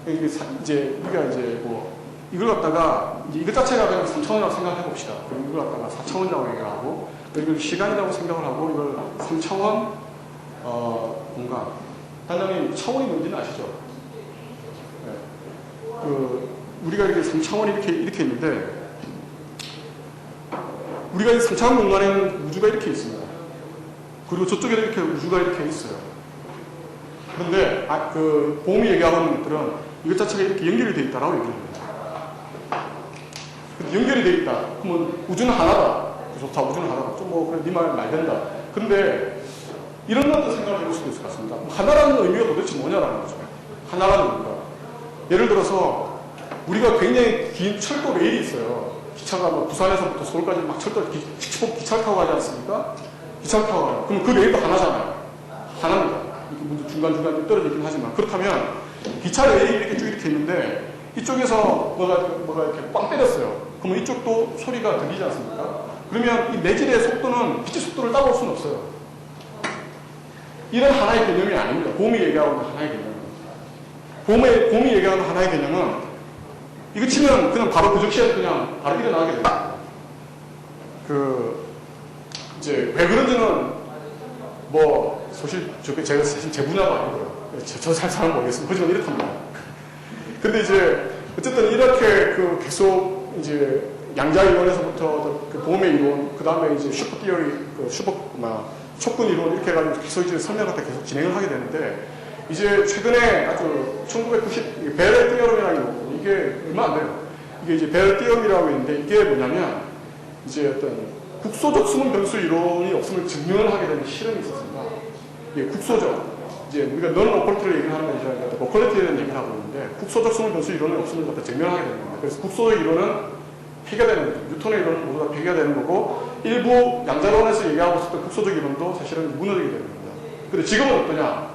우리가 이제 이걸 갖다가, 이것 자체가 그냥 3차원이라고 생각해 봅시다. 그럼 이걸 갖다가 4차원이라고 얘기를 하고, 이걸 시간이라고 생각을 하고, 이걸 3차원, 공간. 단장님, 차원이 뭔지는 아시죠? 네. 우리가 이렇게 3차원이 이렇게 있는데, 우리가 이 3차원 공간에는 우주가 이렇게 있습니다. 그리고 저쪽에도 이렇게 우주가 이렇게 있어요. 그런데, 봄이 얘기하고 있는 것들은 이것 자체가 이렇게 연결이 되어 있다라고 얘기를 합니다. 연결이 되어 있다. 그러면 우주는 하나다. 좋다. 우주는 하나다. 그래, 네 말 된다. 근데, 이런 것도 생각을 해볼 수도 있을 것 같습니다. 하나라는 의미가 도대체 뭐냐라는 거죠. 하나라는 의미가. 예를 들어서, 우리가 굉장히 긴 철도 레일이 있어요. 기차가 부산에서부터 서울까지 막 기차를 타고 가지 않습니까? 기차를 타고 가요. 그럼 그 레일도 하나잖아요. 하나입니다. 중간중간 떨어져 있긴 하지만. 그렇다면, 기차 레일이 이렇게 쭉 이렇게 있는데, 이쪽에서 뭐가 이렇게 꽝 때렸어요. 그러면 이쪽도 소리가 들리지 않습니까? 그러면 이 내질의 속도는 빛의 속도를 따라올 수는 없어요. 이런 하나의 개념이 아닙니다. 봄이 얘기하고 있는 하나의 개념입니다. 봄이 얘기하는 하나의 개념은 이거 치면 그냥 바로 그 즉시에 그냥 바로 일어나게 됩니다. 이제 왜 그런지는 제가 사실 제 분야가 아니고요. 저 잘 모르겠습니다. 하지만 이렇답니다. 근데 이제 어쨌든 이렇게 계속 이제 양자 이론에서부터 봄의 이론, 그 다음에 이제 슈퍼 티어리, 촉근 이론 이렇게 해가지고 계속 이제 설명을 계속 진행을 하게 되는데 이제 최근에 아주 1990 베럴 띠어럼이라는 게 있고 이게 얼마 안 돼요. 이게 이제 베럴 띠어럼이라고 있는데 이게 뭐냐면 이제 어떤 국소적 수문 변수 이론이 없음을 증명을 하게 되는 실험이 있었습니다. 이게 국소적. 이제 우리가 너는 오컬트를 얘기를 하는 게 아니라 오컬트에 대한 얘기를 하고 있는데 국소적 수문 변수 이론이 없음을 갖다 증명하게 되는 겁니다. 그래서 국소적 이론은 폐기가 되는 거죠. 뉴턴의 이론은 모두 다 폐기가 되는 거고 일부 양자론에서 얘기하고 있었던 국소적 이론도 사실은 무너지게 되는 겁니다. 근데 지금은 어떠냐?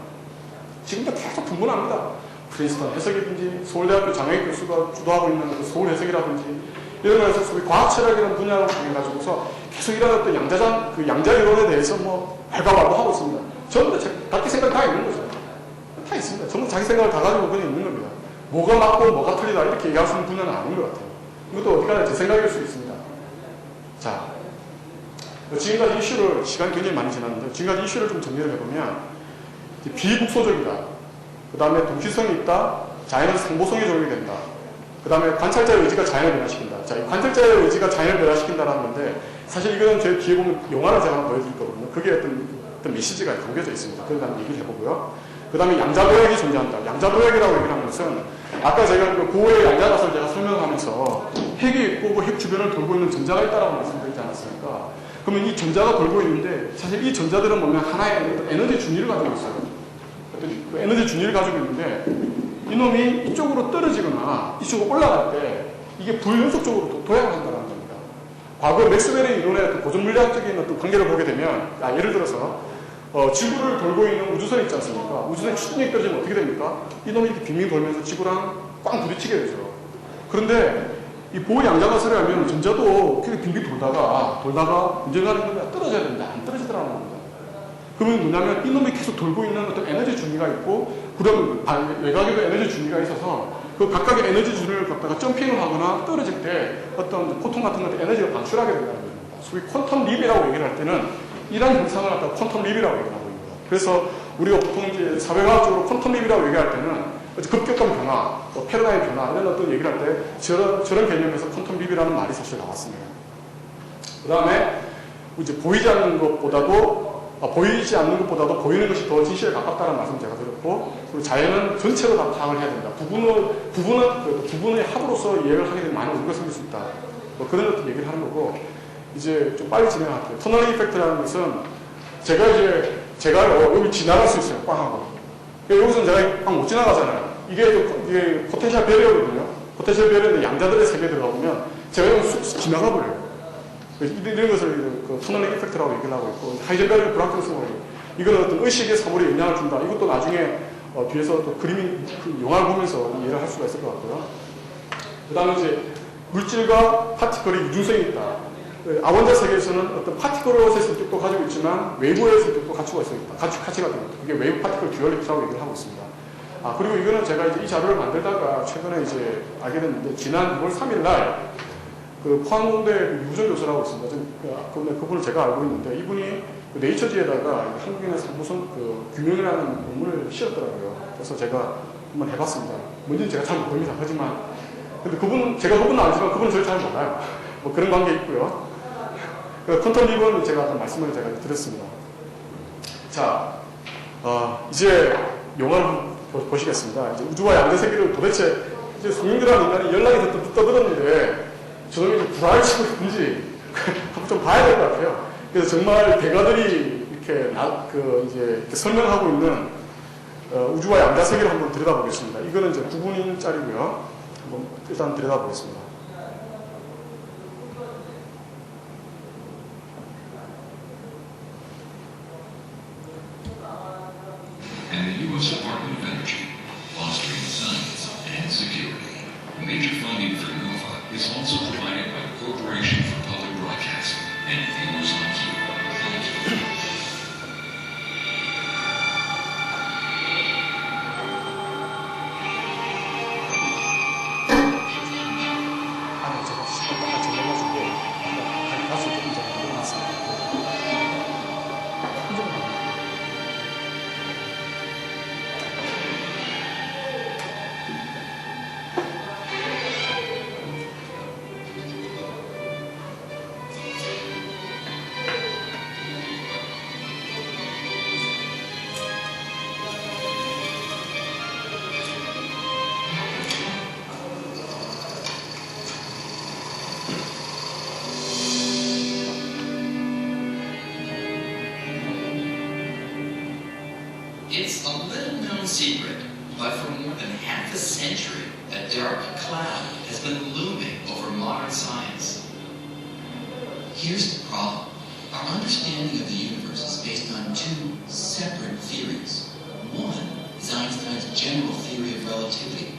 지금도 계속 분분합니다. 프린스턴 해석이든지 서울대학교 장애인 교수가 주도하고 있는 서울 해석이라든지 이런 거에서 소위 과학철학이라는 분야를 통해가지고서 계속 이런 어떤 양자 이론에 대해서 발가발부하고 있습니다. 전부 다 자기 생각 다 있는 거죠. 다 있습니다. 전부 자기 생각을 다 가지고 그냥 있는 겁니다. 뭐가 맞고 뭐가 틀리다 이렇게 얘기할 수 있는 분야는 아닌 것 같아요. 이것도 어디까지 제 생각일 수 있습니다. 자, 지금까지 이슈를, 시간이 굉장히 많이 지났는데, 지금까지 이슈를 좀 정리를 해보면, 비국소적이다. 그 다음에 동시성이 있다. 자연은 상보성에 적용이 된다. 그 다음에 관찰자의 의지가 자연을 변화시킨다. 자, 이 관찰자의 의지가 자연을 변화시킨다라는 건데, 사실 이거는 제 뒤에 보면 영화를 제가 한번 보여드릴 거거든요. 그게 어떤 메시지가 담겨져 있습니다. 그걸 한번 얘기를 해보고요. 그 다음에 양자도약이 존재한다. 양자도약이라고 얘기를 하는 것은, 아까 제가 그 고의 양자가설을 제가 설명하면서 핵이 있고 그 핵 주변을 돌고 있는 전자가 있다라고 말씀드리지 않았습니까? 그러면 이 전자가 돌고 있는데, 사실 이 전자들은 보면 하나의 에너지 준위를 가지고 있어요. 그 에너지 준위를 가지고 있는데, 이놈이 이쪽으로 떨어지거나 이쪽으로 올라갈 때 이게 불연속적으로 도약을 한다는 겁니다. 과거 맥스웰의 이론의 어떤 고전 물리학적인 어떤 관계를 보게 되면, 예를 들어서 지구를 돌고 있는 우주선 있지 않습니까? 우주선이 추진력이 떨어지면 어떻게 됩니까? 이놈이 이렇게 빙빙 돌면서 지구랑 꽝 부딪히게 되죠. 그런데 이 보호 양자가설에 하면 전자도 그렇게 빙빙 돌다가 언젠가는 떨어져야 된다. 안 떨어지더라는 겁니다. 그러면 뭐냐면 이놈이 계속 돌고 있는 어떤 에너지 준위가 있고, 그런 외곽에도 에너지 준위가 있어서 그 각각의 에너지 준위를 갖다가 점핑을 하거나 떨어질 때 어떤 포통 같은 것들 에너지를 방출하게 된다는 겁니다. 소위 퀀텀 립이라고 얘기를 할 때는 이런 현상을 갖다가 퀀텀 립이라고 얘기를 하고 있습니다. 그래서 우리가 보통 이제 사회과학적으로 퀀텀 립이라고 얘기할 때는 급격한 변화, 패러다임 변화 이런 어떤 얘기를 할 때 저런 개념에서 퀀텀 립이라는 말이 사실 나왔습니다. 그 다음에 이제 보이지 않는 것보다도 보이는 것이 더 진실에 가깝다는 말씀 제가 드렸고, 그리고 자연은 전체로 다 파악을 해야 된다. 부분의 합으로서 이해를 하게 되면 많은 오류가 생길 수 있다. 뭐 그런 어떤 얘기를 하는 거고, 이제 좀 빨리 진행할게요. 터널 이펙트라는 것은 제가 여기 지나갈 수 있어요. 꽝 하고. 여기서는 제가 꽝 못 지나가잖아요. 이게 포텐셜 배리어거든요. 포텐셜 배리어인데 양자들의 세계에 들어가 보면 제가 여기 쑥 지나가 버려요. 이런 것을 그 터널 이펙트라고 얘기를 하고 있고, 하이젠베르그 브랑큰 스몰이 이거는 어떤 의식의 사물에 영향을 준다. 이것도 나중에 뒤에서 또 그 영화를 보면서 이해를 할 수가 있을 것 같고요. 그 다음에 이제 물질과 파티클의 이중성이 있다. 아원자 세계에서는 어떤 파티클로서의 성격도 가지고 있지만 외부의 성격도 갖추고 있습니다. 가치가 됩니다. 그게 웨이브 파티클 듀얼리티라고 얘기를 하고 있습니다. 그리고 이거는 제가 이제 이 자료를 만들다가 최근에 이제 알게 됐는데, 지난 6월 3일 날 그 포항공대 유전 교수라고 있습니다. 그분을 제가 알고 있는데, 이분이 그 네이처지에다가 한국인의 상부성 균형이라는 논문을 실었더라고요. 그래서 제가 한번 해봤습니다. 뭔지는 제가 잘 모릅니다. 하지만 근데 제가 그분은 알지만 그분은 저를 잘 몰라요. 뭐 그런 관계 있고요. 퀀텀 립은 제가 아까 말씀을 제가 드렸습니다. 자, 이제 영화를 보시겠습니다. 이제 우주와 양자 세계를 도대체 이제 송영규라는 인간이 연락이 떠들었는데 저놈이 불화를 치고 있는지 한번 좀 봐야 될 것 같아요. 그래서 정말 대가들이 이렇게 설명하고 있는 우주와 양자 세계를 한번 들여다보겠습니다. 이거는 이제 9분짜리고요. 한번 일단 들여다보겠습니다. And the U.S. Department of Energy, fostering science and security. A major funding for NOVA is also provided by the Corporation for Public Broadcasting and viewers like you. Thank you. It's a little known secret, but for more than half a century, a dark cloud has been looming over modern science. Here's the problem. Our understanding of the universe is based on two separate theories. One is Einstein's general theory of relativity.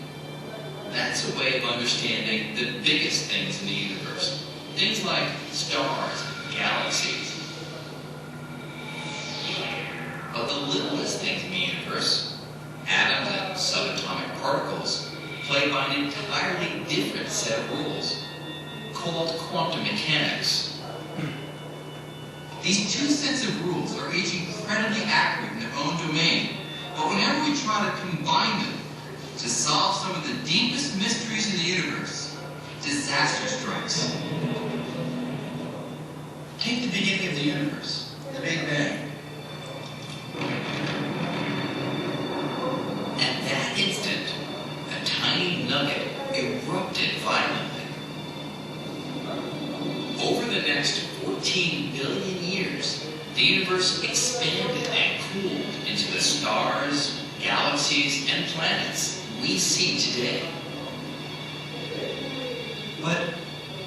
That's a way of understanding the biggest things in the universe. Things like stars, galaxies. But the littlest things in the universe, atoms and subatomic particles, play by an entirely different set of rules, called quantum mechanics. These two sets of rules are each incredibly accurate in their own domain, but whenever we try to combine them to solve some of the deepest mysteries in the universe, disaster strikes. Take the beginning of the universe, the Big Bang. At that instant, a tiny nugget erupted violently. Over the next 14 billion years, the universe expanded and cooled into the stars, galaxies, and planets we see today. But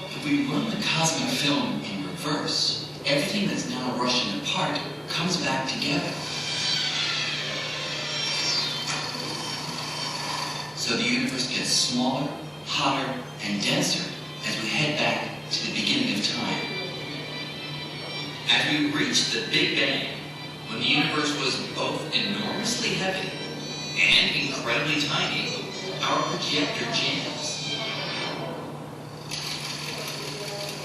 if we run the cosmic film in reverse, everything that's now rushing apart comes back together. So the universe gets smaller, hotter, and denser as we head back to the beginning of time. As we reach the Big Bang, when the universe was both enormously heavy and incredibly tiny, our projector jams.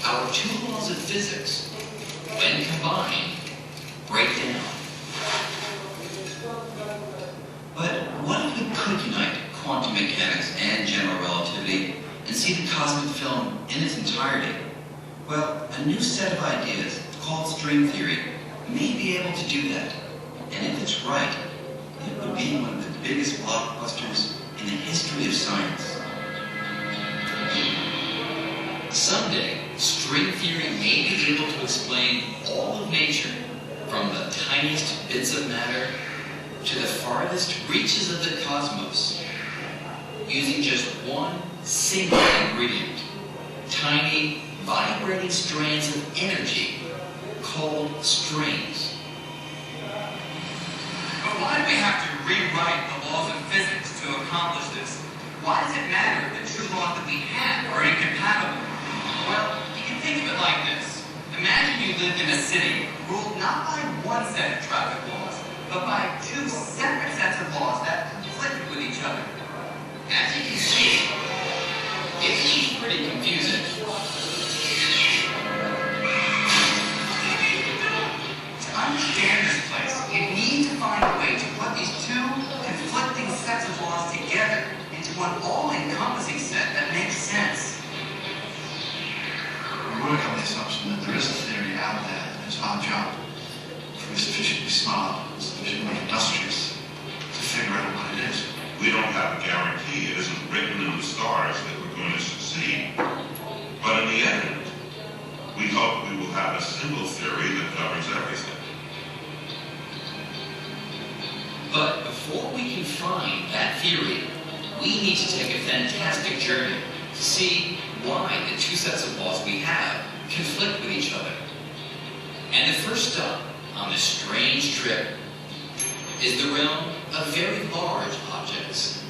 Our two laws of physics, when combined, break down. But what if we could unite quantum mechanics and general relativity and see the cosmic film in its entirety? Well, a new set of ideas called string theory may be able to do that. And if it's right, it would be one of the biggest blockbusters in the history of science. Someday, string theory may be able to explain all of nature, from the tiniest bits of matter to the farthest reaches of the cosmos, using just one single ingredient: tiny, vibrating strands of energy called strings. But why do we have to rewrite the laws of physics to accomplish this? Why does it matter if the two laws that we have are incompatible? Well, you can think of it like this. Imagine you lived in a city ruled not by one set of traffic laws, but by two separate sets of laws that conflicted with each other. As you can see, it seems pretty confusing. To understand this place, you need to find a way to put these two conflicting sets of laws together into one all-encompassing set that makes sense. We work on the assumption that there is a theory out there, and it's our job, if we're sufficiently smart and sufficiently industrious, to figure out what it is. We don't have a guarantee. It isn't written in the stars that we're going to succeed. But in the end, we hope we will have a single theory that covers everything. But before we can find that theory, we need to take a fantastic journey to see why the two sets of laws we have conflict with each other. And the first stop on this strange trip is the realm of very large objects.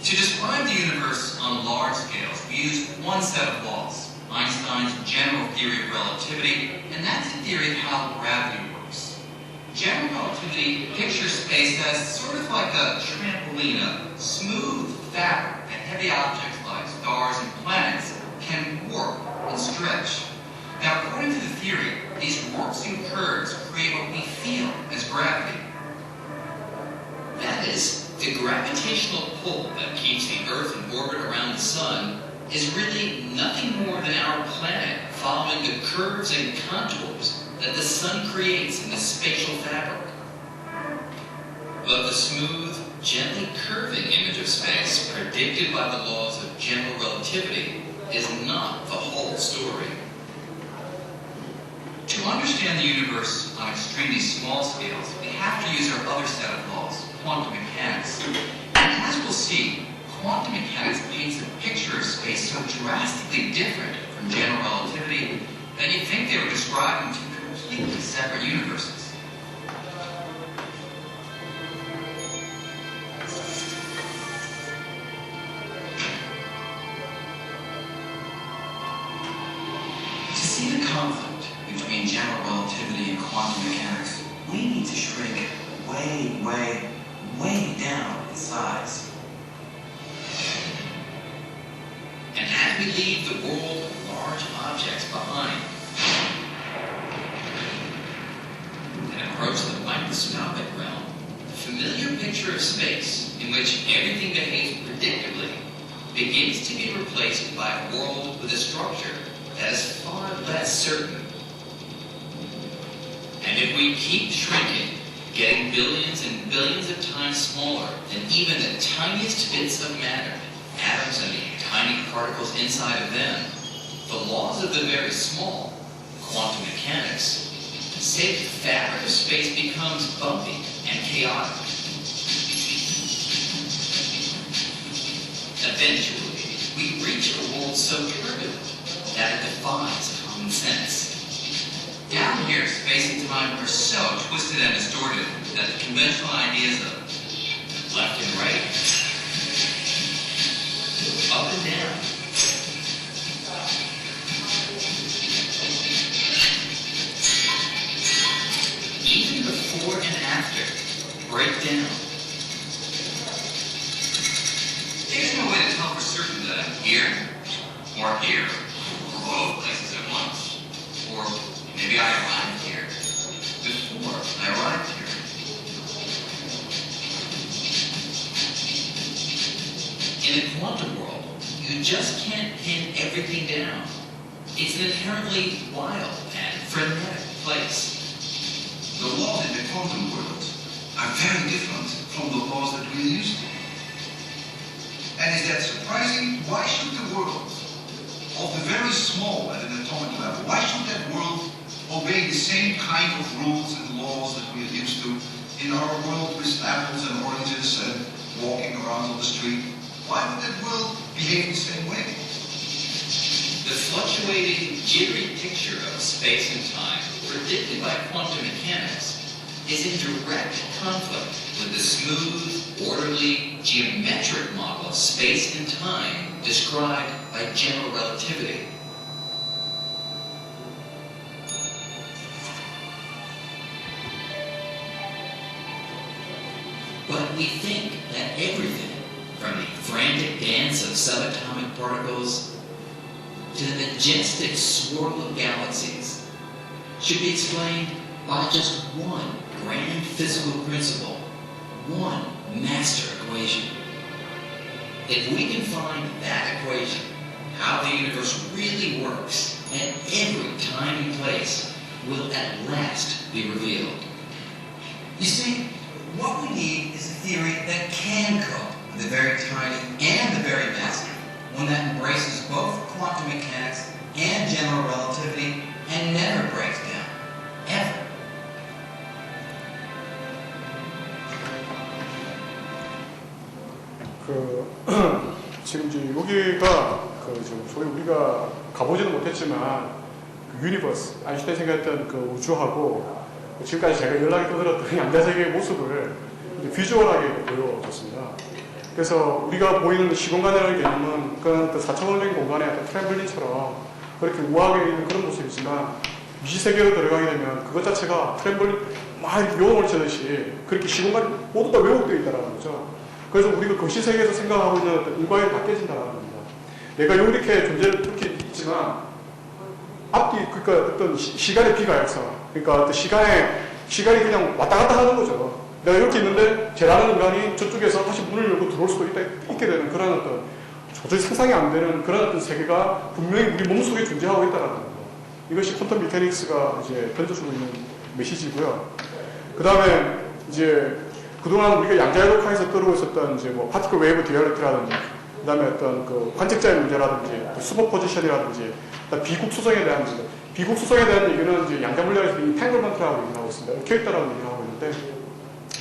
To describe the universe on large scales, we use one set of laws, Einstein's general theory of relativity, and that's the theory of how gravity works. General relativity pictures space as sort of like a trampoline, a smooth fabric that heavy objects like stars and planets can warp and stretch. Now, according to the theory, these warps and curves create what we feel as gravity. That is, the gravitational pull that keeps the Earth in orbit around the Sun is really nothing more than our planet following the curves and contours that the Sun creates in the spatial fabric. But the smooth, gently curving image of space predicted by the laws of general relativity is not the whole story. To understand the universe on extremely small scales, we have to use our other set of laws, quantum mechanics. And as we'll see, quantum mechanics paints a picture of space so drastically different from general relativity that you'd think they were describing two completely separate universes. To see the conflict between general relativity and quantum mechanics, we need to shrink way, way, way down in size. And as we leave the world of large objects behind. And approach the microscopic realm, the familiar picture of space in which everything behaves predictably begins to be replaced by a world with a structure that is far less certain. And if we keep shrinking, getting billions and billions of times smaller than even the tiniest bits of matter, atoms and the tiny particles inside of them, the laws of the very small, quantum mechanics, say the fabric of space becomes bumpy and chaotic. Eventually, we reach a world so turbulent that it defies common sense. Down here, space and time are so twisted and distorted that the conventional ideas of Left and right, up and down, even before and after, break down. there's no way to tell for certain that I'm here, or here, or both places at once. Or maybe I arrived here before I arrived here. In the quantum world, you just can't pin everything down. It's an inherently wild and frenetic place. The laws in the quantum world are very different from the laws that we are used to. And is that surprising? Why should the world, of the very small at an atomic level, why should that world obey the same kind of rules and laws that we are used to in our world with apples and oranges and walking around on the street? Why would that world behave the same way? The fluctuating, jittery picture of space and time predicted by quantum mechanics is in direct conflict with the smooth, orderly, geometric model of space and time described by general relativity. But we think that everything, from the frantic dance of subatomic particles to the majestic swirl of galaxies, should be explained by just one grand physical principle, one master equation. If we can find that equation, how the universe really works at every time and place will at last be revealed. You see, what we need is a theory that can cope with the very tiny and the very massive, one that embraces both quantum mechanics and general relativity and never breaks down, ever. 지금 이제 여기가 지금 소위 우리가 가보지는 못했지만 그 유니버스, 아인슈타인 생각했던 그 우주하고 지금까지 제가 연락이 떠들었던 양자세계의 모습을 이제 비주얼하게 보여줬습니다. 그래서 우리가 보이는 시공간이라는 개념은 그런 어떤 4차원적인 공간의 어떤 트램블린처럼 그렇게 우아하게 있는 그런 모습이지만 미지세계로 들어가게 되면 그것 자체가 트램블린 막 요동을 치듯이 그렇게 시공간이 모두 다 왜곡되어 있다는 거죠. 그래서 우리가 거시세계에서 생각하고 있는 어떤 인과에 바뀌어진다는 겁니다. 내가 이렇게 존재를 이렇게 있지만 앞뒤 그러니까 어떤 시간의 비가역성, 그러니까 어떤 시간이 그냥 왔다 갔다 하는 거죠. 내가 이렇게 있는데 쟤라는 인간이 저쪽에서 다시 문을 열고 들어올 수도 있게 되는 그런 어떤 도저히 상상이 안 되는 그런 어떤 세계가 분명히 우리 몸속에 존재하고 있다는 겁니다. 이것이 퀀텀 미케닉스가 이제 던져주고 있는 메시지고요. 그 다음에 이제 그동안 우리가 양자역학에서 떠오르고 있었던 이제 뭐 파티클 웨이브 디얼렉트라든지 그 다음에 어떤 그 관측자의 문제라든지 슈퍼포지션이라든지 비국 수성에 대한 문제, 비국 수성에 대한 얘기는 이제 양자 물리학에서 인탱글먼트라고 얘기를 하고 있습니다. 얽혀있다라고 얘기를 하고 있는데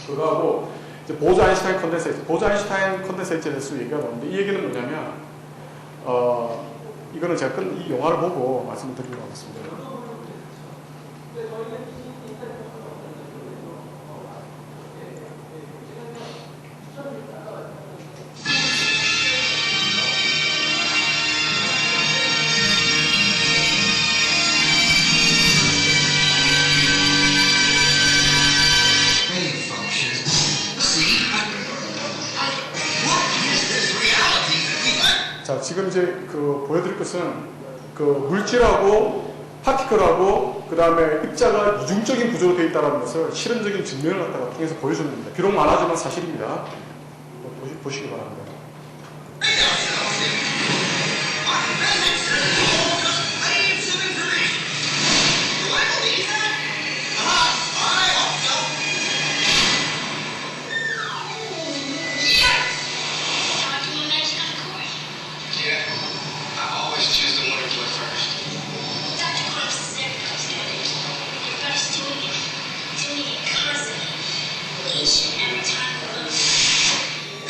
그거하고 이제 보즈 아인슈타인 컨덴세이트에 대해서 얘기가 나오는데 이 얘기는 뭐냐면 이거는 제가 이 영화를 보고 말씀을 드리려고 하겠습니다. 자, 지금 이제 보여드릴 것은 그 물질하고 파티클하고 그 다음에 입자가 이중적인 구조로 되어 있다는 것을 실험적인 증명을 갖다가 통해서 보여주는 겁니다. 비록 많아지만 사실입니다. 보시기 바랍니다.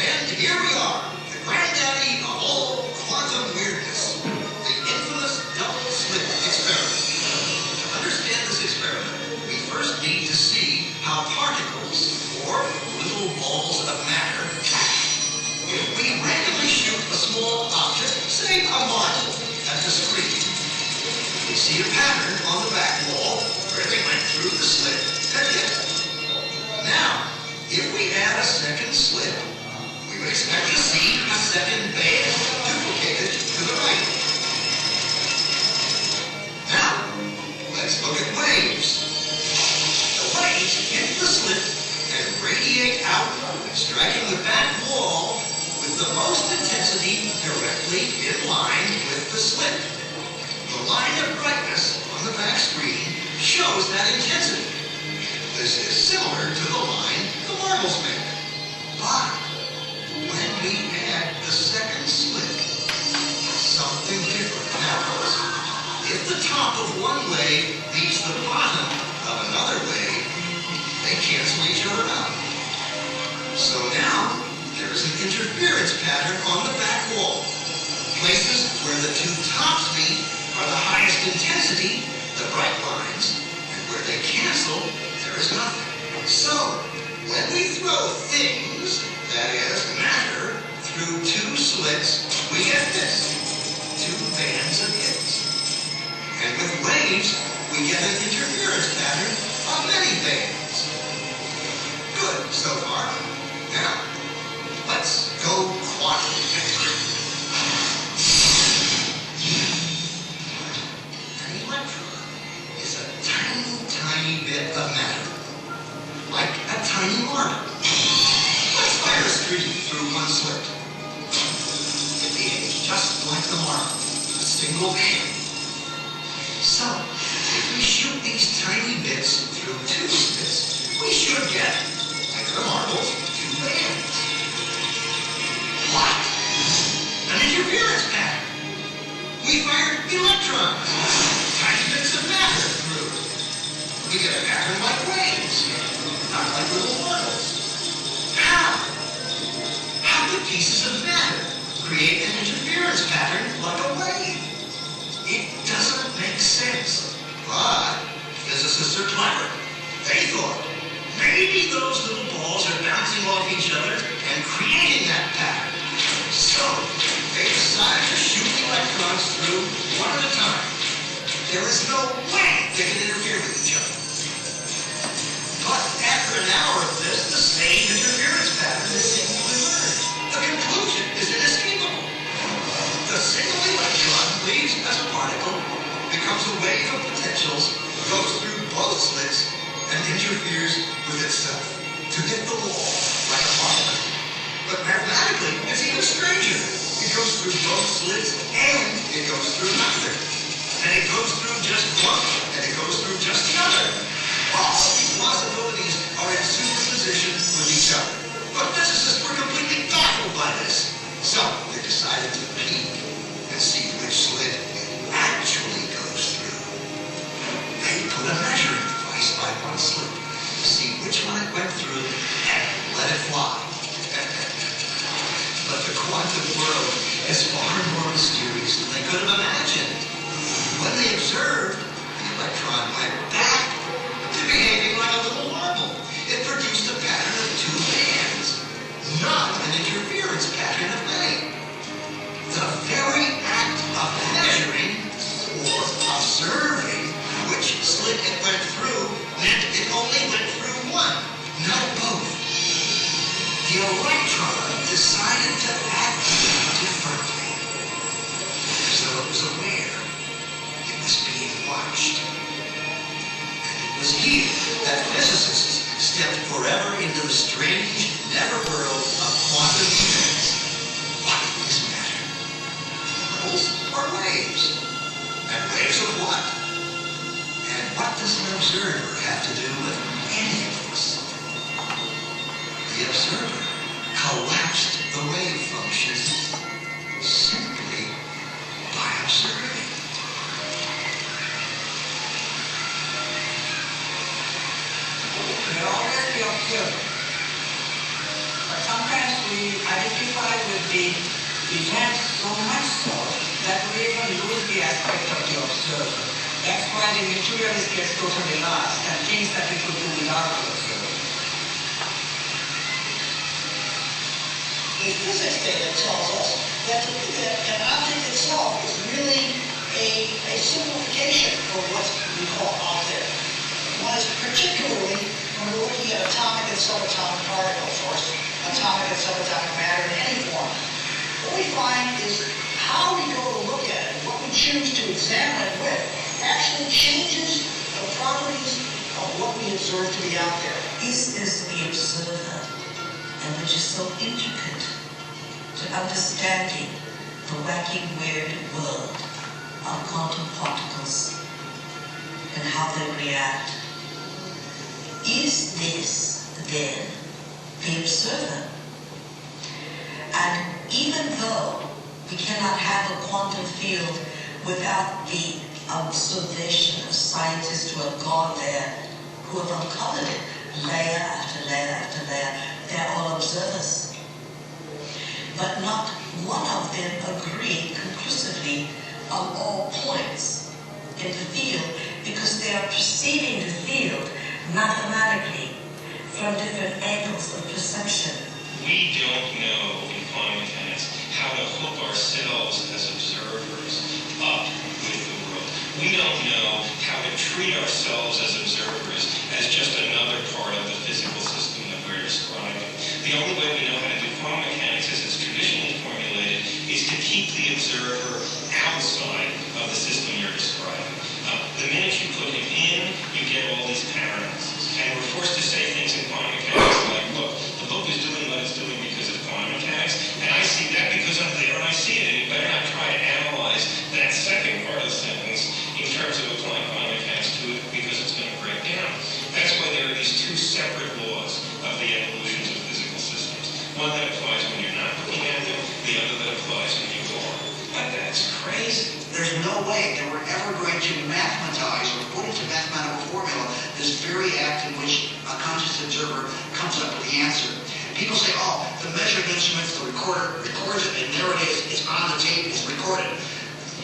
And here we are, the granddaddy of all quantum weirdness, the infamous double slit experiment. To understand this experiment, we first need to see how particles, or little balls of matter, act. If we randomly shoot a small object, say a marble, at the screen, we see a pattern on the back wall where they went through the slit and hit. Now, if we add a second slit, we would expect to see a second band duplicated to the right. Now, let's look at waves. The waves hit the slit and radiate out, striking the back wall with the most intensity directly in line with the slit. The line of brightness on the back screen shows that intensity. This is similar to the line the marbles make. But when we add the second slit, something different happens. If the top of one wave meets the bottom of another wave, they cancel each other out. So now, there is an interference pattern on the back wall. Places where the two tops meet are the highest intensity, the bright lines, and where they cancel, there is nothing. So, when we throw things, that is, matter, through two slits, we get this, two bands of hits. And with waves, we get an interference pattern of many bands. Good so far. Now, let's go quantum. An electron is a tiny, tiny bit of matter, like a tiny marble. Let's fire a stream through one slit. It behaves just like the marble, a single band. So, if we shoot these tiny bits through two slits, we should get, like the marbles, two bands. What? An interference pattern. We fired electrons, tiny bits of matter through. We get a pattern like waves, not like little marbles. How? How do pieces of matter create an interference pattern like a wave? It doesn't make sense. But physicists are clever. They thought maybe those little balls are bouncing off each other and creating that pattern. So they decided to shoot the electrons through one at a time. There is no way they can interfere with each other. But after an hour of this, the same interference pattern is seen to emerge. The conclusion is inescapable. The single electron leaves as a particle, becomes a wave of potentials, goes through both slits, and interferes with itself to hit the wall like a particle. But mathematically, it's even stranger. It goes through both slits, and it goes through neither. And it goes through just one, and it goes through just the other. All these possibilities are in superposition with each other. But physicists were completely baffled by this. So they decided to peek and see which slit it actually goes through. They put a measuring device by one slit to see which one it went through and let it fly. But the quantum world is far more mysterious than they could have imagined. When they observed, the electron went back to behaving like a little marble. It produced a pattern of two bands, not an interference pattern of many. The very stepped forever into the strange, never world of quantum physics. What is matter? Particles are waves. And waves of what? And what does an observer have to do with any of this? The observer collapsed the wave functions simply by observing. We're always the observer. But sometimes we identify with the event so much so that we even lose the aspect of the observer. That's why the materialist gets totally lost and thinks that we could do without the observer. The physics data tells us that an object itself is really a simplification of what we call out there. One is particularly when we're looking at atomic and subatomic particles, or atomic and subatomic matter in any form. What we find is how we go to look at it, what we choose to examine it with, actually changes the properties of what we observe to be out there. This is the observer, and which is so intricate to understanding the wacky, weird world of quantum particles and how they react. Is this, then, the observer? And even though we cannot have a quantum field without the observation of scientists who have gone there, who have uncovered it, layer after layer after layer, they're all observers. But not one of them agreed conclusively on all points in the field, because they are perceiving the field mathematically from different angles of perception. We don't know in quantum mechanics how to hook ourselves as observers up with the world. We don't know how to treat ourselves as observers as just another part of the physical system that we're describing. The only way we know how to do quantum mechanics as it's traditionally formulated is to keep the observer outside of the system you're describing. The minute you put him in, you get all these paradoxes. And we're forced to say things in quantum mechanics like, look, the book is doing what it's doing because of quantum mechanics, and I see that because I'm there and I see it, and you better not try to analyze that second part of the sentence in terms of applying quantum mechanics to it, because it's going to break down. That's why there are these two separate laws of the evolutions of physical systems. One that applies when you're not looking at them, the other that applies when you are. But that's crazy. There's no way that we're ever going to mathematize or put into mathematical formula this very act in which a conscious observer comes up with the answer. People say, oh, the measuring instruments, the recorder records it, and there it is, it's on the tape, it's recorded.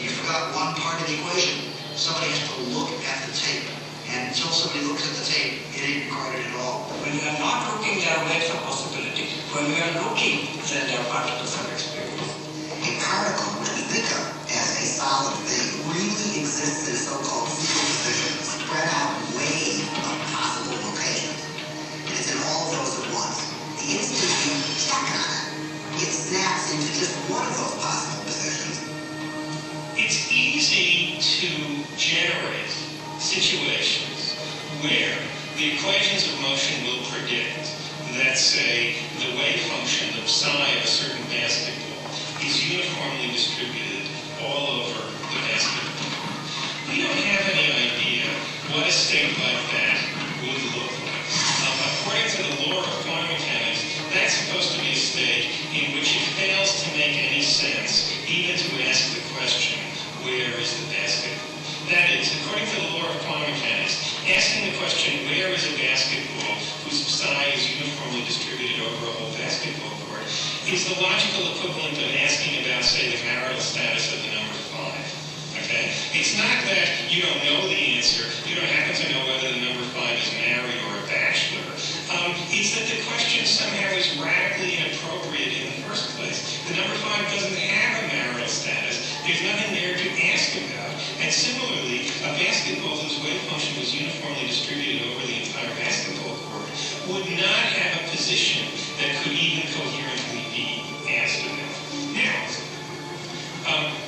You forgot one part of the equation. Somebody has to look at the tape. And until somebody looks at the tape, it ain't recorded at all. When we are not looking, there are waves of possibility. When we are looking, then there are particles of experience. A particle that we think of as a solid thing really exists in a so-called field position, spread out wave of possible locations. And it's in all of those at once. The instant you check on it, it snaps into just one of those possible positions. It's easy to generate situations where the equations of motion will predict that, say, the wave function of psi of a certain basketball is uniformly distributed all over the basketball. We don't have any idea what a state like that would look like. According to the law of quantum mechanics, that's supposed to be a state in which it fails to make any sense even to ask the question, where is the basketball? That is, according to the law of quantum mechanics, asking the question, where is a basketball whose psi is uniformly distributed over a whole basketball court, is the logical equivalent of asking about, say, the marital status of the number 5. Okay? It's not that you don't know the answer, you don't happen to know whether the number 5 is married or a bachelor. It's that the question somehow is radically inappropriate in the first place. The number 5 doesn't have a marital status. There's nothing there to ask about. And similarly, a basketball whose wave function was uniformly distributed over the entire basketball court would not have a position that could even coherently be asked about. Now,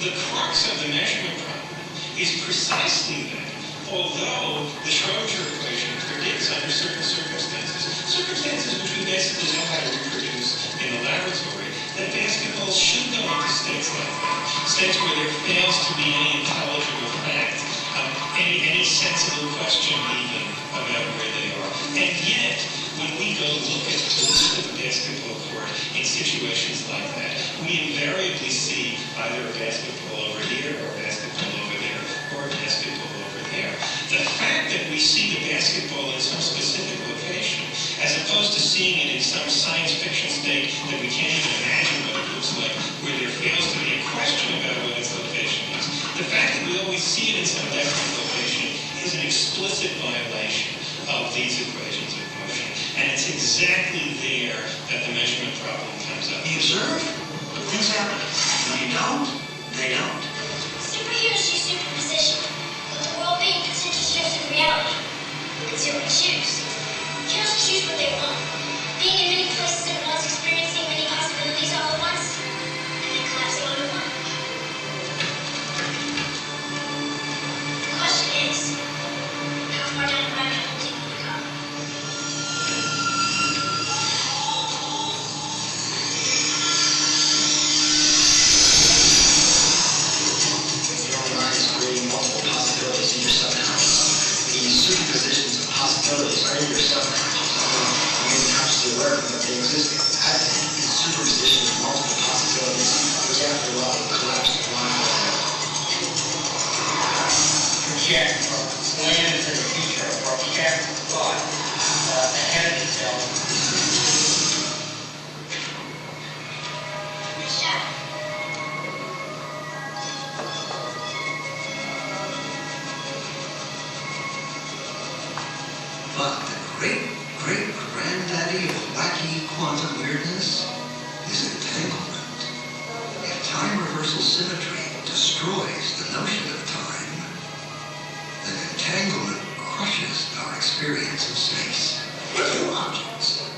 the crux of the measurement problem is precisely that, although the Schrödinger equation predicts under certain circumstances circumstances which we basically know how to reproduce in the laboratory, that basketball should go into states like that, states where there fails to be any intelligible fact, any sensible question even about where they are. And yet, when we go look at the basketball court in situations like that, we invariably see either a basketball over here, or a basketball over there, or a basketball over there. The fact that we see the basketball in some specific location, as opposed to seeing it in some science fiction state that we can't even imagine what it looks like, where there fails to be a question about what its location is, the fact that we always see it in some definite location is an explicit violation of these equations of motion. And it's exactly there that the measurement problem comes up. You observe, things happen. When you don't, they don't. Superheroes use superposition, with the world being potential shifts in reality. It's your choose. Heroes choose what they want. Being in many places at once, experiencing many possibilities all at once, and then collapsing onto one. The question is, how far down the rabbit hole do you want to go? Your mind is creating multiple possibilities in your subconscious. These superpositions of possibilities are in your subconscious. You're unconsciously aware of them, but they exist. In superposition of multiple possibilities, which after a while will collapse to one another. Project or plan into the future or project thought ahead of itself. But the great-great-granddaddy of wacky quantum weirdness is entanglement. If time reversal symmetry destroys the notion of time, then entanglement crushes our experience of space. Two objects,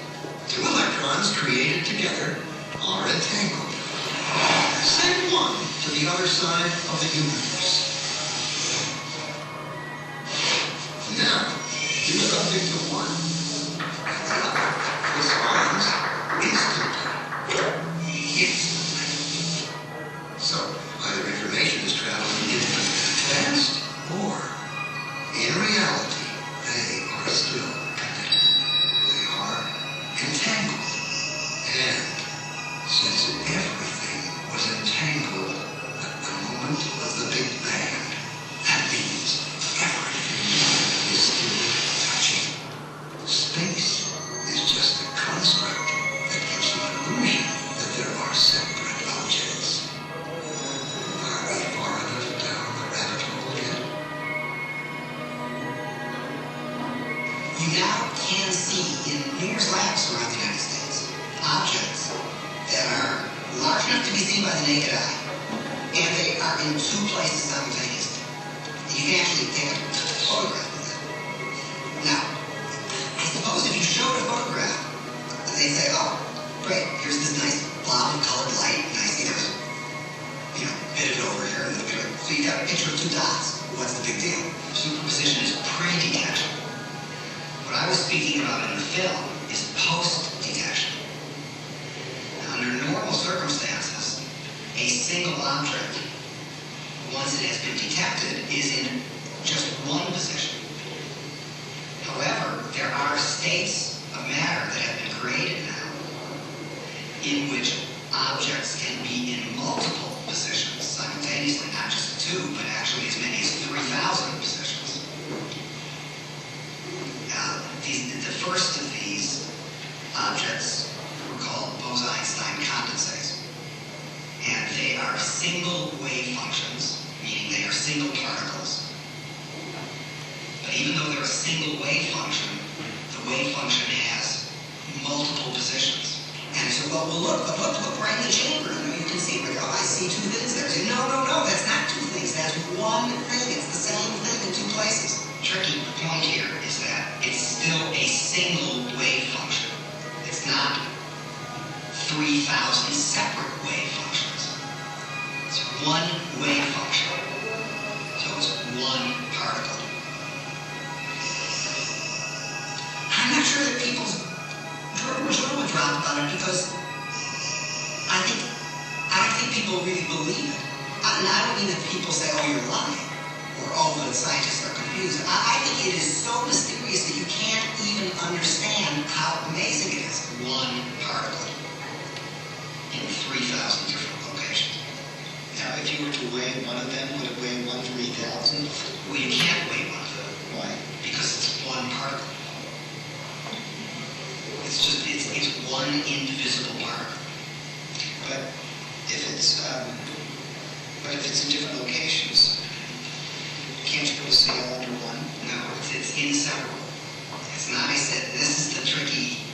two electrons created together, are entangled. Send one to the other side of the universe. Now, you look up into one, and the other responds instantly. So, either information is traveling in fast, or, in reality, they are still connected. They are entangled. And, since everything was entangled at the moment of the Big Bang, that means everything is still touching. Space is just a construct that gives the illusion that there are separate objects. Are we far enough down the rabbit hole yet? You now can see in numerous labs around the United States objects that are large enough to be seen by the naked eye, and they are in two places simultaneously. You can actually take a photograph of them. Now, I suppose if you showed a photograph, they'd say, oh, great, here's this nice blob of colored light, nice, bit of it over here, and so you got a picture of two dots. What's the big deal? Superposition is pre-detection. What I was speaking about in the film is post-detection. Now, under normal circumstances, a single object, once it has been detected, is in just one position. However, there are states of matter that have been created now in which objects can be in multiple positions simultaneously, not just two, but actually as many as 3,000 positions. The first of these objects were called Bose-Einstein condensates. And they are single wave functions, meaning they are single particles. But even though they're a single wave function, the wave function has multiple positions. And so, well, look right in the chamber. You can see, like, oh, I see two things there. No, that's not two things. That's one thing. It's the same thing in two places. Tricky point here is that it's still a single wave function. It's not 3,000 separate wave functions. It's one wave function. So it's one particle. I'm not sure that people's about it because I don't think people really believe it. And I don't mean that people say, oh, you're lying, or oh, the scientists are confused. I think it is so mysterious that you can't even understand how amazing it is. One particle in 3,000 different locations. Now, if you were to weigh one of them, would it weigh 1/3,000? Well, you can't weigh one of them. Why? Because it's one particle. It's one indivisible particle. But if it's in different locations, can't you put a scale under one? No, it's inseparable. It's not. I said this is the tricky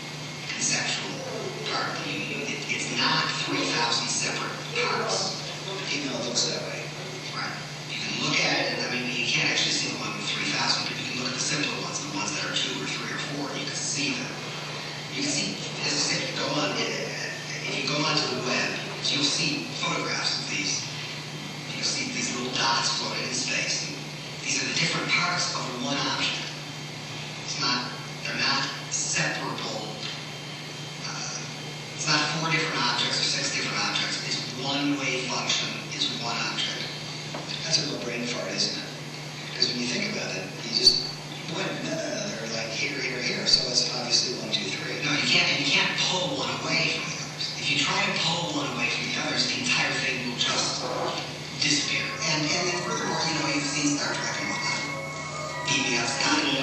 conceptual part. It's not 3,000 separate parts. Even though it looks that way. Right. You can look at it, and I mean, you can't actually see the one with 3,000, but you can look at the simpler ones, the ones that are 2 or 3 or 4, and you can see them. You can see, as I said, if you go onto the web, you'll see photographs of these. You'll see these little dots floating in space. These are the different parts of one object. They're not separable. It's not 4 different objects or 6 different objects. It's one wave function is one object. That's a real brain fart, isn't it? Because when you think about it, you just, they're like here, here, here, so it's obviously 1, 2, 3. No, you can't pull one away from the others. If you try to pull one away from the others, the entire thing will just disappear. And then furthermore, you've seen Star Trek and whatnot. Beaming up Scotty.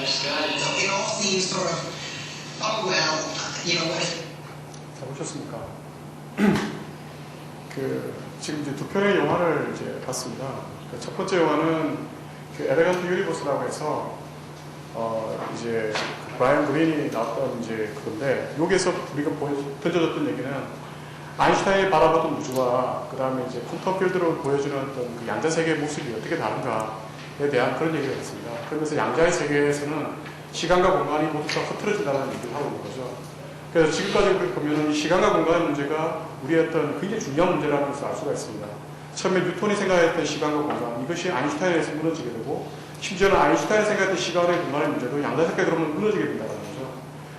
So it all seems sort of, oh well, what if 잘 보셨습니까? 지금 이제 2편의 영화를 이제 봤습니다. 첫 번째 영화는 에레간트 유니버스라고 해서 이제 브라이언 그린이 나왔던 이제 그건데, 여기에서 우리가 던져줬던 얘기는 아인슈타인이 바라보던 우주와 그 다음에 이제 퀀텀 필드로 보여주는 어떤 그 양자 세계의 모습이 어떻게 다른가에 대한 그런 얘기가 있습니다. 그러면서 양자의 세계에서는 시간과 공간이 모두 다 흐트러진다는 얘기를 하고 있는 거죠. 그래서 지금까지 우리 보면 이 시간과 공간의 문제가 우리의 어떤 굉장히 중요한 문제라는 것을 알 수가 있습니다. 처음에 뉴턴이 생각했던 시간과 공간, 이것이 아인슈타인에 의해서 무너지게 되고, 심지어는 아인슈타인이 생각했던 시간의 공간의 문제도 양자색깔 그러면 무너지게 된다는 거죠.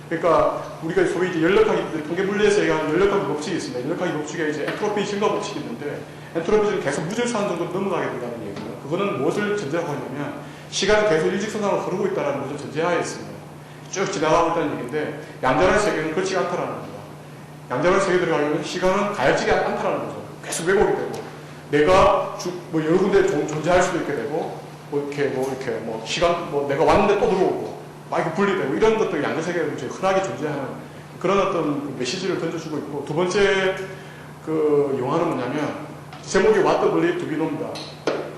그러니까 우리가 소위 이제 연력하기, 통계 물리에서 얘기하는 연력하기 법칙이 있습니다. 연력하기 법칙에 이제 엔트로피 증가 법칙이 있는데, 엔트로피는 계속 무질서한 정도로 넘어가게 된다는 얘기예요. 그거는 무엇을 전제하고 있냐면, 시간은 계속 일직선으로 흐르고 있다는 것을 전제하에 있습니다. 쭉 지나가고 있다는 얘기인데, 양자의 세계는 그렇지 않다라는 겁니다. 양자의 세계에 들어가면 시간은 가열지가 않다라는 거죠. 계속 왜곡이 되고, 내가 여러 군데 존재할 수도 있게 되고, 시간, 내가 왔는데 또 들어오고, 막 이렇게 분리되고, 이런 것들이 양자 세계에 이제 흔하게 존재하는 그런 어떤 그 메시지를 던져주고 있고, 두 번째 그 영화는 뭐냐면, 제목이 What the Believe to be Know입니다.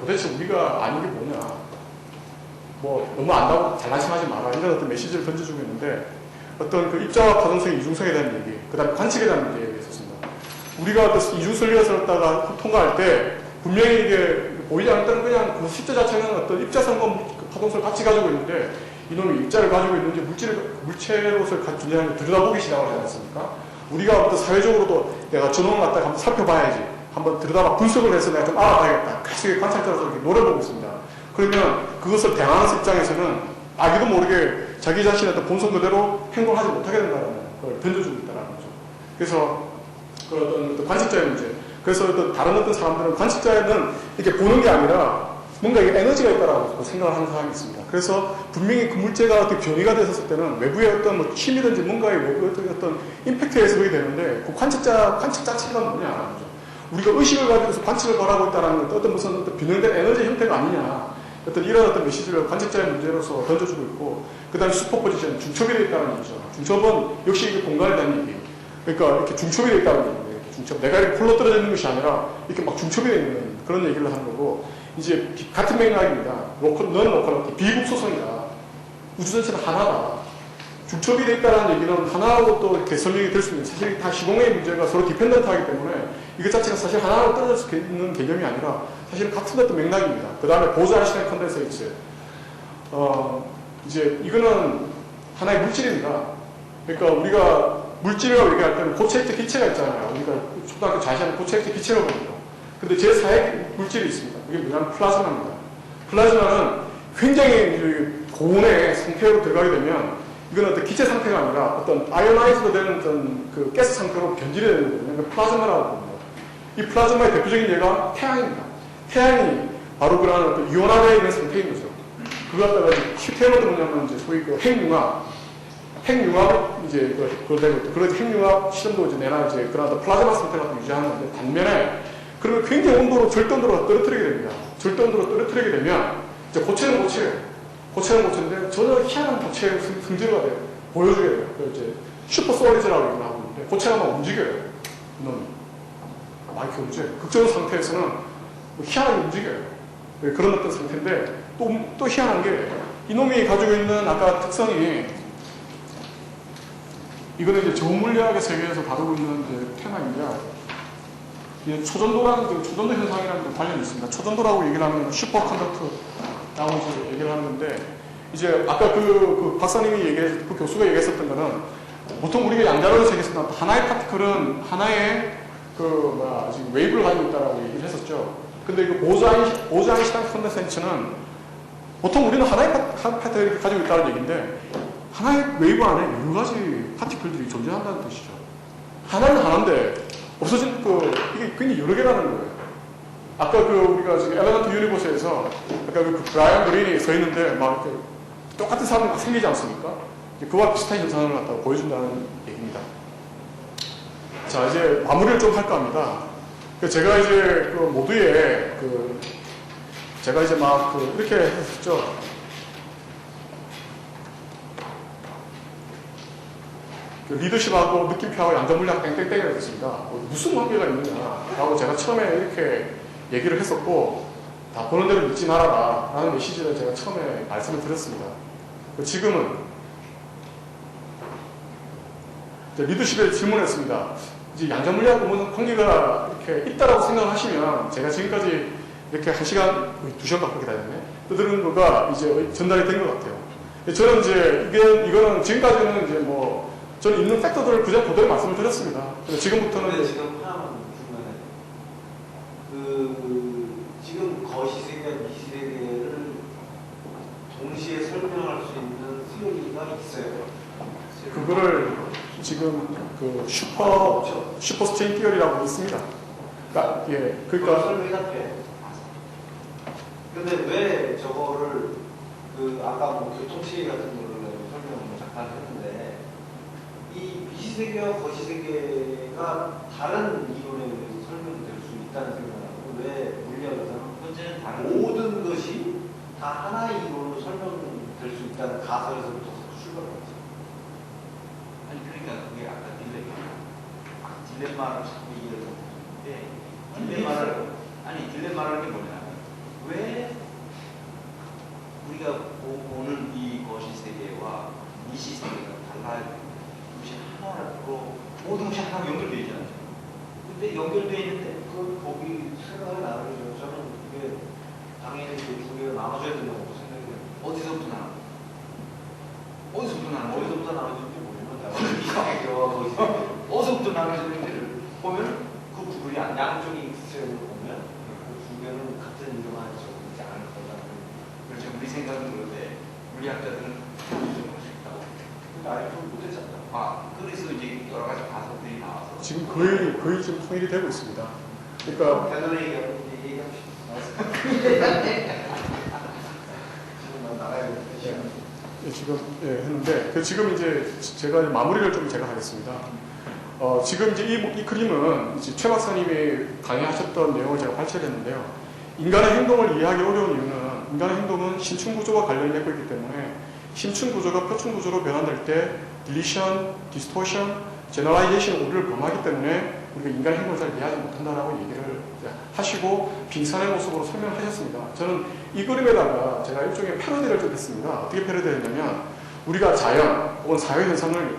도대체 우리가 아는 게 뭐냐. 너무 안다고 잘난심하지 마라. 이런 어떤 메시지를 던져주고 있는데, 어떤 그 입자와 파동성의 이중성에 대한 얘기, 그 다음에 관측에 대한 얘기가 있었습니다. 우리가 어떤 이중설리가 설었다가 통과할 때, 분명히 이게 보이지 않을 때는 그냥 그 십자 자체는 어떤 입자성과 파동성을 같이 가지고 있는데, 이놈이 입자를 가지고 있는지 물체로서 존재하는 게 들여다보기 시작을 하지 않습니까? 우리가 어떤 사회적으로도 내가 저놈을 갖다가 한번 살펴봐야지. 한번 들여다봐 분석을 해서 내가 좀 알아봐야겠다. 계속 관찰자로서 이렇게 노려보고 있습니다. 그러면 그것을 대항하는 입장에서는 알기도 모르게 자기 자신의 어떤 본성 그대로 행동하지 못하게 된다는 걸 던져주고 있다는 거죠. 그래서 그 어떤 관측자의 문제. 그래서 어떤 다른 어떤 사람들은 관측자에는 이렇게 보는 게 아니라 뭔가 에너지가 있다라고 생각을 하는 사람이 있습니다. 그래서 분명히 그 물체가 어떤 변이가 됐었을 때는 외부의 어떤 힘이든지 뭔가의 외부의 어떤 임팩트에 의해서 그렇게 되는데, 그 관측 자체가 뭐냐라는 거죠. 우리가 의식을 가지고서 관측을 바라고 있다는 건 어떤 무슨 어떤 변형된 에너지 형태가 아니냐. 어떤 이런 어떤 메시지를 관측자의 문제로서 던져주고 있고, 그 다음에 슈퍼포지션, 중첩이 되어 있다는 얘기죠. 중첩은 역시 이게 공간에 대한 얘기. 그러니까 이렇게 중첩이 되어 있다는 얘기예요. 중첩. 내가 이렇게 홀로 떨어져 있는 것이 아니라 이렇게 막 중첩이 되어 있는 그런 얘기를 하는 거고, 이제 같은 맥락입니다. 너는 로컬, 비국소성이다. 우주 전체는 하나다. 중첩이 되어 있다는 얘기는 하나하고 또 이렇게 설명이 될 수 있는, 사실 다 시공의 문제가 서로 디펜던트하기 때문에 이것 자체가 사실 하나로 떨어져 있는 개념이 아니라 사실 같은 어떤 맥락입니다. 그 다음에 보즈-아인슈타인 컨덴세이트. 이제 이거는 하나의 물질입니다. 그러니까 우리가 물질이라고 얘기할 때는 고체액체 기체가 있잖아요. 우리가 초등학교 자시하는 고체액체 기체라고 합니다. 근데 제4의 물질이 있습니다. 그게 뭐냐면 플라즈마입니다. 플라즈마는 굉장히 고온의 상태로 들어가게 되면 이건 어떤 기체 상태가 아니라 어떤 아이오나이즈도 되는 어떤 그 가스 상태로 변질이 되는 거거든요. 그러니까 플라즈마라고 합니다. 이 플라즈마의 대표적인 예가 태양입니다. 태양이 바로 그런 어떤 이온화되어 있는 상태인 거죠. 그거 갖다가 태양은 뭐냐면 이제 소위 그 핵융합 이제 그걸 되고 그런 핵융합 시험도 이제 내나 이제 그런 어떤 플라즈마 상태를 유지하는 건데 반면에 그러면 굉장히 온도로 절대온도로 떨어뜨리게 됩니다. 절대온도로 떨어뜨리게 되면 이제 고체는 고체인데 전혀 희한한 고체의 성질가 돼요. 보여주게 돼요. 이제 슈퍼솔리즈라고 얘기를 하고 있는데 고체가 막 움직여요. 이놈이 막 이렇게 움직여요. 극적인 상태에서는 뭐 희한하게 움직여요. 그런 어떤 상태인데 또 희한한 게 이놈이 가지고 있는 아까 특성이 이거는 이제 저물리학의 세계에서 다루고 있는 이제 테마입니다. 초전도라는 초전도 현상이라는 관련이 있습니다. 초전도라고 얘기를 하면 슈퍼컨덕터라고 이제 얘기를 하는 건데 이제 아까 그 박사님이 그 교수가 얘기했었던 거는 보통 우리가 양자로 세계에서 나온 하나의 파티클은 하나의 지금 웨이브를 가지고 있다라고 얘기를 했었죠. 근데 이거 보즈 아인슈타인 컨덴센스는 보통 우리는 하나의 파티클을 가지고 있다는 얘기인데 하나의 웨이브 안에 여러 가지 파티클들이 존재한다는 뜻이죠. 하나는 하나인데 없어진 이게 굉장히 여러 개라는 거예요. 아까 우리가 지금 엘레먼트 유니버스에서 아까 그 브라이언 그린이 서 있는데 막 이렇게 똑같은 사람이 막 생기지 않습니까? 그와 비슷한 현상을 갖다가 보여준다는 얘기입니다. 자, 이제 마무리를 좀 할까 합니다. 제가 이제 모두에 제가 이제 막 이렇게 했었죠. 리더십하고 느낌표하고 양자물리학 땡땡땡이라고 했습니다. 무슨 관계가 있느냐라고 제가 처음에 이렇게 얘기를 했었고 다 보는 대로 믿지 말아라 라는 메시지를 제가 처음에 말씀을 드렸습니다. 지금은 리더십에 질문했습니다. 이제 양자물리학과 무슨 관계가 이렇게 있다라고 생각하시면 제가 지금까지 이렇게 1시간, 2시간 가까이 다녔네. 떠드는 거가 이제 전달이 된 것 같아요. 저는 이제 이거는 지금까지는 이제 저는 있는 팩터들을 그대로 말씀을 드렸습니다. 지금부터는 지금 하나만 궁금해요. 지금 거시세계와 미시세계를 동시에 설명할 수 있는 시리즈가 있어요. 그거를 지금 슈퍼 스트링 티어리라고 있습니다. 그러니까 설명이 다 돼. 근데 왜 저거를 아까 교통체계 같은 거를 설명을 잠깐 했는데 이 미시세계와 거시세계가 다른 이론에 의해서 설명될 수 있다는 생각하고 왜 물리학에서는 모든 것이 다 하나의 이론으로 설명될 수 있다는 가설에서부터 출발했죠. 아니 그러니까 그게 아까 딜레마를 자꾸 얘기를 했는데 딜레마라는 게 뭐냐? 왜 우리가 보는 이 거시세계와 미시세계가 달라요? 것이 하나로 모든 것이 하나로 연결되어 있잖아요. 근데 연결되어 있는데 거기 생각이 나누죠. 저는 이게 당연히 두 개가 나눠져야 된다고 생각해요. 어디서부터 나눠? 어디서부터 나눠지는지 모르면 이상하죠. 어디서부터 나눠지는지를 보면 그 부분이 양쪽이 익스트림을 보면 그 두 개는 같은 이름 안에 적지 않을 거다. 그렇죠. 우리 생각은 그런데 물리학자들은 하나씩 있다고. 아예 좀 못했잖아. 그래서 이제 여러 가지 가설들이 나와서 지금 거의 지금 통일이 되고 있습니다. 그러니까 대단히 얘기합시다. 지금 했는데 지금 이제 제가 마무리를 좀 제가 하겠습니다. 지금 이제 이 그림은 이제 최 박사님이 강의하셨던 내용을 제가 발췌했는데요. 인간의 행동을 이해하기 어려운 이유는 인간의 행동은 심층 구조와 관련이 되고 있기 때문에 심층 구조가 표층 구조로 변환될 때 딜리션, 디스토션, 제너라이제이션 오류를 범하기 때문에 우리가 인간의 행동을 잘 이해하지 못한다라고 얘기를 하시고 빙산의 모습으로 설명하셨습니다. 저는 이 그림에다가 제가 일종의 패러디를 좀 했습니다. 어떻게 패러디를 했냐면 우리가 자연 혹은 사회 현상을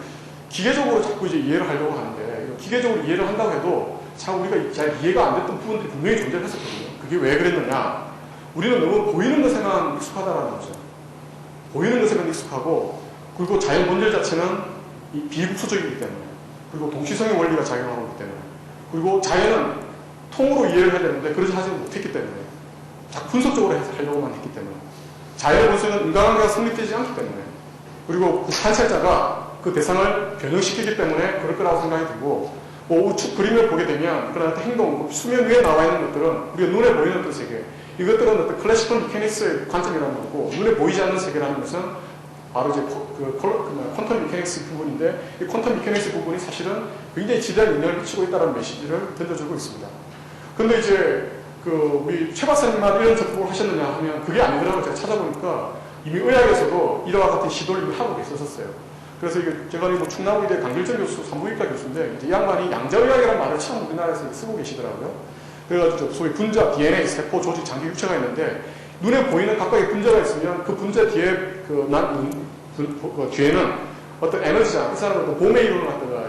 기계적으로 자꾸 이제 이해를 하려고 하는데 기계적으로 이해를 한다고 해도 참 우리가 잘 이해가 안 됐던 부분들이 분명히 존재했었거든요. 그게 왜 그랬느냐? 우리는 너무 보이는 것에만 익숙하다라는 거죠. 보이는 것에만 익숙하고 그리고 자연 본질 자체는 이 비국수적이기 때문에 그리고 동시성의 원리가 작용하고 있기 때문에 그리고 자연은 통으로 이해를 해야 되는데 그러지 하지 못했기 때문에 다 분석적으로 하려고만 했기 때문에 자연의 본성은 인간관계가 성립되지 않기 때문에 그리고 그 관찰자가 그 대상을 변형시키기 때문에 그럴 거라고 생각이 들고, 우측 그림을 보게 되면 그런 어떤 행동, 수면 위에 나와 있는 것들은 우리가 눈에 보이는 어떤 세계, 이것들은 어떤 클래시컬 미케닉스의 관점이라는 거고, 눈에 보이지 않는 세계라는 것은 바로 이제 퀀텀 미케닉스 부분인데, 이 퀀텀 미케닉스 부분이 사실은 굉장히 지대한 영향을 미치고 있다는 메시지를 던져주고 있습니다. 근데 이제 우리 최 박사님만 이런 접근을 하셨느냐 하면 그게 아니더라고요. 제가 찾아보니까 이미 의학에서도 이와 같은 시도를 하고 계셨었어요. 그래서 이게 제가 충남의대 강길정 교수, 산부인과 교수인데, 이 양반이 양자의학이라는 말을 처음 우리나라에서 쓰고 계시더라고요. 그래가지고 소위 분자, DNA, 세포, 조직, 장기, 육체가 있는데, 눈에 보이는 각각의 분자가 있으면 그 분자 뒤에 뒤에는 어떤 에너지장, 이 사람은 또 봄의 이론을 갖다가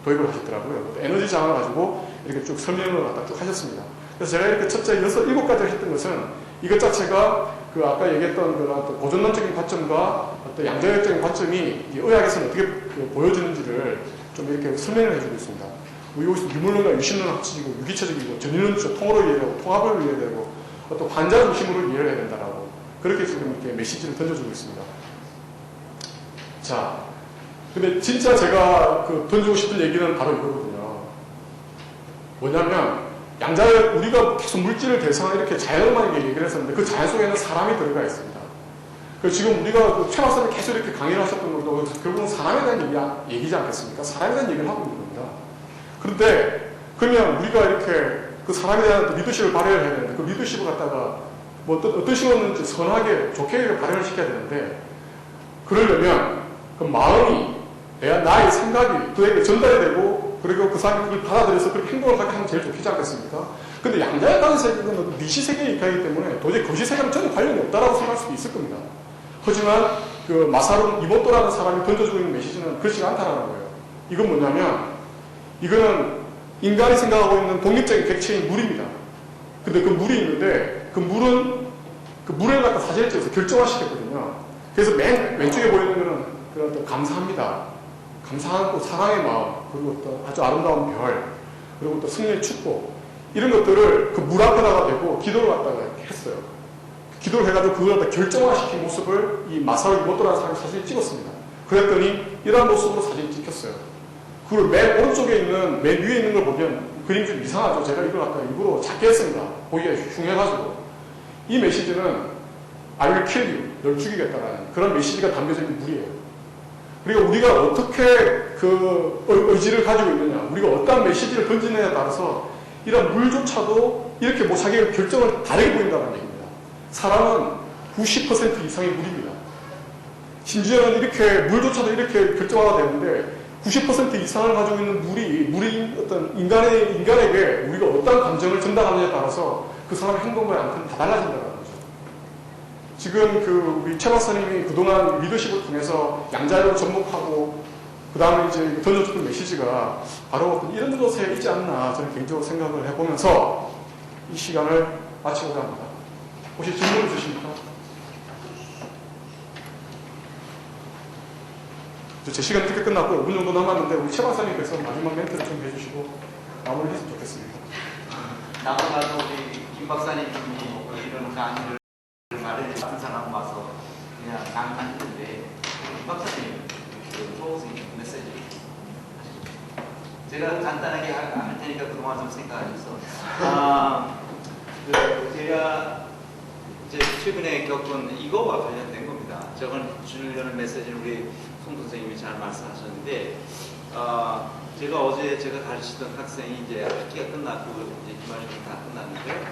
도입을 하셨더라고요. 에너지장을 가지고 이렇게 쭉 설명을 갖다 쭉 하셨습니다. 그래서 제가 이렇게 첫째 7가지를 했던 것은 이것 자체가 아까 얘기했던 그런 고전론적인 관점과 어떤 양자역적인 관점이 의학에서는 어떻게 보여지는지를 좀 이렇게 설명을 해주고 있습니다. 여기서 유물론과 유심론 합치고 유기체적이고 전인론적 통으로 이해하고 통합을 이해되고 어떤 환자 중심으로 이해를 해야 된다라고 그렇게 지금 이렇게 메시지를 던져주고 있습니다. 자, 근데 진짜 제가 던지고 싶은 얘기는 바로 이거거든요. 뭐냐면 우리가 계속 물질을 대상으로 이렇게 자연만 얘기를 했었는데 그 자연 속에는 사람이 들어가 있습니다. 그래서 지금 우리가 최 박사님 계속 이렇게 강의를 하셨던 것도 결국은 사람에 대한 얘기지 않겠습니까? 사람에 대한 얘기를 하고 있는 겁니다. 그런데 그러면 우리가 이렇게 그 사람에 대한 리더십을 발휘해야 되는데 그 리더십을 갖다가 어떤 식으로는 선하게 좋게 발휘를 시켜야 되는데 그러려면 그 마음이 나의 생각이 그에게 전달이 되고 그리고 그 사람이 그걸 받아들여서 그렇게 행동을 하게 하면 제일 좋겠지 않겠습니까? 근데 양자역학의 세계는 미시 세계에 있기 때문에 도저히 거시 세계랑 전혀 관련이 없다라고 생각할 수도 있을 겁니다. 하지만 마사루 이모토라는 사람이 던져주고 있는 메시지는 그렇지 않다라는 거예요. 이건 뭐냐면 이거는 인간이 생각하고 있는 독립적인 객체인 물입니다. 근데 그 물이 있는데 그 물을 갖다 사진을 찍어서 결정화시켰거든요. 그래서 맨 왼쪽에 보이는 거는 또 감사합니다. 감사한 또 사랑의 마음, 그리고 또 아주 아름다운 별, 그리고 또 승리의 축복, 이런 것들을 그 물 앞에다가 대고 기도를 갖다가 이렇게 했어요. 기도를 해가지고 그걸 갖다 결정화시킨 모습을 이 마사루 이모토라는 사람이 사진을 찍었습니다. 그랬더니 이러한 모습으로 사진이 찍혔어요. 그리고 맨 오른쪽에 있는, 맨 위에 있는 걸 보면 그림이 좀 이상하죠. 제가 이걸 갖다 일부러 작게 했습니다. 보기가 흉해가지고. 이 메시지는 I will kill you, 널 죽이겠다라는 그런 메시지가 담겨져 있는 물이에요. 그리고 우리가 어떻게 그 의지를 가지고 있느냐, 우리가 어떤 메시지를 던지느냐에 따라서 이런 물조차도 이렇게 자기의 결정을 다르게 보인다는 얘기입니다. 사람은 90% 이상의 물입니다. 심지어는 이렇게 물조차도 이렇게 결정화가 되는데 90% 이상을 가지고 있는 물이 어떤 인간에게 우리가 어떤 감정을 전달하느냐에 따라서 그 사람의 행동과 양태는 다 달라진다는 거죠. 지금 우리 최 박사님이 그동안 리더십을 통해서 양자를 접목하고 그 다음에 이제 던져주는 메시지가 바로 이런 것에 있지 않나 저는 개인적으로 생각을 해보면서 이 시간을 마치고자 합니다. 혹시 질문 있으십니까? 제 시간이 이렇게 끝났고 5분 정도 남았는데 우리 최 박사님께서 마지막 멘트를 좀 해주시고 마무리했으면 좋겠습니다. 나보다도 우리 김 박사님이 이런 강의를 마련해 같은 사람 와서 그냥 강의했는데 김 박사님 클로징 메시지 제가 간단하게 할 테니까 그동안 좀 생각하셔서 제가 이제 최근에 겪은 이거와 관련된 겁니다. 저건 주려는 메시지는 우리 송 선생님이 잘 말씀하셨는데 제가 어제 제가 가르치던 학생이 이제 학기가 끝났고 이제 기말시험이 다 끝났는데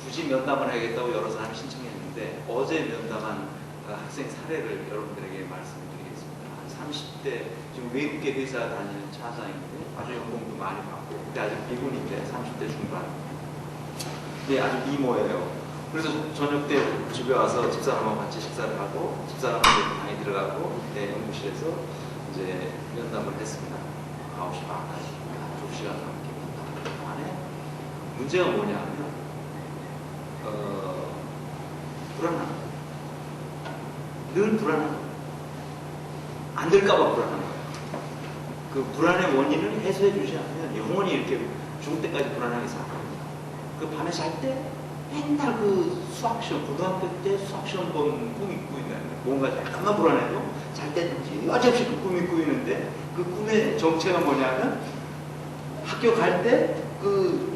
굳이 면담을 하겠다고 여러 사람이 신청했는데 어제 면담한 학생 사례를 여러분들에게 말씀드리겠습니다. 한 30대 지금 외국계 회사 다니는 차장인데 아주 연봉도 많이 받고 근데 아직 미군인데 30대 중반. 네, 아주 미모예요. 그래서 저녁 때 집에 와서 집사람하고 같이 식사를 하고 집사람한테 방에 들어가고 연구실에서 이제 면담을 했습니다. 9시 반까지 2시간 넘게 면담을 동안에 문제가 뭐냐면 불안한 거예요. 늘 불안한 거예요. 안 될까봐 불안한 거예요. 그 불안의 원인을 해소해 주지 않으면 영원히 이렇게 죽을 때까지 불안하게 살아요. 그 밤에 잘 때 맨날 그 수학 시험, 고등학교 때 수학 시험 본 꿈이 꾸인다는 거예요. 뭔가 약간만 불안해도 잘 때든지 어차피 그 꿈이 꾸이는데 그 꿈의 정체가 뭐냐면 학교 갈 때 그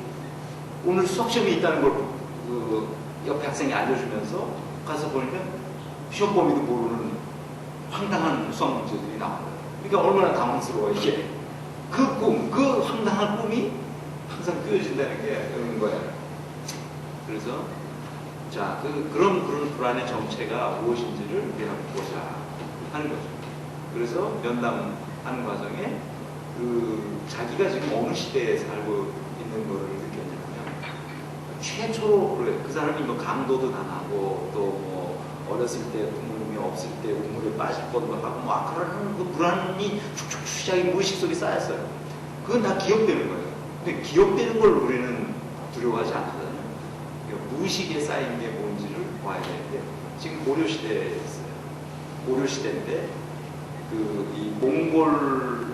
오늘 수학 시험이 있다는 걸 그 옆에 학생이 알려주면서 가서 보니까 시험 범위도 모르는 황당한 수학 문제들이 나와요. 그러니까 얼마나 당황스러워 이게. 그 꿈, 그 황당한 꿈이 항상 꾸어진다는 게 그런 거예요. 그래서 자, 그런 불안의 정체가 무엇인지를 우리가 보자 하는 거죠. 그래서 면담하는 과정에 그 자기가 지금 어느 시대에 살고 있는 거를 느꼈냐면 최초로 그 사람이 뭐 강도도 당하고 또 뭐 어렸을 때 부모님이 없을 때 우물에 빠질 뻔도 하고 뭐 그런 그 불안이 축축 자기 무의식 속에 쌓였어요. 그건 다 기억되는 거예요. 근데 기억되는 걸 우리는 두려워하지 않거든요. 무의식에 쌓인 게 뭔지를 봐야 되는데 지금 고려 시대에 있어요. 고려 시대인데 그 이 몽골로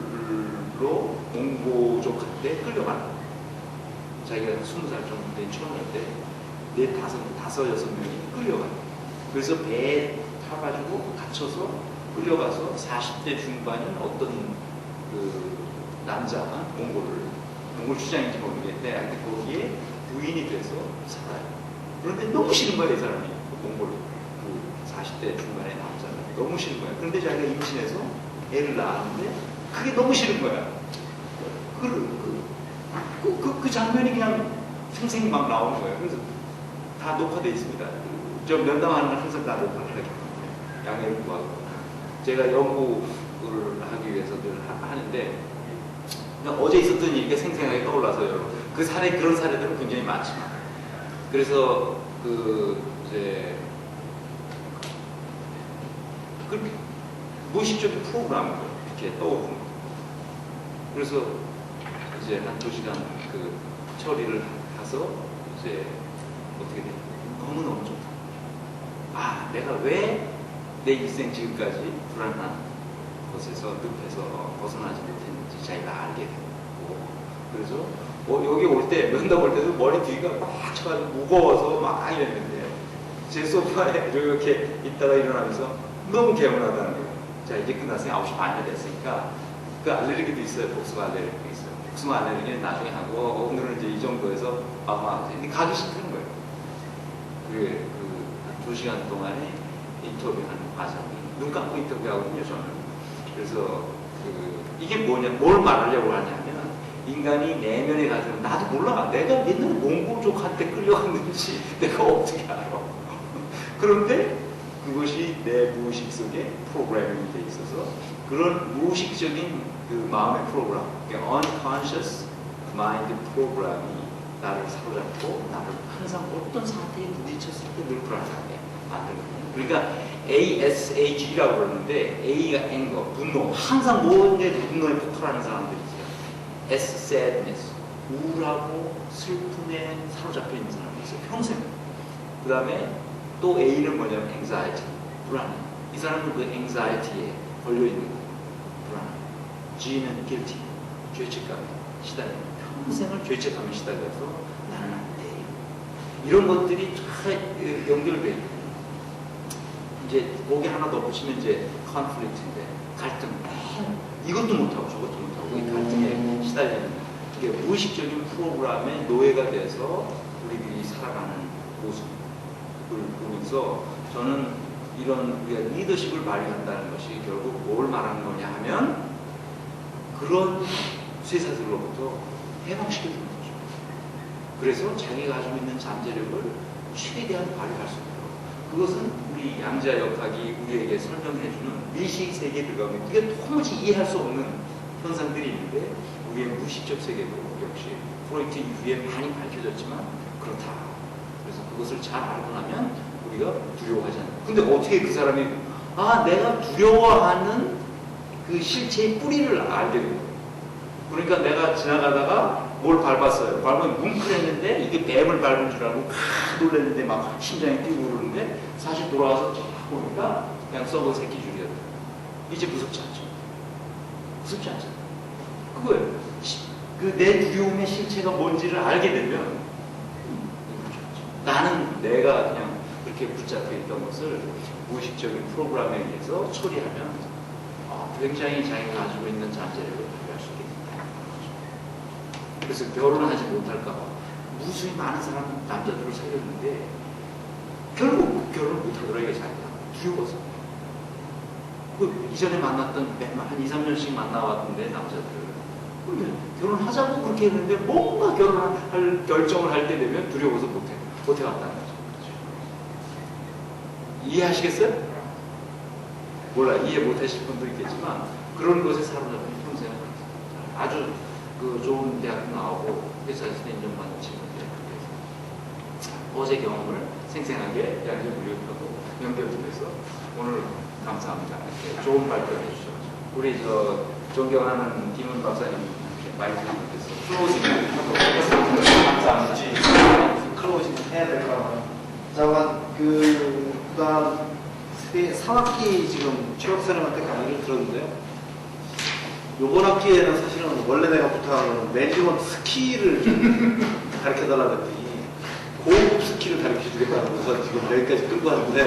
몽고족한테 끌려가는 거예요. 자기가 20살 정도 된 처음인데 다섯 여섯 명이 끌려가요. 그래서 배에 타가지고 갇혀서 끌려가서 40대 중반인 어떤 그 남자 몽골 주장인지 모르겠는데 거기에 부인이 돼서 살아요. 그런데 너무 싫은 거예요, 이 사람이. 몽골 그 40대 중반의 남자가 너무 싫은 거예요. 그런데 자기가 임신해서 애를 낳았는데 그게 너무 싫은 거야. 그 장면이 그냥 생생히 막 나오는 거예요. 그래서 다 녹화되어 있습니다. 저 면담하는 건 항상 다 녹화를 하기 때문에 양해를 구하고 제가 연구를 하기 위해서 늘 하는데 그냥 어제 있었던 일이 생생하게 떠올라서요. 그 사례 그런 사례들은 굉장히 많지만 그래서 이제 무의식적인 프로그램을 이렇게 떠오르는 거예요. 그래서 이제 한 2시간 그 처리를 해서 이제 어떻게 돼요? 너무너무 좋다. 아, 내가 왜 내 일생 지금까지 불안한 것에서 늪에서 벗어나지 못했는지 자기가 알게 되고 그래서 여기 올 때 면담 올 때도 머리 뒤가 막 쳐가지고 무거워서 막 이랬는데 제 소파에 이렇게 있다가 일어나면서 너무 개운하다는 거예요. 자, 이제 끝났으니 9시 반이 됐으니까 그 알레르기도 있어요. 복숭아 알레르기도 있어요. 복숭아 알레르기는 나중에 하고 오늘은 이제 이 정도에서 근데 가기 싫다는 거예요. 한 2시간 동안에 인터뷰하는 과정이 눈 감고 인터뷰하거든요, 저는. 그래서 이게 뭘 말하려고 하냐면 인간이 내면에 가지고 나도 몰라. 내가 옛날에 몽골족한테 끌려갔는지 내가 어떻게 알아. 그런데 그것이 내 무의식 속에 프로그래밍이 돼 있어서 그런 무의식적인 그 마음의 프로그램, 그러니까 unconscious mind 프로그램이 나를 사로잡고 나를 항상 어떤 상태에 부딪혔을 때 늘 불안하게 만들거든요. 그러니까 ASAG라고 그러는데 A가 anger, 분노, 항상 모든 분노에 폭발하는 사람들이 있어요. S, sadness, 우울하고 슬픔에 사로잡혀 있는 사람이 있어요. 평생. 그 다음에 또 A는 뭐냐면 anxiety, 불안해. 이 사람은 그 anxiety에 걸려있는 거예요. 불안해. G는 guilty, 죄책감에 시달리는 평생을 죄책감에 시달려서 나는 안 돼. 이런 것들이 다 연결돼 있고 이제 거기 하나 더 붙이면 이제 conflict인데 갈등. 이것도 못하고 저것도 못하고 이 갈등에 시달리는 이게 무의식적인 프로그램의 노예가 돼서 우리들이 살아가는 모습을 보면서 저는 이런 우리가 리더십을 발휘한다는 것이 결국 뭘 말하는 거냐 하면 그런 쇠사슬로부터 해방시켜주는 거죠. 그래서 자기가 가지고 있는 잠재력을 최대한 발휘할 수 있도록 그것은 우리 양자 역학이 우리에게 설명해주는 미식 세계에 들어가면 우리가 도무지 이해할 수 없는 현상들이 있는데 우리의 무의식적 세계도 역시 프로이트 이후에 많이 밝혀졌지만 그렇다. 그래서 그것을 잘 알고 나면 우리가 두려워하지 않아요. 근데 어떻게 그 사람이 내가 두려워하는 그 실체의 뿌리를 알게 된 거예요. 그러니까 내가 지나가다가 뭘 밟았어요. 밟으면 뭉클했는데 이게 뱀을 밟은 줄 알고 놀랐는데 막 심장이 뛰고 그러는데 사실 돌아와서 쫙 보니까 그냥 썩은 새끼 줄이었다. 이제 무섭지 않죠. 무섭지 않죠. 그거예요. 그 내 두려움의 실체가 뭔지를 알게 되면 무섭지 않죠. 나는 내가 그냥 그렇게 붙잡혀 있던 것을 무의식적인 프로그램에 의해서 처리하면 굉장히 자기가 가지고 있는 잠재력을 발휘할 수 있게 된다. 그래서 결혼하지 못할까봐 무수히 많은 사람 남자들을 사귀었는데 결국 결혼을 못하더라고요. 자기가 두려워서. 그 이전에 만났던 한 2, 3년씩 만나왔는데 남자들을 결혼하자고 그렇게 했는데 뭔가 결혼할 결정을 할 때 되면 두려워서 못해왔다는 거죠. 이해하시겠어요? 몰라, 이해 못하실 분도 있겠지만 그런 것에 사로잡힌 평생을 아주 그 좋은 대학교 나오고 회사에서 인정받는 친구들 어제 경험을 생생하게 양질무력하고 연결해서 오늘 감사합니다. 이렇게 좋은 발표를 해주셔서 우리 존경하는 김은 박사님 마이크 드리겠습니다. 클로징을 하도록 감사합니다. 클로징 해야 될까? 잠깐 그다음 3학기 지금 취업사님한테 강의를 들었는데요. 요번 학기에는 사실은 원래 내가 부탁하는 매니지먼트 스킬을 좀 가르쳐달라고 했더니 고급 스킬을 가르쳐주겠다는 거서 지금 여기까지 끌고 왔는데